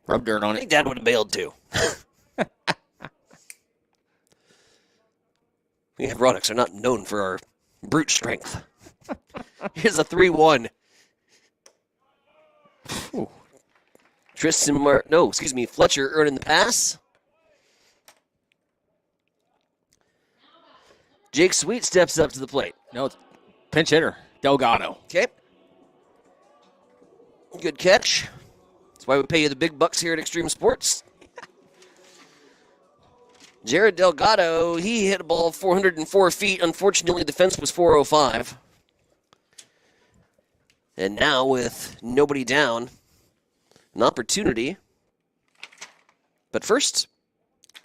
Rub dirt on I think Dad would have bailed too. We Nevronics are not known for our brute strength. Here's a 3-1. Fletcher earning the pass. Jake Sweet steps up to the plate. No, it's pinch hitter, Delgado. Okay. Good catch. That's why we pay you the big bucks here at Extreme Sports. Jared Delgado, he hit a ball 404 feet. Unfortunately, the fence was 405. And now with nobody down, an opportunity. But first,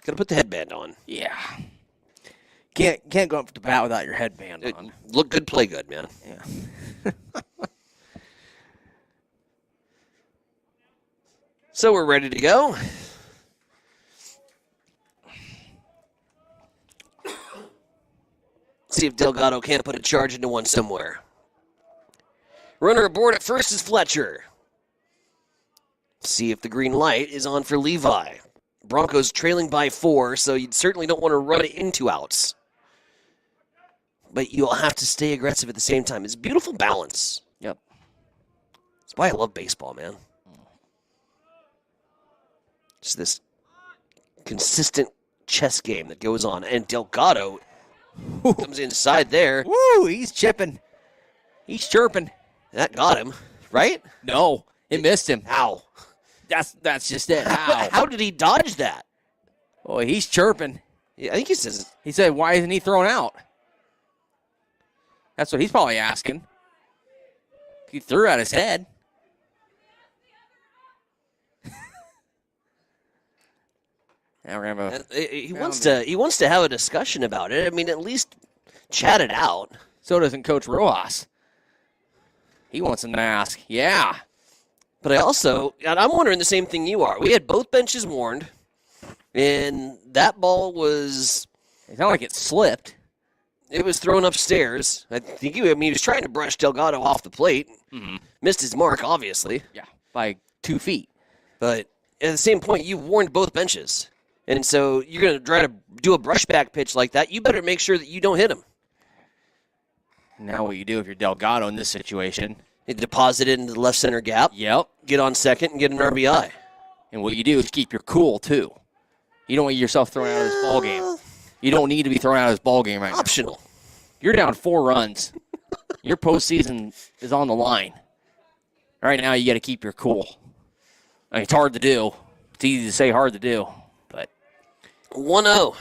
got to put the headband on. Yeah. Can't go up to bat without your headband on. Look good, play good, man. Yeah. So we're ready to go. See if Delgado can't put a charge into one somewhere. Runner aboard at first is Fletcher. See if the green light is on for Levi. Broncos trailing by 4, so you certainly don't want to run it into outs. But you'll have to stay aggressive at the same time. It's beautiful balance. Yep. That's why I love baseball, man. Just this consistent chess game that goes on. And Delgado comes inside there. Woo, he's chipping. He's chirping. That got him, right? No, it missed him. How? That's just it. How? How did he dodge that? Oh, he's chirping. Yeah, I think he says. He said, why isn't he thrown out? That's what he's probably asking. He threw out his head. Now we're gonna have he wants to have a discussion about it. I mean, at least chat it out. So doesn't Coach Rojas. He wants him to ask. Yeah. But I'm wondering the same thing you are. We had both benches warned, and that ball was... It's not like it slipped. It was thrown upstairs. I think he was trying to brush Delgado off the plate. Mm-hmm. Missed his mark, obviously. Yeah, by 2 feet. But at the same point, you warned both benches. And so you're going to try to do a brushback pitch like that. You better make sure that you don't hit him. Now what you do if you're Delgado in this situation? You deposit it into the left center gap. Yep. Get on second and get an RBI. And what you do is keep your cool, too. You don't want yourself thrown out of this ball game. You don't need to be thrown out of this ball game right now. Optional. You're down 4 runs. Your postseason is on the line. Right now, you got to keep your cool. I mean, it's hard to do. It's easy to say, hard to do. But 1-0.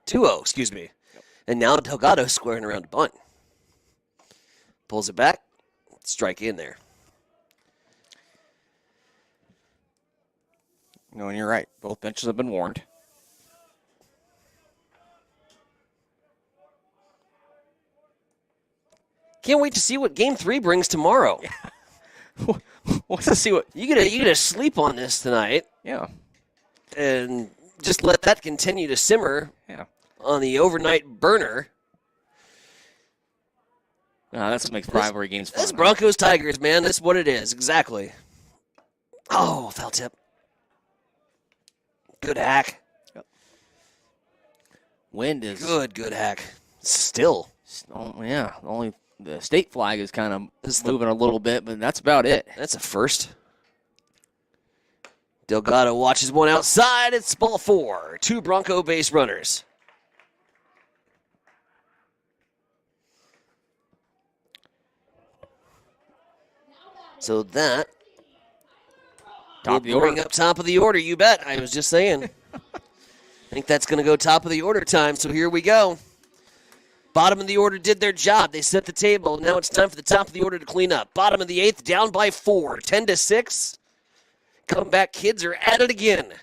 2-0, excuse me. Yep. And now Delgado squaring around to bunt. Pulls it back. Strike in there. No, and you're right. Both benches have been warned. Can't wait to see what Game 3 brings tomorrow. Yeah. Let's see what you get to sleep on this tonight. Yeah. And just let that continue to simmer. Yeah. On the overnight burner. That's what makes rivalry games fun. That's Broncos Tigers, man. That's what it is. Exactly. Oh, foul tip. Good hack. Yep. Wind is good hack. Still. Oh, yeah. Only the state flag is kind of moving a little bit, but that's about it. That's a first. Delgado watches one outside. It's ball 4. 2 Bronco base runners. So that top of the order, you bet. I was just saying. I think that's going to go top of the order time, so here we go. Bottom of the order did their job. They set the table. Now it's time for the top of the order to clean up. Bottom of the 8th, down by 4, 10-6. Comeback kids are at it again.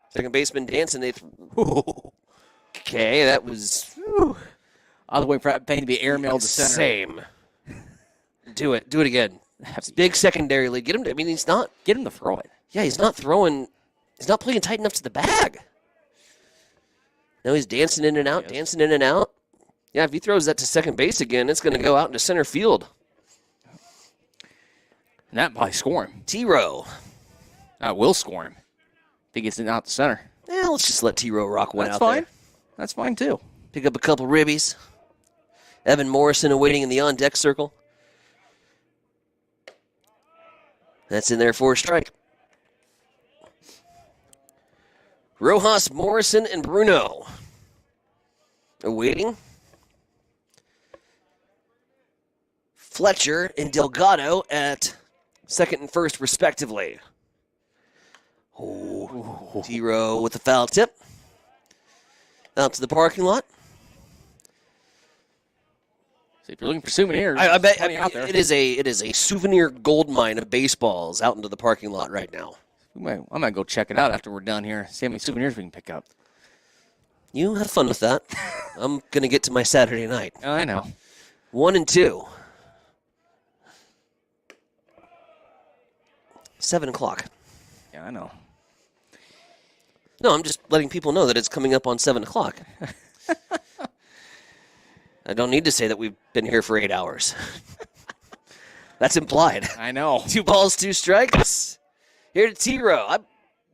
Second baseman dancing. Okay, that was... All the way for that thing to be airmailed to center. Same. Do it again. Big secondary lead. Get him to throw it. Yeah, he's not throwing. He's not playing tight enough to the bag. Now he's dancing in and out, dancing in and out. Yeah, if he throws that to second base again, it's going to go out into center field. And that probably score him. T-Row. That will score him. If he gets it out to center. Yeah, let's just let T-Row rock one out fine. there. That's fine, too. Pick up a couple ribbies. Evan Morrison awaiting in the on-deck circle. That's in there for a strike. Rojas, Morrison, and Bruno awaiting. Fletcher and Delgado at second and first, respectively. Oh, T-Row with the foul tip. Out to the parking lot. So if you're looking for souvenirs, I bet out there. it is a souvenir gold mine of baseballs out into the parking lot right now. I might go check it out after we're done here. See how many souvenirs we can pick up. You have fun with that. I'm going to get to my Saturday night. I know. 1 and 2. 7 o'clock. Yeah, I know. No, I'm just letting people know that it's coming up on 7 o'clock. I don't need to say that we've been here for 8 hours. That's implied. I know. 2 balls, 2 strikes. Here to T-Row. I'd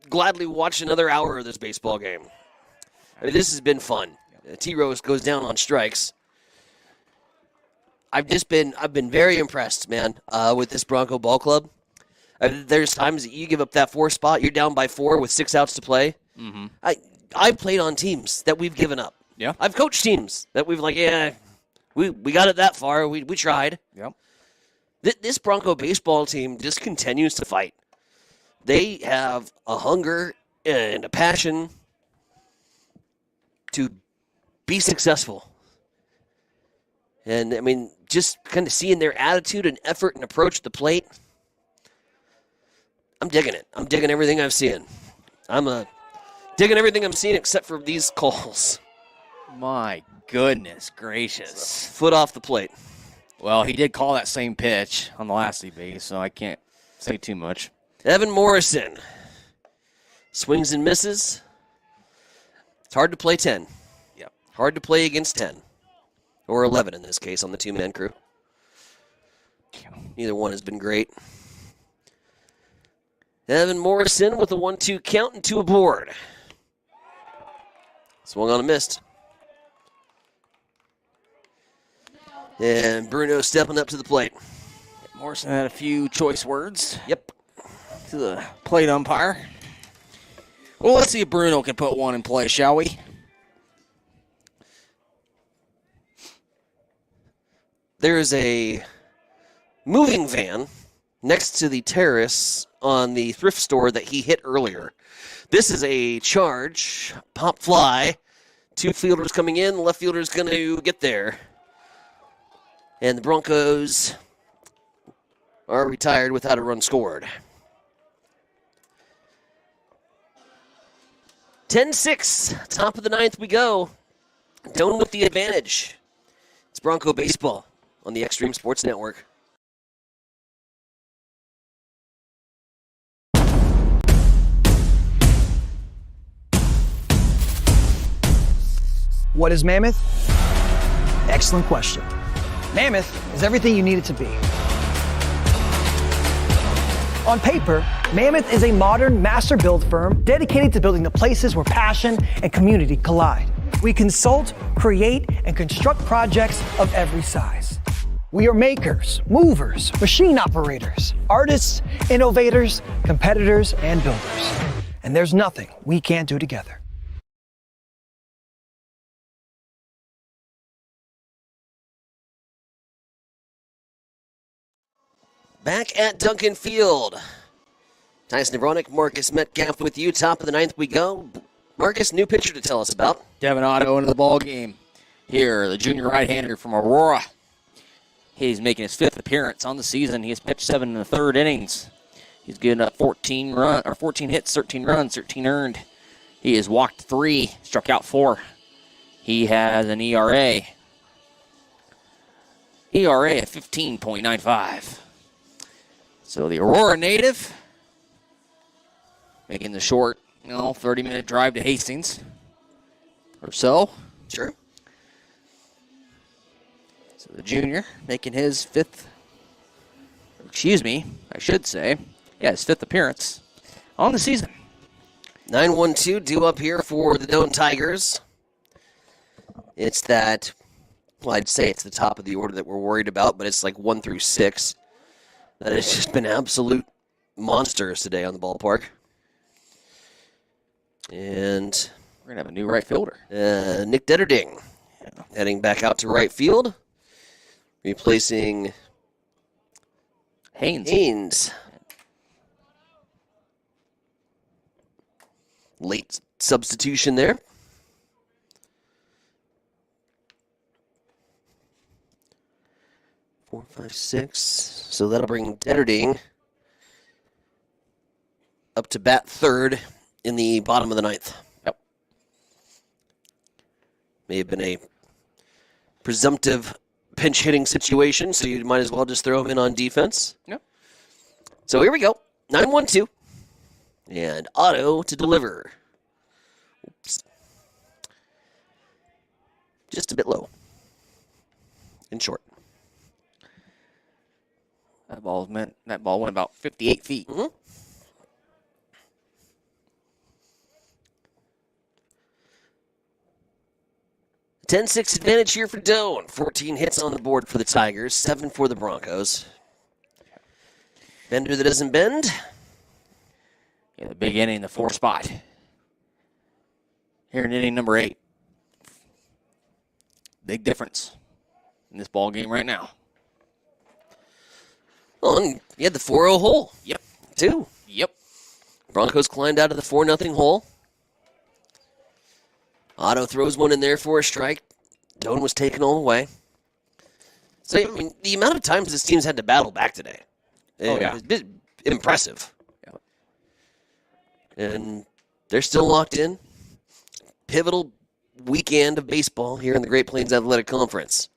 gladly watch another hour of this baseball game. I mean, this has been fun. T-Row goes down on strikes. I've been very impressed, man, with this Bronco ball club. There's times that you give up that 4 spot, you're down by 4 with 6 outs to play. Mm-hmm. I played on teams that we've given up. Yeah. I've coached teams that we've we got it that far. We tried. Yep. This Bronco baseball team just continues to fight. They have a hunger and a passion to be successful. And, I mean, just kind of seeing their attitude and effort and approach the plate, I'm digging it. I'm digging everything I've seen. I'm digging everything I'm seeing except for these calls. My goodness gracious. Foot off the plate. Well, he did call that same pitch on the last base, so I can't say too much. Evan Morrison swings and misses. It's hard to play 10. Yep. Hard to play against 10. Or 11 in this case on the two-man crew. Neither one has been great. Evan Morrison with a 1-2 count and 2 aboard. Swung on a missed. And Bruno stepping up to the plate. Morrison had a few choice words. Yep. To the plate umpire. Well, let's see if Bruno can put one in play, shall we? There is a moving van next to the terrace on the thrift store that he hit earlier. This is a charge, pop fly. 2 fielders coming in, the left fielder's going to get there. And the Broncos are retired without a run scored. 10-6, top of the 9th we go. Doan with the advantage. It's Bronco Baseball on the Extreme Sports Network. What is Mammoth? Excellent question. Mammoth is everything you need it to be. On paper, Mammoth is a modern master build firm dedicated to building the places where passion and community collide. We consult, create, and construct projects of every size. We are makers, movers, machine operators, artists, innovators, competitors, and builders. And there's nothing we can't do together. Back at Duncan Field. Tyson Nevronic, Marcus Metcalf with you. Top of the 9th we go. Marcus, new pitcher to tell us about. Devin Otto into the ball game. Here, the junior right-hander from Aurora. He's making his 5th appearance on the season. He has pitched 7 1/3 innings. He's given up 14 hits, 13 runs, 13 earned. He has walked 3, struck out 4. He has an ERA of 15.95. So the Aurora native making the short, 30-minute drive to Hastings or so. Sure. So the junior making his 5th, his 5th appearance on the season. 9-1-2 due up here for the Doan Tigers. It's that, well, I'd say it's the top of the order that we're worried about, but it's like 1 through 6. That has just been absolute monsters today on the ballpark. And we're going to have a new right fielder. Nick Detterding heading back out to right field, replacing Haynes. Late substitution there. Four, 5, 6. So that'll bring Detterding up to bat 3rd in the bottom of the 9th. Yep. May have been a presumptive pinch hitting situation, so you might as well just throw him in on defense. Yep. So here we go. 9-1-2. And Otto to deliver. Oops. Just a bit low. And short. That ball went about 58 feet. Mm-hmm. A 10-6 advantage here for Doan. 14 hits on the board for the Tigers, 7 for the Broncos. Bender that doesn't bend. Yeah, the big inning, the 4 spot. Here in inning number 8. Big difference in this ball game right now. Oh, and you had the 4-0 hole. Yep. Too. Yep. Broncos climbed out of the 4-0 hole. Otto throws one in there for a strike. Doan was taken all away. So, I mean, the amount of times this team's had to battle back today. It's been impressive. And they're still locked in. Pivotal weekend of baseball here in the Great Plains Athletic Conference.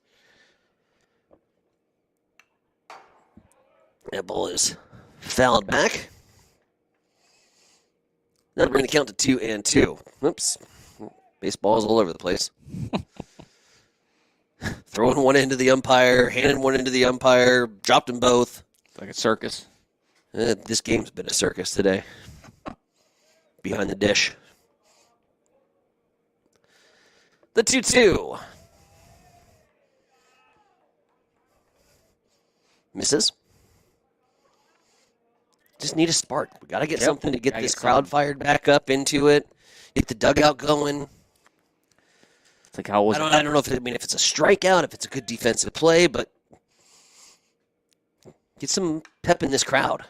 That ball is fouled back. That'll bring the count to 2-2. Oops. Baseball's all over the place. Throwing one into the umpire, handing one into the umpire, dropped them both. Like a circus. This game's been a circus today. Behind the dish. The 2-2. Misses. Just need a spark. We got to get something to get this crowd fired back up into it. Get the dugout going. It's like how was I don't know if it's a strikeout, if it's a good defensive play, but get some pep in this crowd.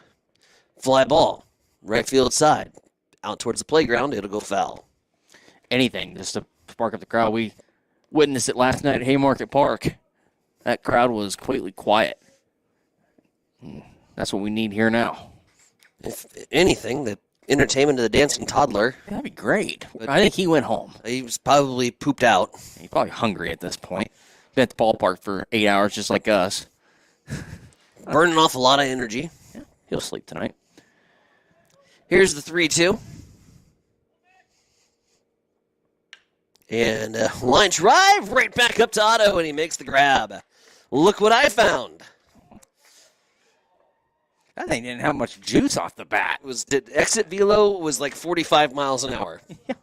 Fly ball, right field side, out towards the playground. It'll go foul. Anything just to spark up the crowd. We witnessed it last night at Haymarket Park. That crowd was completely quiet. That's what we need here now. If anything, the entertainment of the dancing toddler. That'd be great. But I think he went home. He was probably pooped out. He's probably hungry at this point. Been at the ballpark for 8 hours just like us. Burning off a lot of energy. Yeah, he'll sleep tonight. Here's the 3-2. And line drive right back up to Otto, and he makes the grab. Look what I found. That thing didn't have much juice off the bat. The exit velo was like 45 miles an hour. Yeah.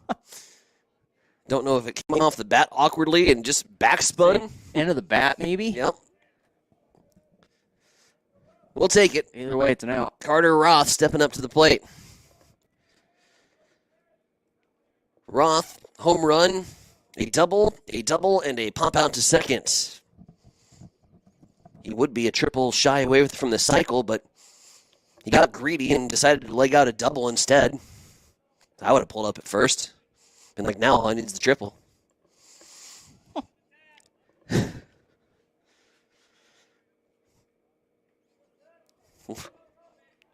Don't know if it came off the bat awkwardly and just backspun. End of the bat, maybe? Yep. We'll take it. Either way, it's an out. Carter Roth stepping up to the plate. Roth, home run, a double, and a pop out to second. He would be a triple shy away from the cycle, but he got greedy and decided to leg out a double instead. I would have pulled up at first. Been like, now all I need is the triple.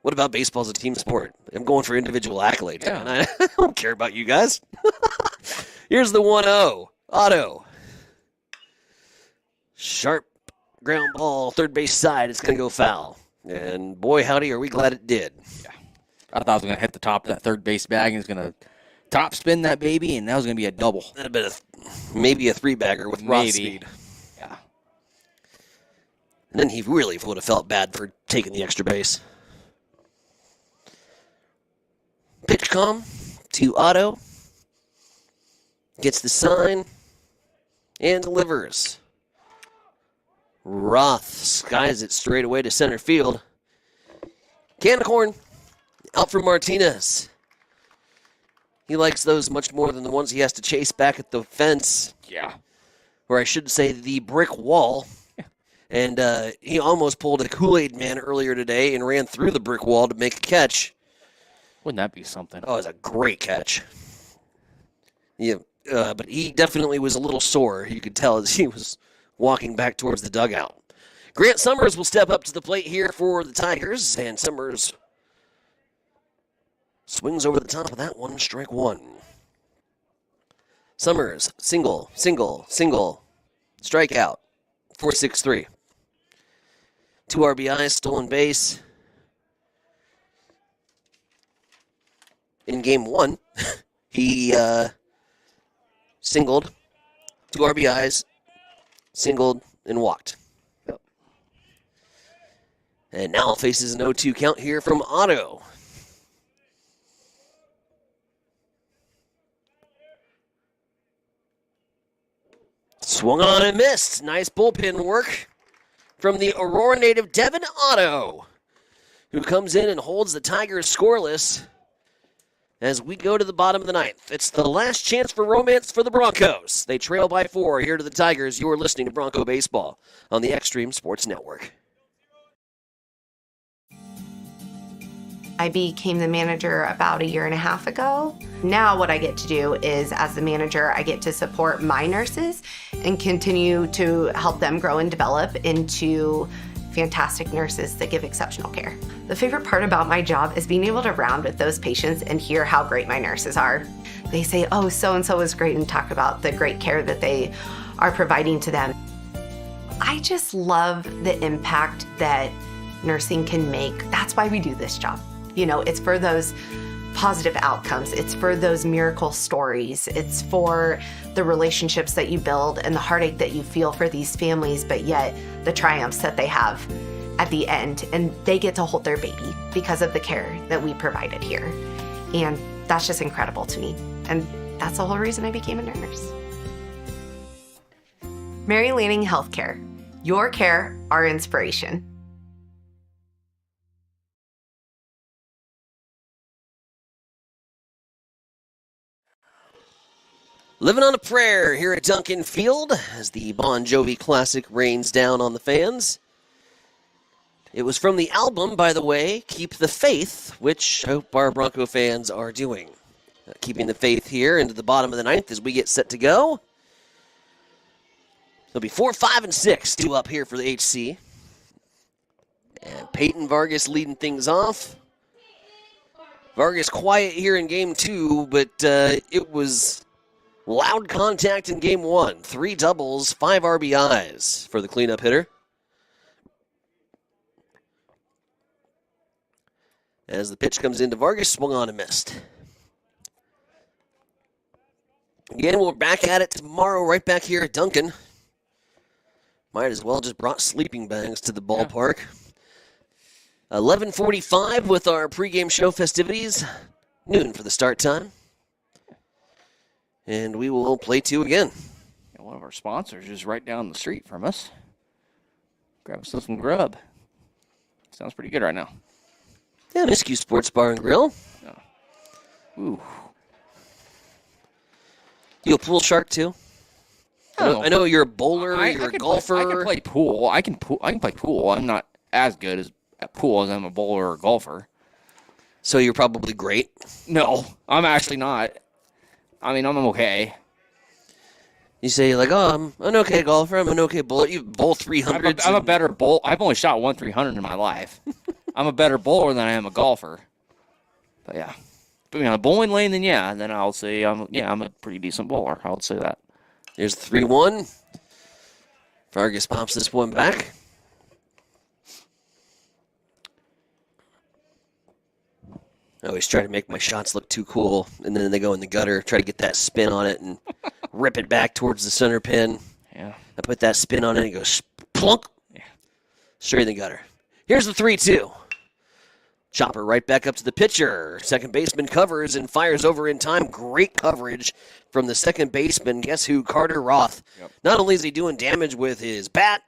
What about baseball as a team sport? I'm going for individual accolades. Yeah. Man. I don't care about you guys. Here's the 1-0. Otto. Sharp ground ball, third base side. It's going to go foul. And boy, howdy, are we glad it did. Yeah. I thought I was going to hit the top of that third base bag and it's going to top spin that baby, and that was going to be a double. That'd have been maybe a three-bagger with Roth speed. Yeah. And then he really would have felt bad for taking the extra base. Pitch com to Otto. Gets the sign and delivers. Roth skies it straight away to center field. Can of corn out for Martinez. He likes those much more than the ones he has to chase back at the fence. Yeah. Or I should say the brick wall. And he almost pulled a Kool-Aid man earlier today and ran through the brick wall to make a catch. Wouldn't that be something? Oh, it was a great catch. Yeah, but he definitely was a little sore. You could tell as he was walking back towards the dugout. Grant Summers will step up to the plate here for the Tigers, and Summers swings over the top of that one, strike one. Summers, single, strikeout, 4-6-3. 2 RBIs, stolen base. In game one, he singled, 2 RBIs, singled, and walked. Yep. And now faces an 0-2 count here from Otto. Swung on and missed. Nice bullpen work from the Aurora native Devin Otto, who comes in and holds the Tigers scoreless as we go to the bottom of the ninth. It's the last chance for romance for the Broncos. They trail by 4 here to the Tigers. You're listening to Bronco Baseball on the Extreme Sports Network. I became the manager about 1.5 years ago. Now what I get to do is, as the manager, I get to support my nurses and continue to help them grow and develop into fantastic nurses that give exceptional care. The favorite part about my job is being able to round with those patients and hear how great my nurses are. They say, oh, so-and-so is great, and talk about the great care that they are providing to them. I just love the impact that nursing can make. That's why we do this job. You know, it's for those positive outcomes. It's for those miracle stories. It's for the relationships that you build and the heartache that you feel for these families, but yet the triumphs that they have at the end. And they get to hold their baby because of the care that we provided here. And that's just incredible to me. And that's the whole reason I became a nurse. Mary Lanning Healthcare. Your care, our inspiration. Living on a Prayer here at Duncan Field as the Bon Jovi classic rains down on the fans. It was from the album, by the way, Keep the Faith, which I hope our Bronco fans are doing. Keeping the faith here into the bottom of the ninth as we get set to go. It'll be 4, 5, and 6 due up here for the HC. And Peyton Vargas leading things off. Vargas quiet here in game 2, but it was loud contact in game 1. 3 doubles, 5 RBIs for the cleanup hitter. As the pitch comes into Vargas, swung on and missed. Again, we're back at it tomorrow, right back here at Duncan. Might as well just brought sleeping bags to the ballpark. 11:45 with our pregame show festivities. Noon for the start time. And we will play 2 again. Yeah, one of our sponsors is right down the street from us. Grab us some grub. Sounds pretty good right now. Yeah, Miscue Sports Bar and Grill. Ooh. You a pool shark too? I know you're a bowler. You're a golfer. I can play pool. I can play pool. I'm not as good at pool as I'm a bowler or a golfer. So you're probably great. No, I'm actually not. I mean, I'm okay. You say like, oh, I'm an okay golfer. I'm an okay bowler. You bowl 300s. I'm a better bowler. I've only shot 1 300 in my life. I'm a better bowler than I am a golfer. But yeah, put me on a bowling lane, then I'll say I'm a pretty decent bowler. I would say that. Here's the 3-1. Vargas pops this one back. I always try to make my shots look too cool, and then they go in the gutter, try to get that spin on it, and rip it back towards the center pin. Yeah. I put that spin on it, and it goes plunk. Yeah. Straight in the gutter. Here's the 3-2. Chopper right back up to the pitcher. Second baseman covers and fires over in time. Great coverage from the second baseman. Guess who? Carter Roth. Yep. Not only is he doing damage with his bat,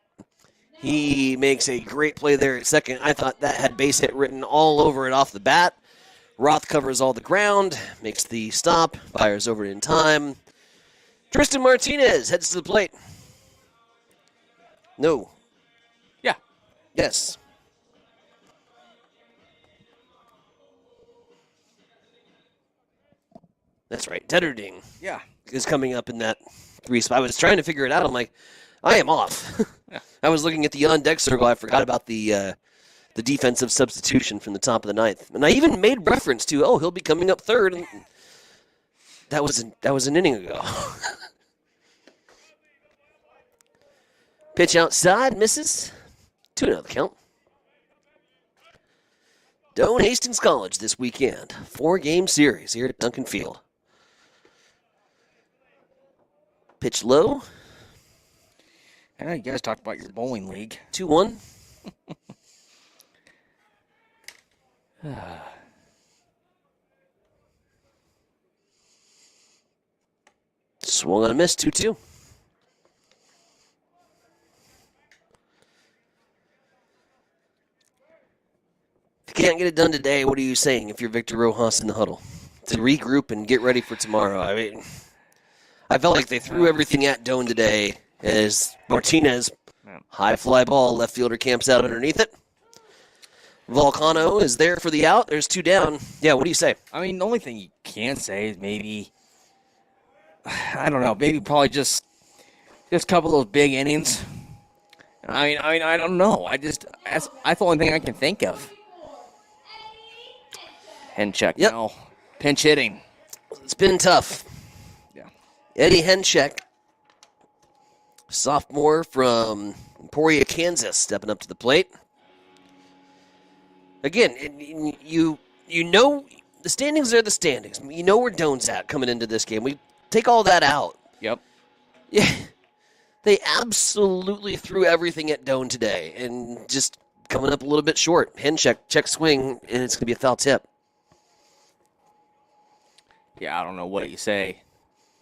he makes a great play there at second. I thought that had base hit written all over it off the bat. Roth covers all the ground, makes the stop, fires over in time. Tristan Martinez heads to the plate. No. Yeah. Yes. That's right. Detterding. Yeah. Is coming up in that 3 spot. I was trying to figure it out. I'm like, I am off. Yeah. I was looking at the on-deck circle. I forgot about the defensive substitution from the top of the ninth. And I even made reference to, he'll be coming up third. And that was an inning ago. Pitch outside, misses. 2-0 the count. Doane Hastings College this weekend. 4-game series here at Duncan Field. Pitch low. I know you guys talked about your bowling league. 2-1. Swung on a miss, 2-2. If you can't get it done today, what are you saying if you're Victor Rojas in the huddle? To regroup and get ready for tomorrow. I mean, I felt like they threw everything at Doane today as Martinez, high fly ball, left fielder camps out underneath it. Volcano is there for the out. There's 2 down. Yeah, what do you say? I mean, the only thing you can say is maybe, I don't know, maybe probably just a couple of those big innings I don't know. That's the only thing I can think of. Henchek, Yep. no. Pinch hitting. It's been tough. Yeah. Eddie Henchek, sophomore from Emporia, Kansas, stepping up to the plate. Again, you know the standings are the standings. You know where Doan's at coming into this game. We take all that out. Yep. Yeah. They absolutely threw everything at Doan today and just coming up a little bit short. Henchek, check swing, and it's going to be a foul tip. Yeah, I don't know what you say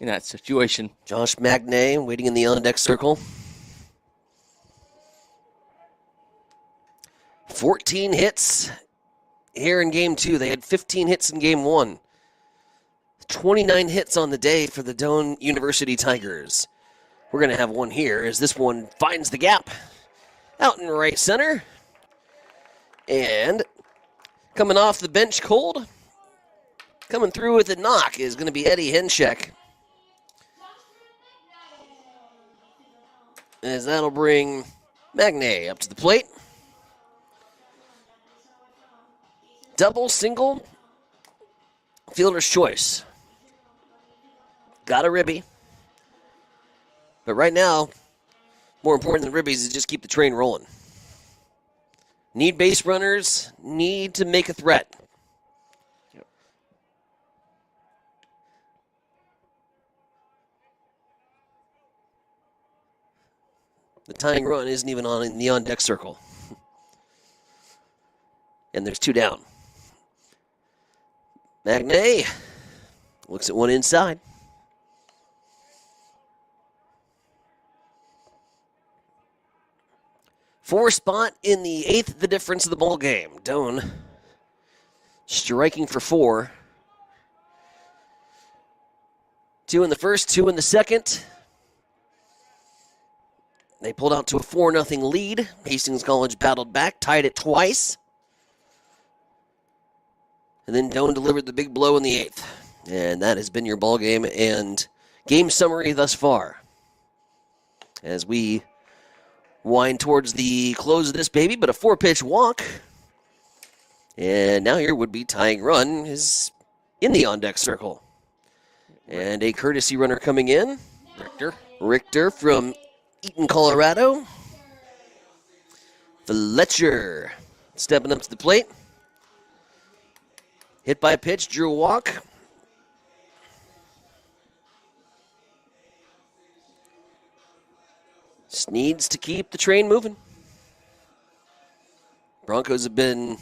in that situation. Josh Magnay waiting in the on-deck circle. 14 hits here in Game 2. They had 15 hits in Game 1. 29 hits on the day for the Doan University Tigers. We're going to have one here as this one finds the gap out in right center. And coming off the bench cold, coming through with a knock is going to be Eddie Henchek. As that'll bring Magnay up to the plate. Double, single, fielder's choice. Got a ribby. But right now, more important than ribbies is just keep the train rolling. Need base runners, need to make a threat. Yep. The tying run isn't even in the on-deck circle. And there's 2 down. Magnay looks at one inside. Four spot in the 8th, the difference of the ball game. Doan striking for 4. 2 in the first, 2 in the second. They pulled out to a 4-0 lead. Hastings College battled back, tied it twice. And then Doan delivered the big blow in the 8th. And that has been your ball game and game summary thus far. As we wind towards the close of this baby, but a 4-pitch walk. And now your would-be tying run is in the on-deck circle. And a courtesy runner coming in. Richter from Eaton, Colorado. Fletcher stepping up to the plate. Hit by a pitch, drew a walk. Just needs to keep the train moving. Broncos have been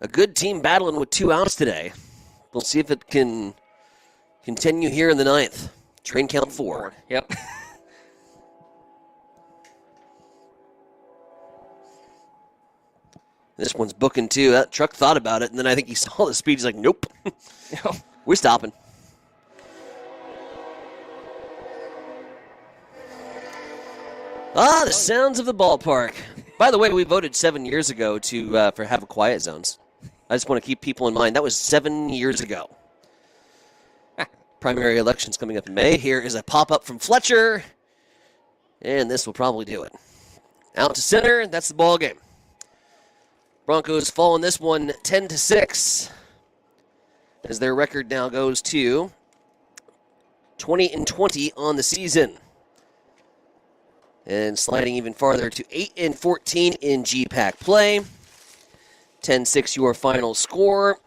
a good team battling with 2 outs today. We'll see if it can continue here in the 9th. Train count 4. Yep. This one's booking too. That truck thought about it, and then I think he saw the speed. He's like, nope. We're stopping. The sounds of the ballpark. By the way, we voted 7 years ago for have quiet zones. I just want to keep people in mind. That was 7 years ago. Primary elections coming up in May. Here is a pop-up from Fletcher. And this will probably do it. Out to center. That's the ball game. Broncos fall in this one 10-6. As their record now goes to 20-20 on the season. And sliding even farther to 8-14 in GPAC play. 10-6 your final score.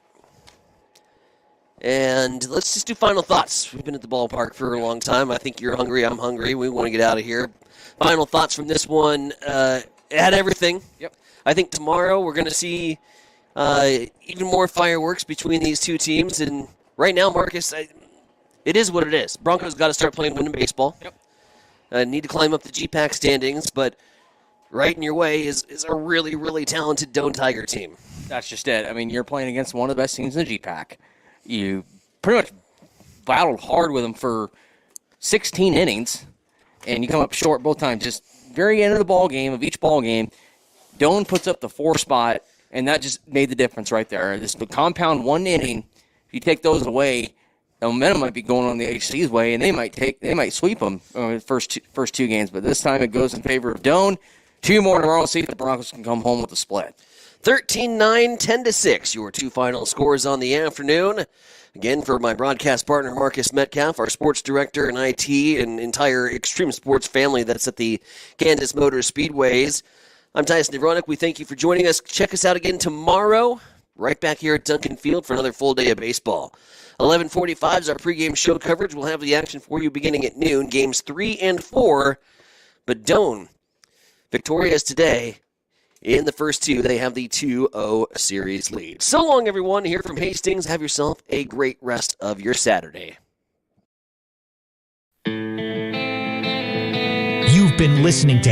And let's just do final thoughts. We've been at the ballpark for a long time. I think you're hungry. I'm hungry. We want to get out of here. Final thoughts from this one. It had everything. Yep. I think tomorrow we're going to see even more fireworks between these two teams. And right now, Marcus, it is what it is. Broncos got to start playing winning baseball. Yep. Need to climb up the GPAC standings, but right in your way is a really, really talented Doan Tiger team. That's just it. I mean, you're playing against one of the best teams in the GPAC. You pretty much battled hard with them for 16 innings, and you come up short both times. Just very end of the ball game, of each ball game, Doan puts up the 4 spot, and that just made the difference right there. This compound 1 inning, if you take those away, the momentum might be going on the HC's way, and they might sweep them first two games. But this time it goes in favor of Doane. 2 more tomorrow. See if the Broncos can come home with a split. 13-9, 10-6, your 2 final scores on the afternoon. Again, for my broadcast partner, Marcus Metcalf, our sports director and IT and entire Extreme Sports family that's at the Kansas Motor Speedways, I'm Tyson Nevronik. We thank you for joining us. Check us out again tomorrow, right back here at Duncan Field for another full day of baseball. 11:45 is our pregame show coverage. We'll have the action for you beginning at noon, games 3 and 4. But Doane, victorious today. In the first 2, they have the 2-0 series lead. So long, everyone. Here from Hastings. Have yourself a great rest of your Saturday. You've been listening to